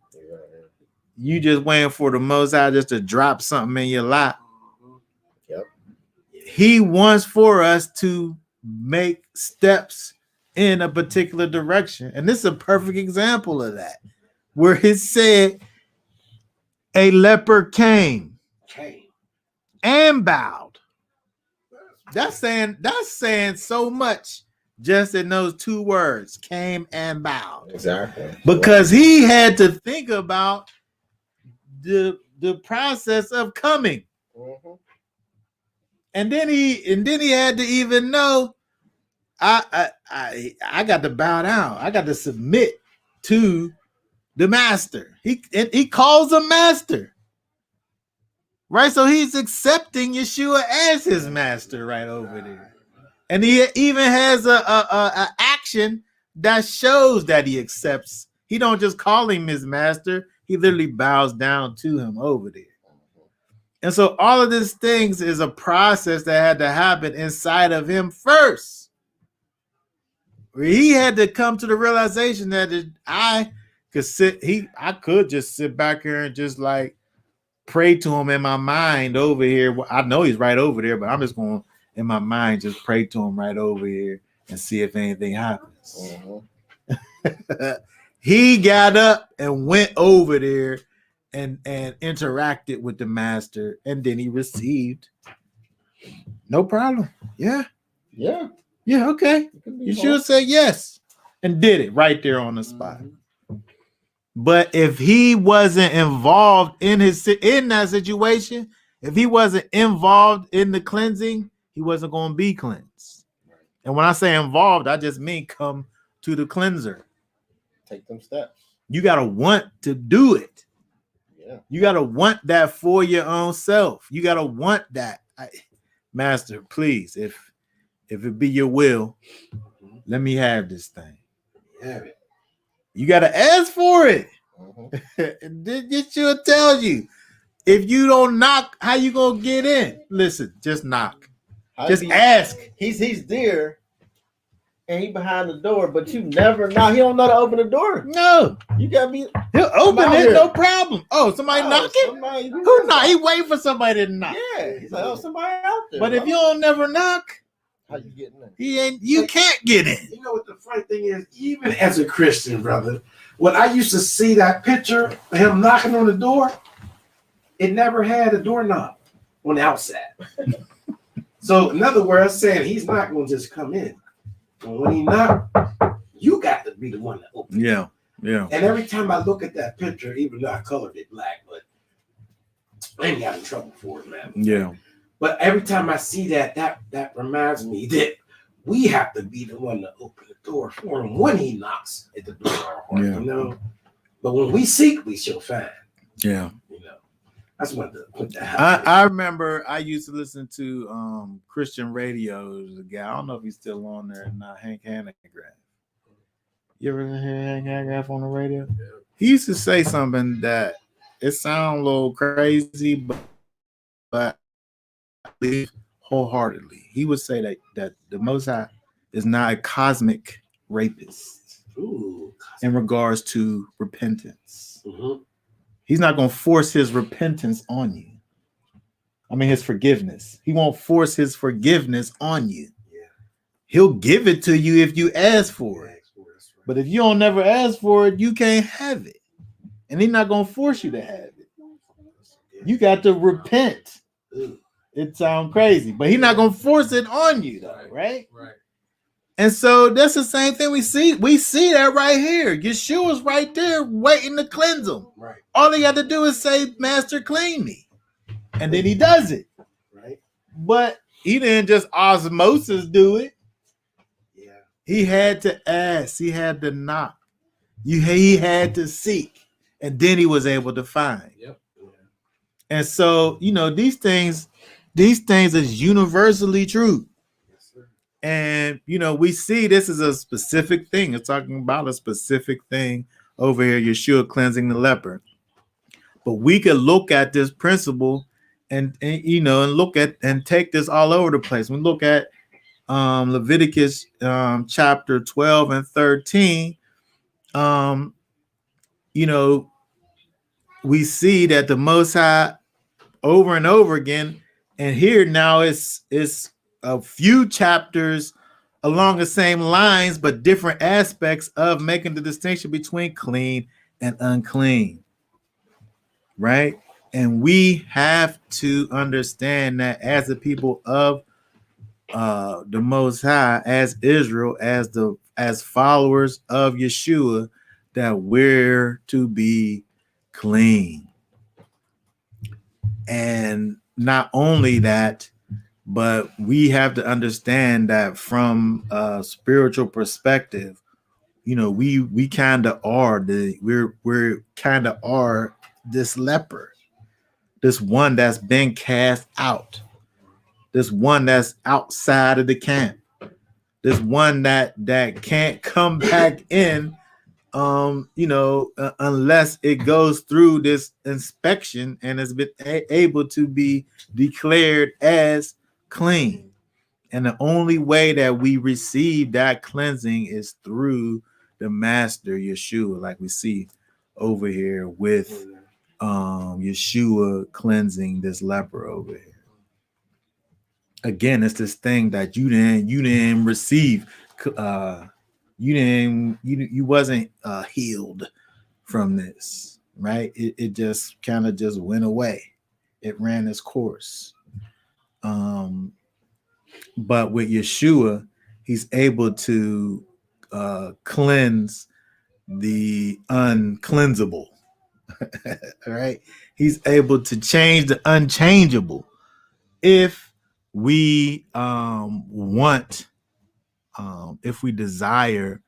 You just waiting for the Most High just to drop something in your lap. Yep. He wants for us to make steps in a particular direction. And this is a perfect example of that, where it said a leper came and bowed. That's saying so much just in those two words, came and bowed. Exactly. Because he had to think about the process of coming. Mm-hmm. And then he had to even know I got to bow down. I got to submit to the master. He calls him master. Right? So he's accepting Yeshua as his master right over there. And he even has a action that shows that he accepts. He don't just call him his master. He literally bows down to him over there. And so all of these things is a process that had to happen inside of him first. Where he had to come to the realization that I could just sit back here and just like pray to him in my mind over here. I know he's right over there, but I'm just going in my mind just pray to him right over here and see if anything happens. Mm-hmm. He got up and went over there and interacted with the master, and then he received. No problem. Yeah. Okay. You should say yes, and did it right there on the spot. Mm-hmm. But if he wasn't involved in that situation, if he wasn't involved in the cleansing, he wasn't going to be cleansed. And when I say involved, I just mean come to the cleanser. Take them steps. You got to want to do it. Yeah. You got to want that for your own self. You got to want that. Master, please, if it be your will, let me have this thing. Have it. You got to ask for it. Mm-hmm. Yeshua tells you, if you don't knock, how you going to get in? Listen, just knock. Just ask. He's there. And he behind the door, but you never know. He don't know to open the door. No. You gotta be. He'll open it, no problem. Oh, somebody knocking? Who knock? He waiting for somebody to knock. Yeah. He's like, oh, somebody out there. But if you don't never knock, how you getting in? You can't get in. You know what the funny thing is? Even as a Christian, brother, when I used to see that picture of him knocking on the door, it never had a doorknob on the outside. So, in other words, saying he's not going to just come in. When he knock, you got to be the one to open. Yeah. And every time I look at that picture, even though I colored it black, but I ain't got in trouble for it, man. Yeah. But every time I see that reminds me that we have to be the one to open the door for him when he knocks at the door of our heart, you know. But when we seek, we shall find. Yeah. I just wanted to put that out. I remember I used to listen to Christian radio. There's a guy, I don't know if he's still on there or not, Hank Hanegraaff. You ever hear Hank Hanegraaff on the radio? Yeah. He used to say something that it sounds a little crazy, but I believe wholeheartedly. He would say that the Most High is not a cosmic rapist in regards to repentance. Mm-hmm. He's not going to force his repentance on you. I mean, his forgiveness. He won't force his forgiveness on you. Yeah. He'll give it to you if you ask for it. But if you don't never ask for it, you can't have it. And he's not going to force you to have it. You got to repent. It sounds crazy, but he's not going to force it on you, though, right? Right. And so that's the same thing we see. We see that right here. Yeshua's right there waiting to cleanse them. Right. All he had to do is say, Master, clean me. And then he does it. Right. But he didn't just osmosis do it. Yeah. He had to ask. He had to knock. He had to seek. And then he was able to find. Yep. And so, these things is universally true. Yes, sir. And, we see this is a specific thing. It's talking about a specific thing over here, Yeshua cleansing the leper. But we could look at this principle and look at and take this all over the place. We look at Leviticus chapter 12 and 13. We see that the Most High over and over again, and here now it's a few chapters along the same lines, but different aspects of making the distinction between clean and unclean, right? And we have to understand that as the people of the Most High, as Israel, as followers of Yeshua, that we're to be clean. And not only that, but we have to understand that from a spiritual perspective, we kind of are we're kind of are this leper, this one that's been cast out, this one that's outside of the camp, this one that can't come back in, unless it goes through this inspection and has been able to be declared as clean. And the only way that we receive that cleansing is through the Master Yeshua, like we see over here with Yeshua cleansing this leper over here. Again, it's this thing that you didn't receive. You wasn't healed from this, right? It just kind of just went away. It ran its course. But with Yeshua, he's able to cleanse the uncleansable. All right. He's able to change the unchangeable. If we if we desire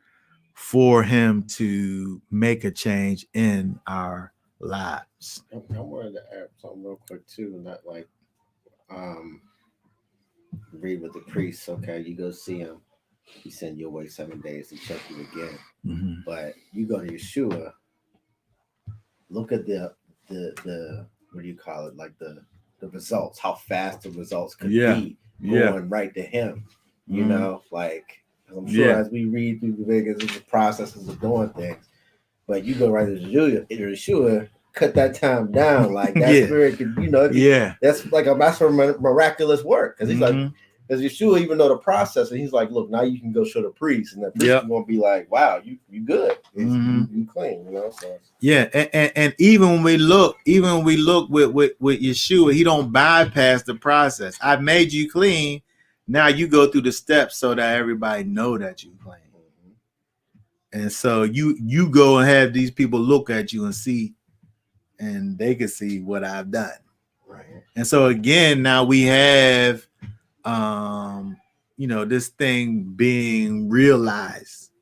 for him to make a change in our lives. I wanted to add something real quick too, not like read with the priest. Okay, you go see him, he send you away 7 days to check you again. Mm-hmm. But you go to Yeshua, look at the what do you call it, like the results, how fast the results could be going right to him. You know, like I'm sure as we read through the Leviticus, it's the processes of doing things. But you go right to Yeshua, cut that time down, like that spirit could, that's like that's a miraculous work, because he's like, because Yeshua even know the process, and he's like, look, now you can go show the priest, and the priest is gonna be like, wow, you good, you clean, So. Yeah, and even when we look with Yeshua, he don't bypass the process. I made you clean. Now you go through the steps so that everybody know that you clean. And so you go and have these people look at you and see, and they can see what I've done. Right. And so again, now we have this thing being realized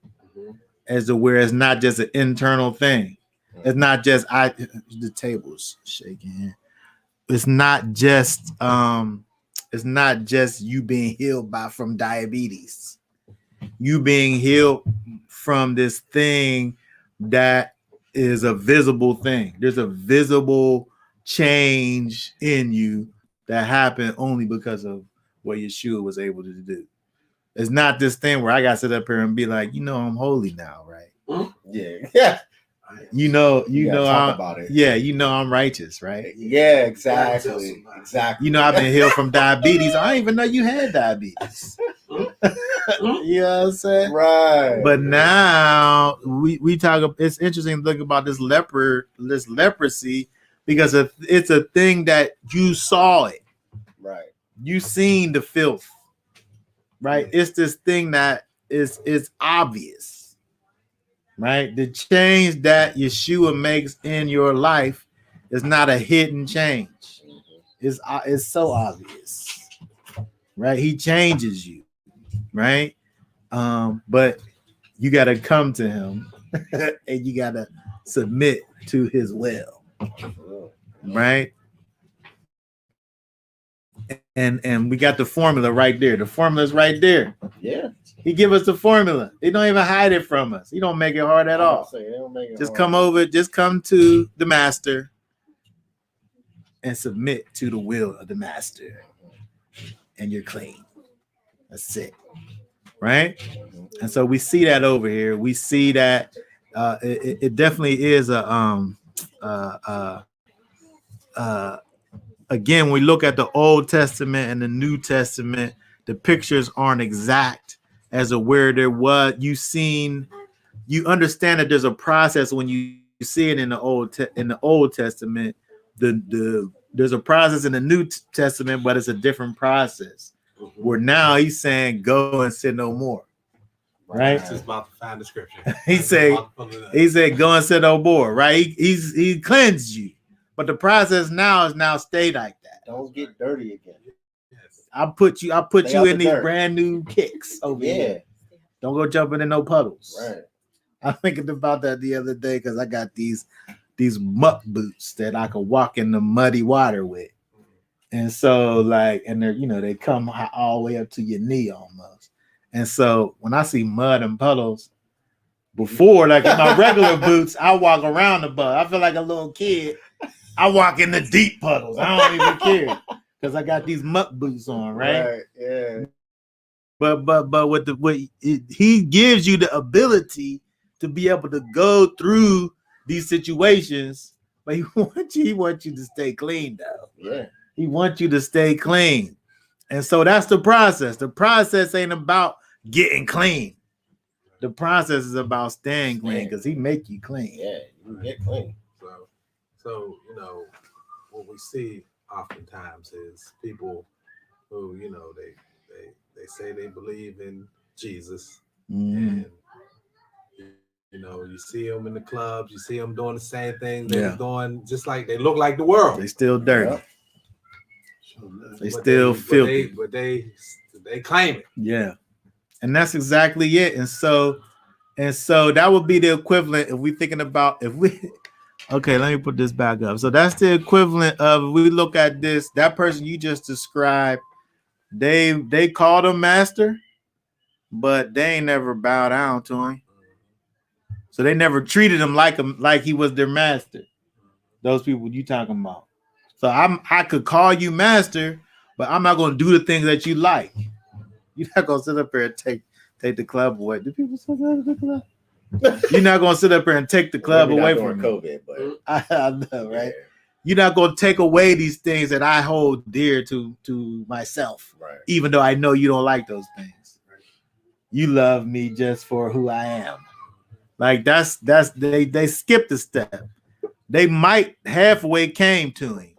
as to where it's not just an internal thing. It's not just the table's shaking. It's not just you being healed from diabetes. You being healed from this thing that is a visible thing. There's a visible change in you that happened only because of what Yeshua was able to do. It's not this thing where I got to sit up here and be like, I'm holy now, right? Yeah. I'm righteous, right? Yeah, exactly. I've been healed from diabetes. I didn't even know you had diabetes. You know what I'm saying? Right. But now we talk. It's interesting to think about this leprosy, because it's a thing that you saw it. Right. You seen the filth. Right. It's this thing that is obvious, right? The change that Yeshua makes in your life is not a hidden change. It's so obvious, right? He changes you, right? But you got to come to him and you got to submit to his will, right? And we got the formula right there. The formula's right there. Yeah. He give us the formula. He don't even hide it from us. He don't make it hard at all. Just come over. Just come to the master and submit to the will of the master, and you're clean. That's it, right? And so we see that over here. We see that it definitely is a again, we look at the Old Testament and the New Testament, the pictures aren't exact as of where there was. You understand that there's a process when you see it in the Old Testament. There's a process in the New Testament, but it's a different process. Where now he's saying, "Go and sin no more." Right? Just about to find the scripture. he said, "Go and sin no more." Right? He cleansed you. But the process now is stay like that. Don't get dirty again. I put you in these dirt. brand new kicks over here. Don't go jumping in no puddles. Right. I'm thinking about that the other day because I got these muck boots that I can walk in the muddy water with. And so and they're, they come all the way up to your knee almost. And so when I see mud and puddles, before, like in my regular boots, I walk around the mud. I feel like a little kid. I walk in the deep puddles. I don't even care because I got these muck boots on, right? Yeah. But he gives you the ability to be able to go through these situations, but he wants you to stay clean though. Yeah. He wants you to stay clean. And so that's the process. The process ain't about getting clean. The process is about staying clean because he make you clean. Yeah, you get clean. So what we see oftentimes is people who they say they believe in Jesus, and you see them in the clubs, you see them doing the same thing they're doing, just like they look like the world. They still dirty. Yep. They still filthy. But they claim it. Yeah, and that's exactly it. And so that would be the equivalent if we thinking about okay, let me put this back up. So that's the equivalent of, if we look at this, that person you just described, they called him master, but they ain't never bowed down to him. So they never treated him like he was their master. Those people you talking about. So I could call you master, but I'm not going to do the things that you like. You're not going to sit up there and take the club away. Do people still go to the club? You're not going to sit up here and take the club away from me. COVID, but I know, right? Yeah. You're not going to take away these things that I hold dear to myself, right? Even though I know you don't like those things. Right. You love me just for who I am. Like that's they skipped a step. They might halfway came to him,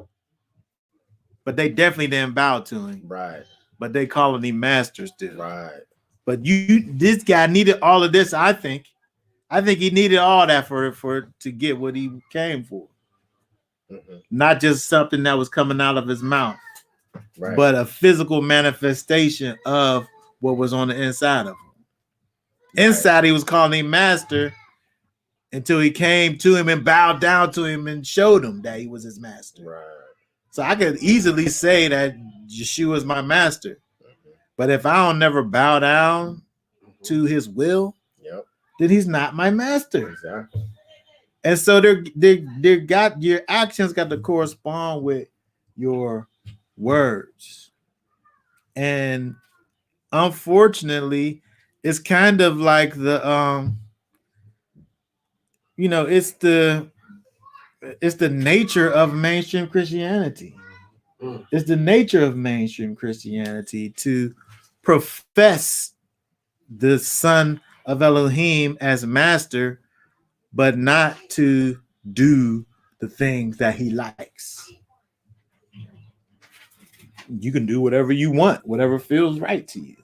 but they definitely didn't bow to him. Right. But they calling him master still. Right. But this guy needed all of this, I think. I think he needed all that for to get what he came for. Mm-hmm. Not just something that was coming out of his mouth, right, but a physical manifestation of what was on the inside of him. Right. Inside, he was calling him master until he came to him and bowed down to him and showed him that he was his master. Right. So I could easily say that Yeshua is my master. Mm-hmm. But if I don't never bow down to his will, yep, then he's not my master. Exactly. And so they got your actions got to correspond with your words. And unfortunately, it's kind of like the it's the nature of mainstream Christianity. It's the nature of mainstream Christianity to profess the Son of Elohim as master, but not to do the things that he likes. You can do whatever you want, whatever feels right to you.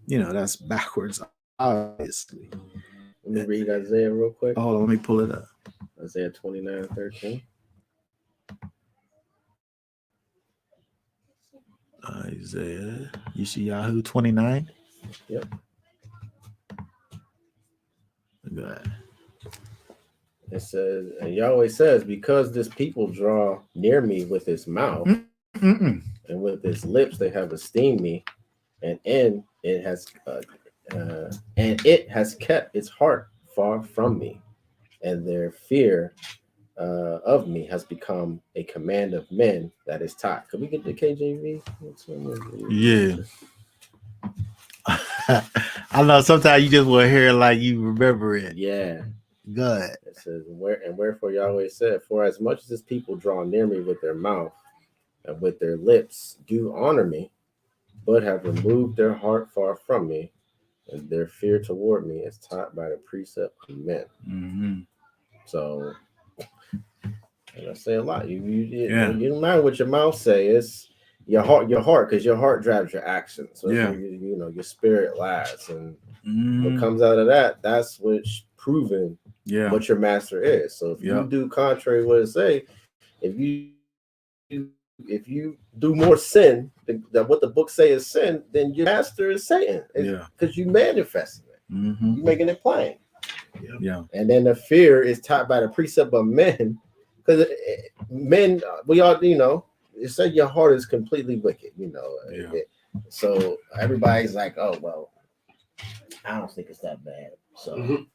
That's backwards, obviously. Let me read Isaiah real quick. Hold on, let me pull it up. Isaiah 29:13. Isaiah Yeshayahu 29. Yep. Go ahead. It says, and Yahweh says, because this people draw near me with his mouth Mm-mm. and with his lips they have esteemed me, and it has kept its heart far from me, and their fear of me has become a command of men that is taught. Could we get the KJV? Yeah. I know sometimes you just want to hear like you remember it. Yeah. Good. It says, wherefore Yahweh said, for as much as this people draw near me with their mouth and with their lips do honor me, but have removed their heart far from me, and their fear toward me is taught by the precept of men. Mm-hmm. So, and I say a lot. You Yeah. don't matter what your mouth say. It's your heart, because your heart drives your actions. So Yeah. your spirit lasts, and Mm-hmm. what comes out of that, that's what's proven Yeah. what your master is. So if you do contrary to what it say, if you do more sin than what the book say is sin, then your master is Satan. Because you manifesting it. Mm-hmm. You making it plain. Yeah. And then the fear is taught by the precept of men, because men, we all, it said your heart is completely wicked, so everybody's like, oh well, I don't think it's that bad. So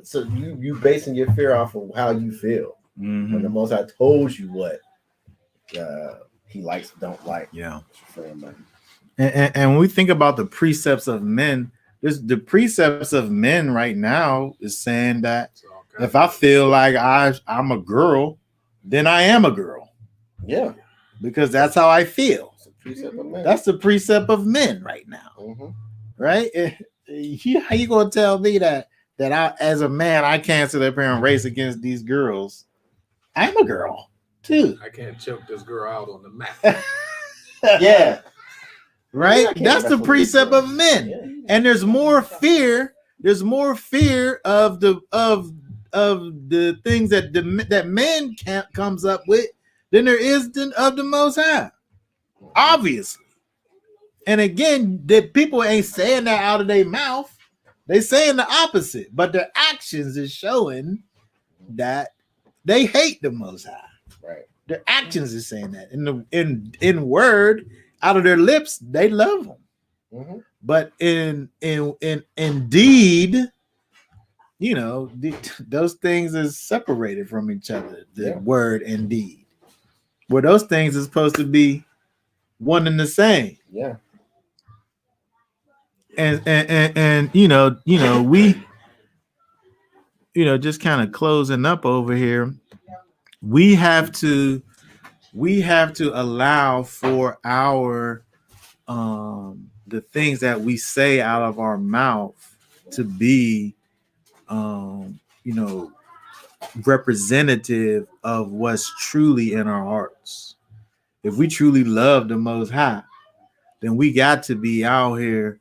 so you basing your fear off of how you feel. Mm-hmm. When the Most High told you what he likes, don't like. Yeah. And when we think about the precepts of men, the precepts of men right now is saying that if I feel like I'm a girl, then I am a girl. Yeah. Because that's how I feel. That's the precept of men right now. Mm-hmm. Right? How you gonna tell me that I, as a man, I can't sit up here and race against these girls? I'm a girl too. I can't choke this girl out on the mat. Yeah. Right? That's the precept of men. Yeah. And there's more fear. There's more fear of the things that man comes up with than there is of the Most High. Obviously. And again, the people ain't saying that out of their mouth. They saying the opposite, but their actions is showing that they hate the Most High. Right. Their actions is saying that. In word, out of their lips, they love them. Mm-hmm. But in deed, those things is separated from each other. The word and deed, where those things is supposed to be one and the same. Yeah. And we just kind of closing up over here. We have to allow for our the things that we say out of our mouth to be representative of what's truly in our hearts. If we truly love the Most High, then we got to be out here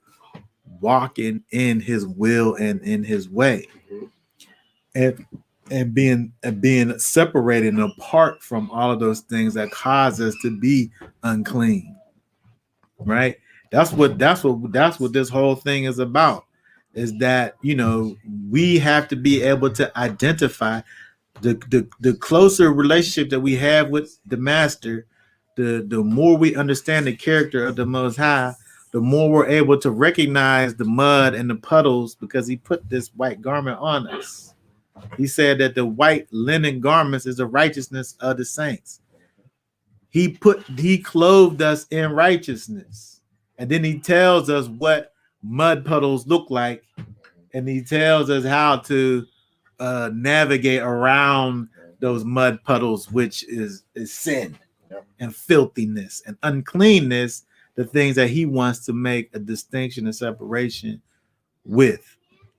walking in his will and in his way. And being separated and apart from all of those things that cause us to be unclean. Right? That's what this whole thing is about. Is that we have to be able to identify the closer relationship that we have with the Master, the more we understand the character of the Most High, the more we're able to recognize the mud and the puddles, because he put this white garment on us. He said that the white linen garments is the righteousness of the saints. He clothed us in righteousness. And then he tells us what mud puddles look like. And he tells us how to navigate around those mud puddles, which is sin and filthiness and uncleanness, the things that he wants to make a distinction and separation with.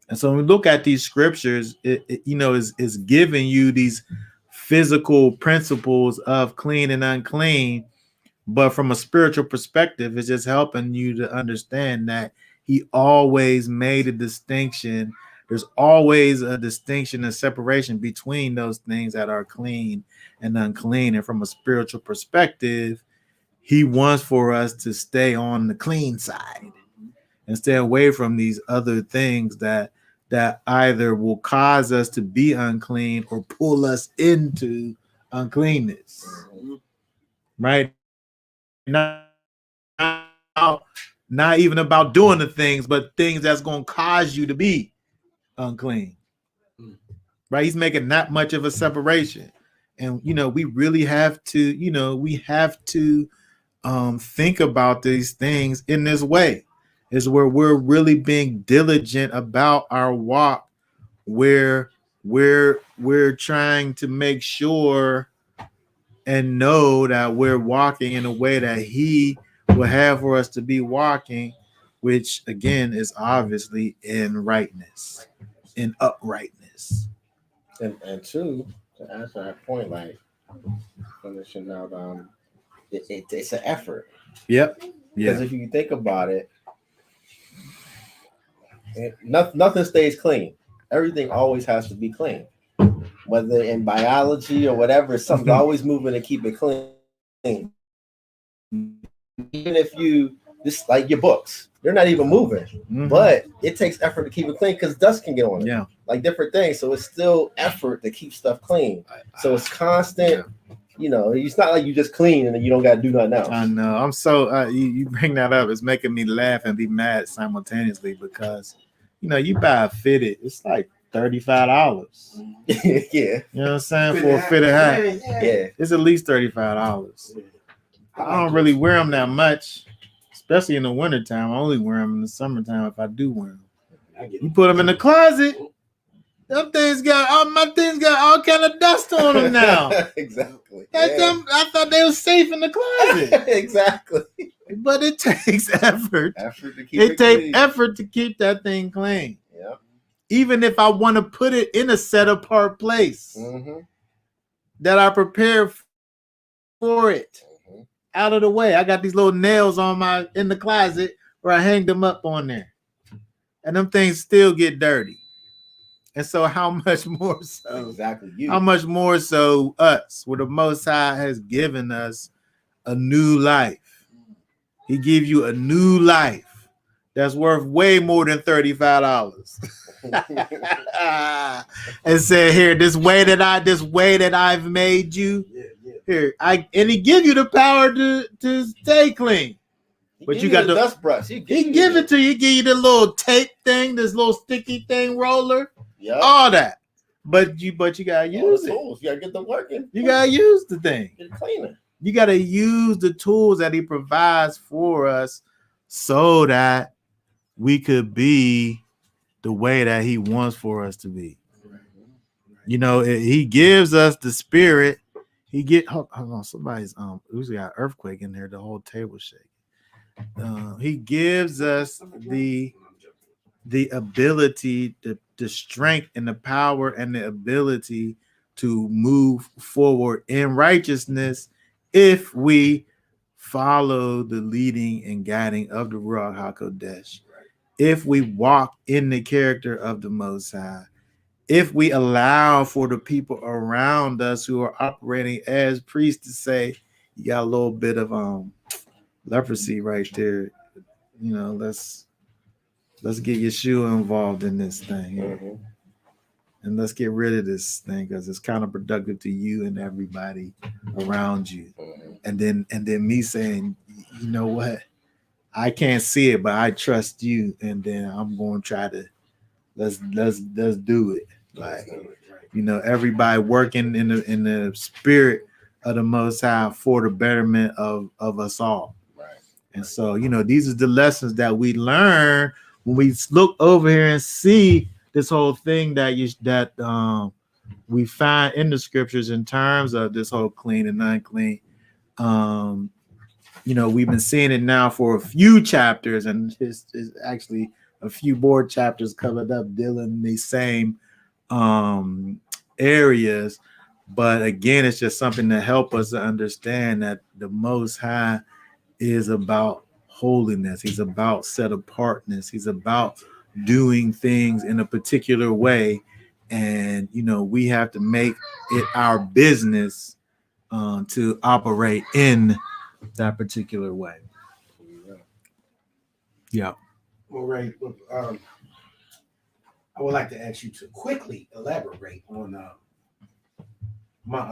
And so when we look at these scriptures, it is giving you these physical principles of clean and unclean, but from a spiritual perspective, it's just helping you to understand that he always made a distinction. There's always a distinction and separation between those things that are clean and unclean. And from a spiritual perspective, he wants for us to stay on the clean side and stay away from these other things that either will cause us to be unclean or pull us into uncleanness. Right? Not even about doing the things, but things that's going to cause you to be unclean. Right? He's making that much of a separation. And we really have to think about these things in this way, is where we're really being diligent about our walk, where we're trying to make sure and know that we're walking in a way that he will have for us to be walking, which again is obviously in rightness, in uprightness. And two, to answer that point, like finishing out, it's an effort. Yep. Because if you think about it, nothing stays clean. Everything always has to be clean. Whether in biology or whatever, something's always moving to keep it clean. Even if you just like your books, they're not even moving, but it takes effort to keep it clean because dust can get on it. Yeah. Like different things. So it's still effort to keep stuff clean. So it's constant. It's not like you just clean and then you don't got to do nothing else. I know. I'm so you bring that up. It's making me laugh and be mad simultaneously because you buy a fitted, it's like $35. Yeah. You know what I'm saying? For a fitted hat. Yeah. It's at least $35. I don't really wear them that much, especially in the wintertime. I only wear them in the summertime if I do wear them. You put them in the closet, my things got all kind of dust on them now. Exactly. I thought they were safe in the closet. Exactly. But it takes effort. It takes effort to keep that thing clean. Yeah. Even if I want to put it in a set apart place that I prepared for it, out of the way. I got these little nails in the closet where I hang them up on there, and them things still get dirty. And so, how much more so? Exactly. How much more so us, where the Most High has given us a new life. He gives you a new life that's worth way more than $35. And said, here, this way that I've made you. Here, and he give you the power to stay clean. But you got the dust brush. He give it to you. He give you the little tape thing, this little sticky thing roller, all that. But you gotta use it. Tools. You gotta get them working. You gotta use the thing. Get it cleaner. You gotta use the tools that he provides for us, so that we could be the way that he wants for us to be. He gives us the spirit. Hold on, somebody's usually got an earthquake in there. The whole table shaking. He gives us the ability, the strength and the power and the ability to move forward in righteousness if we follow the leading and guiding of the Ruach HaKodesh. If we walk in the character of the Most High. If we allow for the people around us who are operating as priests to say, you got a little bit of leprosy right there, let's get Yeshua involved in this thing, and let's get rid of this thing because it's counterproductive to you and everybody around you. And then me saying, you know what, I can't see it, but I trust you, and then I'm going to try to let's do it. Like, everybody working in the spirit of the Most High for the betterment of us all. Right. And so, these are the lessons that we learn when we look over here and see this whole thing that we find in the scriptures in terms of this whole clean and unclean. We've been seeing it now for a few chapters, and it's actually a few more chapters covered up dealing in these same areas. But again, it's just something to help us to understand that the Most High is about holiness. He's about set apartness. He's about doing things in a particular way. And, we have to make it our business to operate in that particular way. Yeah. Well, Ray, I would like to ask you to quickly elaborate on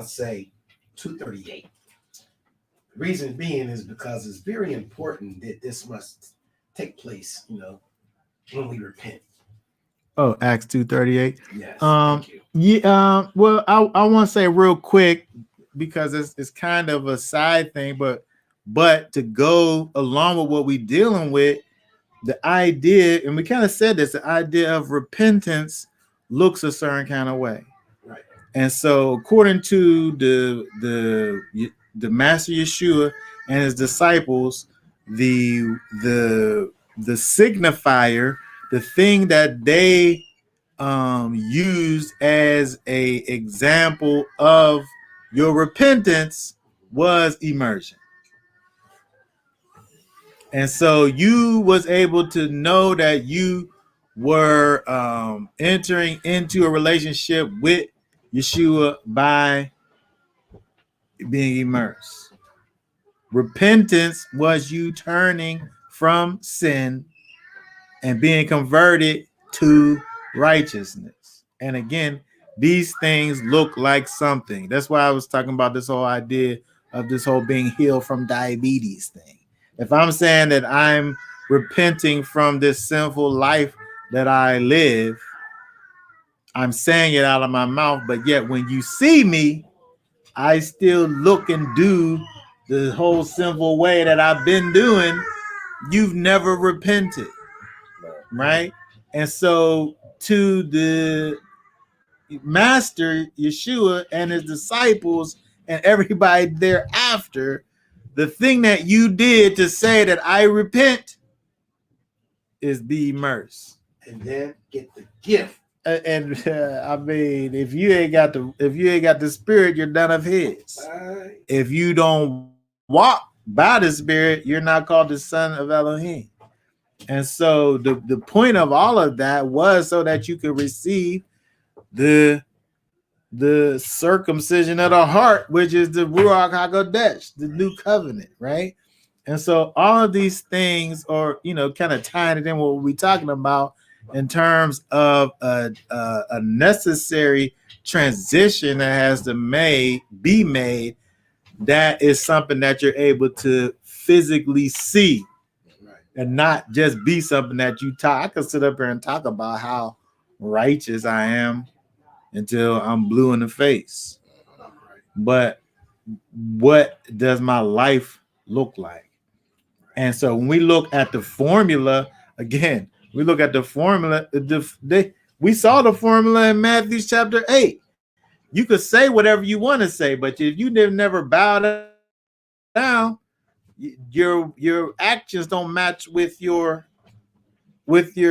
Say 238. The reason being is because it's very important that this must take place, when we repent. Oh, Acts 2:38. Yes. Thank you. Yeah. Well, I want to say real quick because it's kind of a side thing, but to go along with what we're dealing with, the idea, and we kind of said this, the idea of repentance looks a certain kind of way. Right. And so according to the Master Yeshua and his disciples, the signifier, the thing that they used as a example of your repentance was immersion. And so you was able to know that you were entering into a relationship with Yeshua by being immersed. Repentance was you turning from sin and being converted to righteousness. And again, these things look like something. That's why I was talking about this whole idea of this whole being healed from diabetes thing. If I'm saying that I'm repenting from this sinful life that I live, I'm saying it out of my mouth, but yet when you see me, I still look and do the whole sinful way that I've been doing. You've never repented, right? And so to the Master Yeshua and his disciples and everybody thereafter, the thing that you did to say that I repent is be immersed, and then get the gift. And I mean, if you ain't got the Spirit, you're none of His. Right. If you don't walk by the Spirit, you're not called the son of Elohim. And so the point of all of that was so that you could receive the circumcision of the heart, which is the Ruach HaKodesh, the new covenant, right? And so all of these things are, kind of tying it in what we're talking about in terms of a necessary transition that has to be made. That is something that you're able to physically see, right, and not just be something that you talk. I can sit up here and talk about how righteous I am until I'm blue in the face. But what does my life look like? And so when we look at the formula, again, we look at the formula, we saw the formula in Matthew chapter 8. You could say whatever you want to say, but if you never bow down, your actions don't match with your words.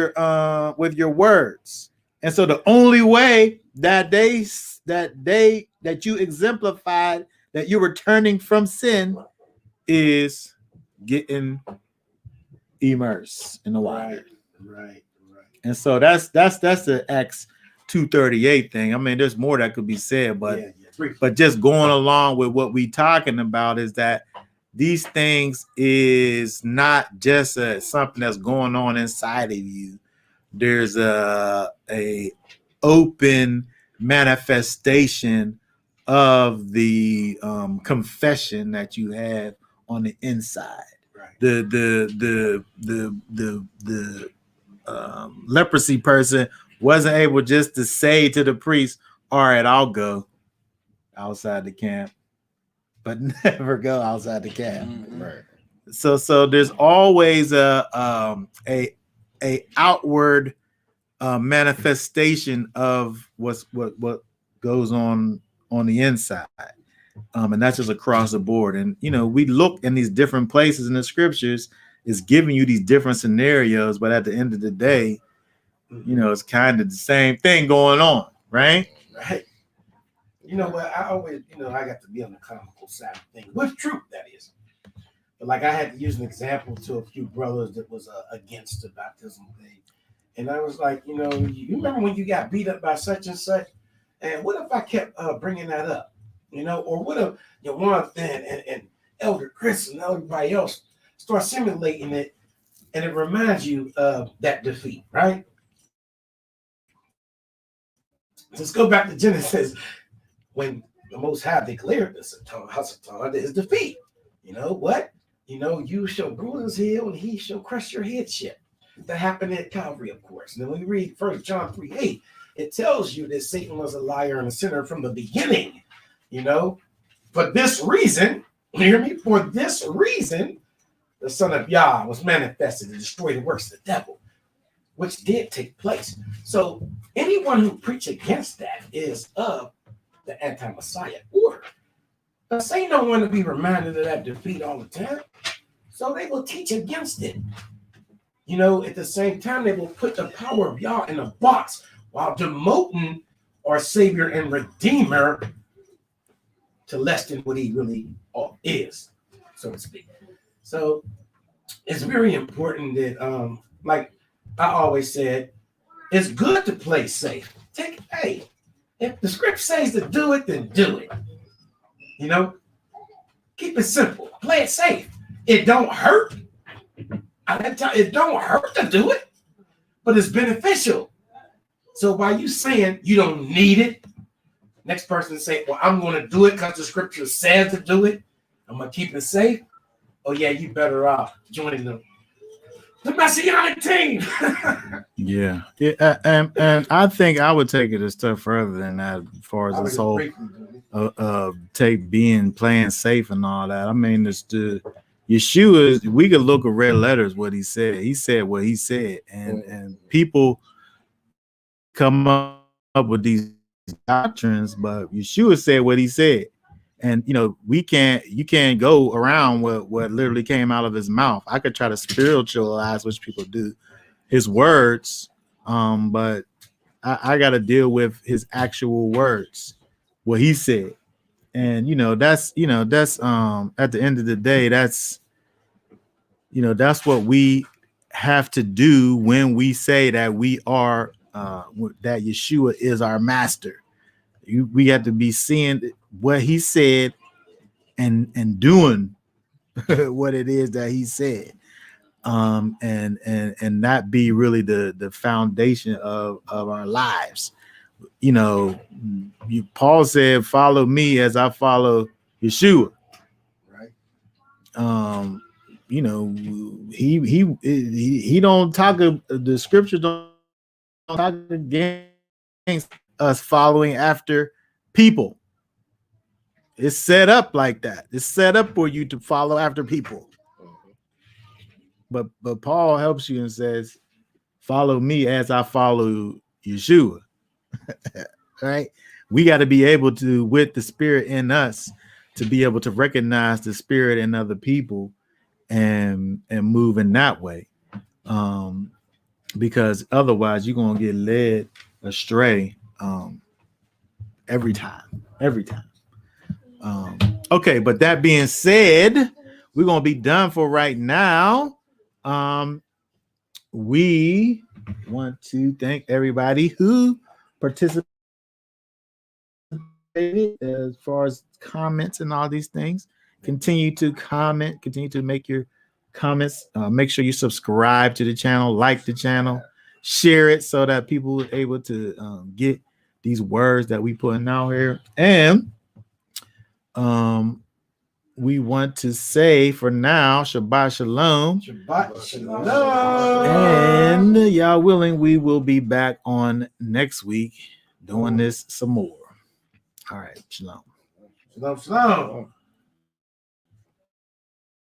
And so the only way that you exemplified that you were turning from sin is getting immersed in the water. Right. And so that's the Acts 2:38 thing. I mean, there's more that could be said, but just going along with what we talking about is that these things is not just something that's going on inside of you. There's a open manifestation of the confession that you have on the inside. Right. The leprosy person wasn't able just to say to the priest, "All right, I'll go outside the camp," but never go outside the camp. Mm-hmm. Right. So there's always a outward manifestation of what goes on the inside, and that's just across the board. And we look in these different places in the scriptures, it's giving you these different scenarios, but at the end of the day, it's kind of the same thing going on, right? Right. But I always, I got to be on the comical side of things. What's truth, that is. But like I had to use an example to a few brothers that was against the baptism thing. And I was like, you remember when you got beat up by such and such? And what if I kept bringing that up? Or what if Jonathan and Elder Chris and everybody else start simulating it, and it reminds you of that defeat, right? Let's go back to Genesis when the Most High declared the Satan, his defeat. You know what? You shall bruise his heel and he shall crush your headship. That happened at Calvary, of course. And then when we read 1 John 3:8, it tells you that Satan was a liar and a sinner from the beginning. For this reason, you hear me? For this reason, the Son of Yah was manifested to destroy the works of the devil, which did take place. So anyone who preaches against that is of the anti-Messiah order. But Satan don't want to be reminded of that defeat all the time. So they will teach against it. At the same time, they will put the power of Yah in a box while demoting our Savior and Redeemer to less than what he really is, so to speak. So it's very important that, like I always said, it's good to play safe. If the script says to do it, then do it. Keep it simple. Play it safe. It don't hurt. It don't hurt to do it, but it's beneficial. So while you saying you don't need it, next person say, well, I'm going to do it because the scripture says to do it. I'm going to keep it safe. Oh, yeah, you better off joining the Messianic team. Yeah. And I think I would take it a step further than that as far as this whole playing safe and all that. I mean, it's the Yeshua, we could look at red letters what he said. He said what he said. And people come up with these doctrines, but Yeshua said what he said. And you can't go around what literally came out of his mouth. I could try to spiritualize, which people do, his words, but I got to deal with his actual words, what he said. And that's at the end of the day, that's what we have to do when we say that we are that Yeshua is our master. We have to be seeing what he said and doing what it is that he said, and not be really the foundation of our lives. Paul said, "Follow me as I follow Yeshua." Right. He don't talk. The scriptures don't talk against us following after people. It's set up like that. It's set up for you to follow after people. But Paul helps you and says, "Follow me as I follow Yeshua." Right? We got to be able to, with the spirit in us, to be able to recognize the spirit in other people and move in that way. Because otherwise you're gonna get led astray every time. Okay, but that being said, we're gonna be done for right now. We want to thank everybody who participated as far as comments and all these things. Continue to comment, continue to make your comments. Make sure you subscribe to the channel, like the channel, share it so that people are able to get these words that we putting out here. And we want to say for now, Shabbat Shalom. Shabbat Shalom. And y'all willing, we will be back on next week doing this some more. All right, Shalom. Shalom, shalom.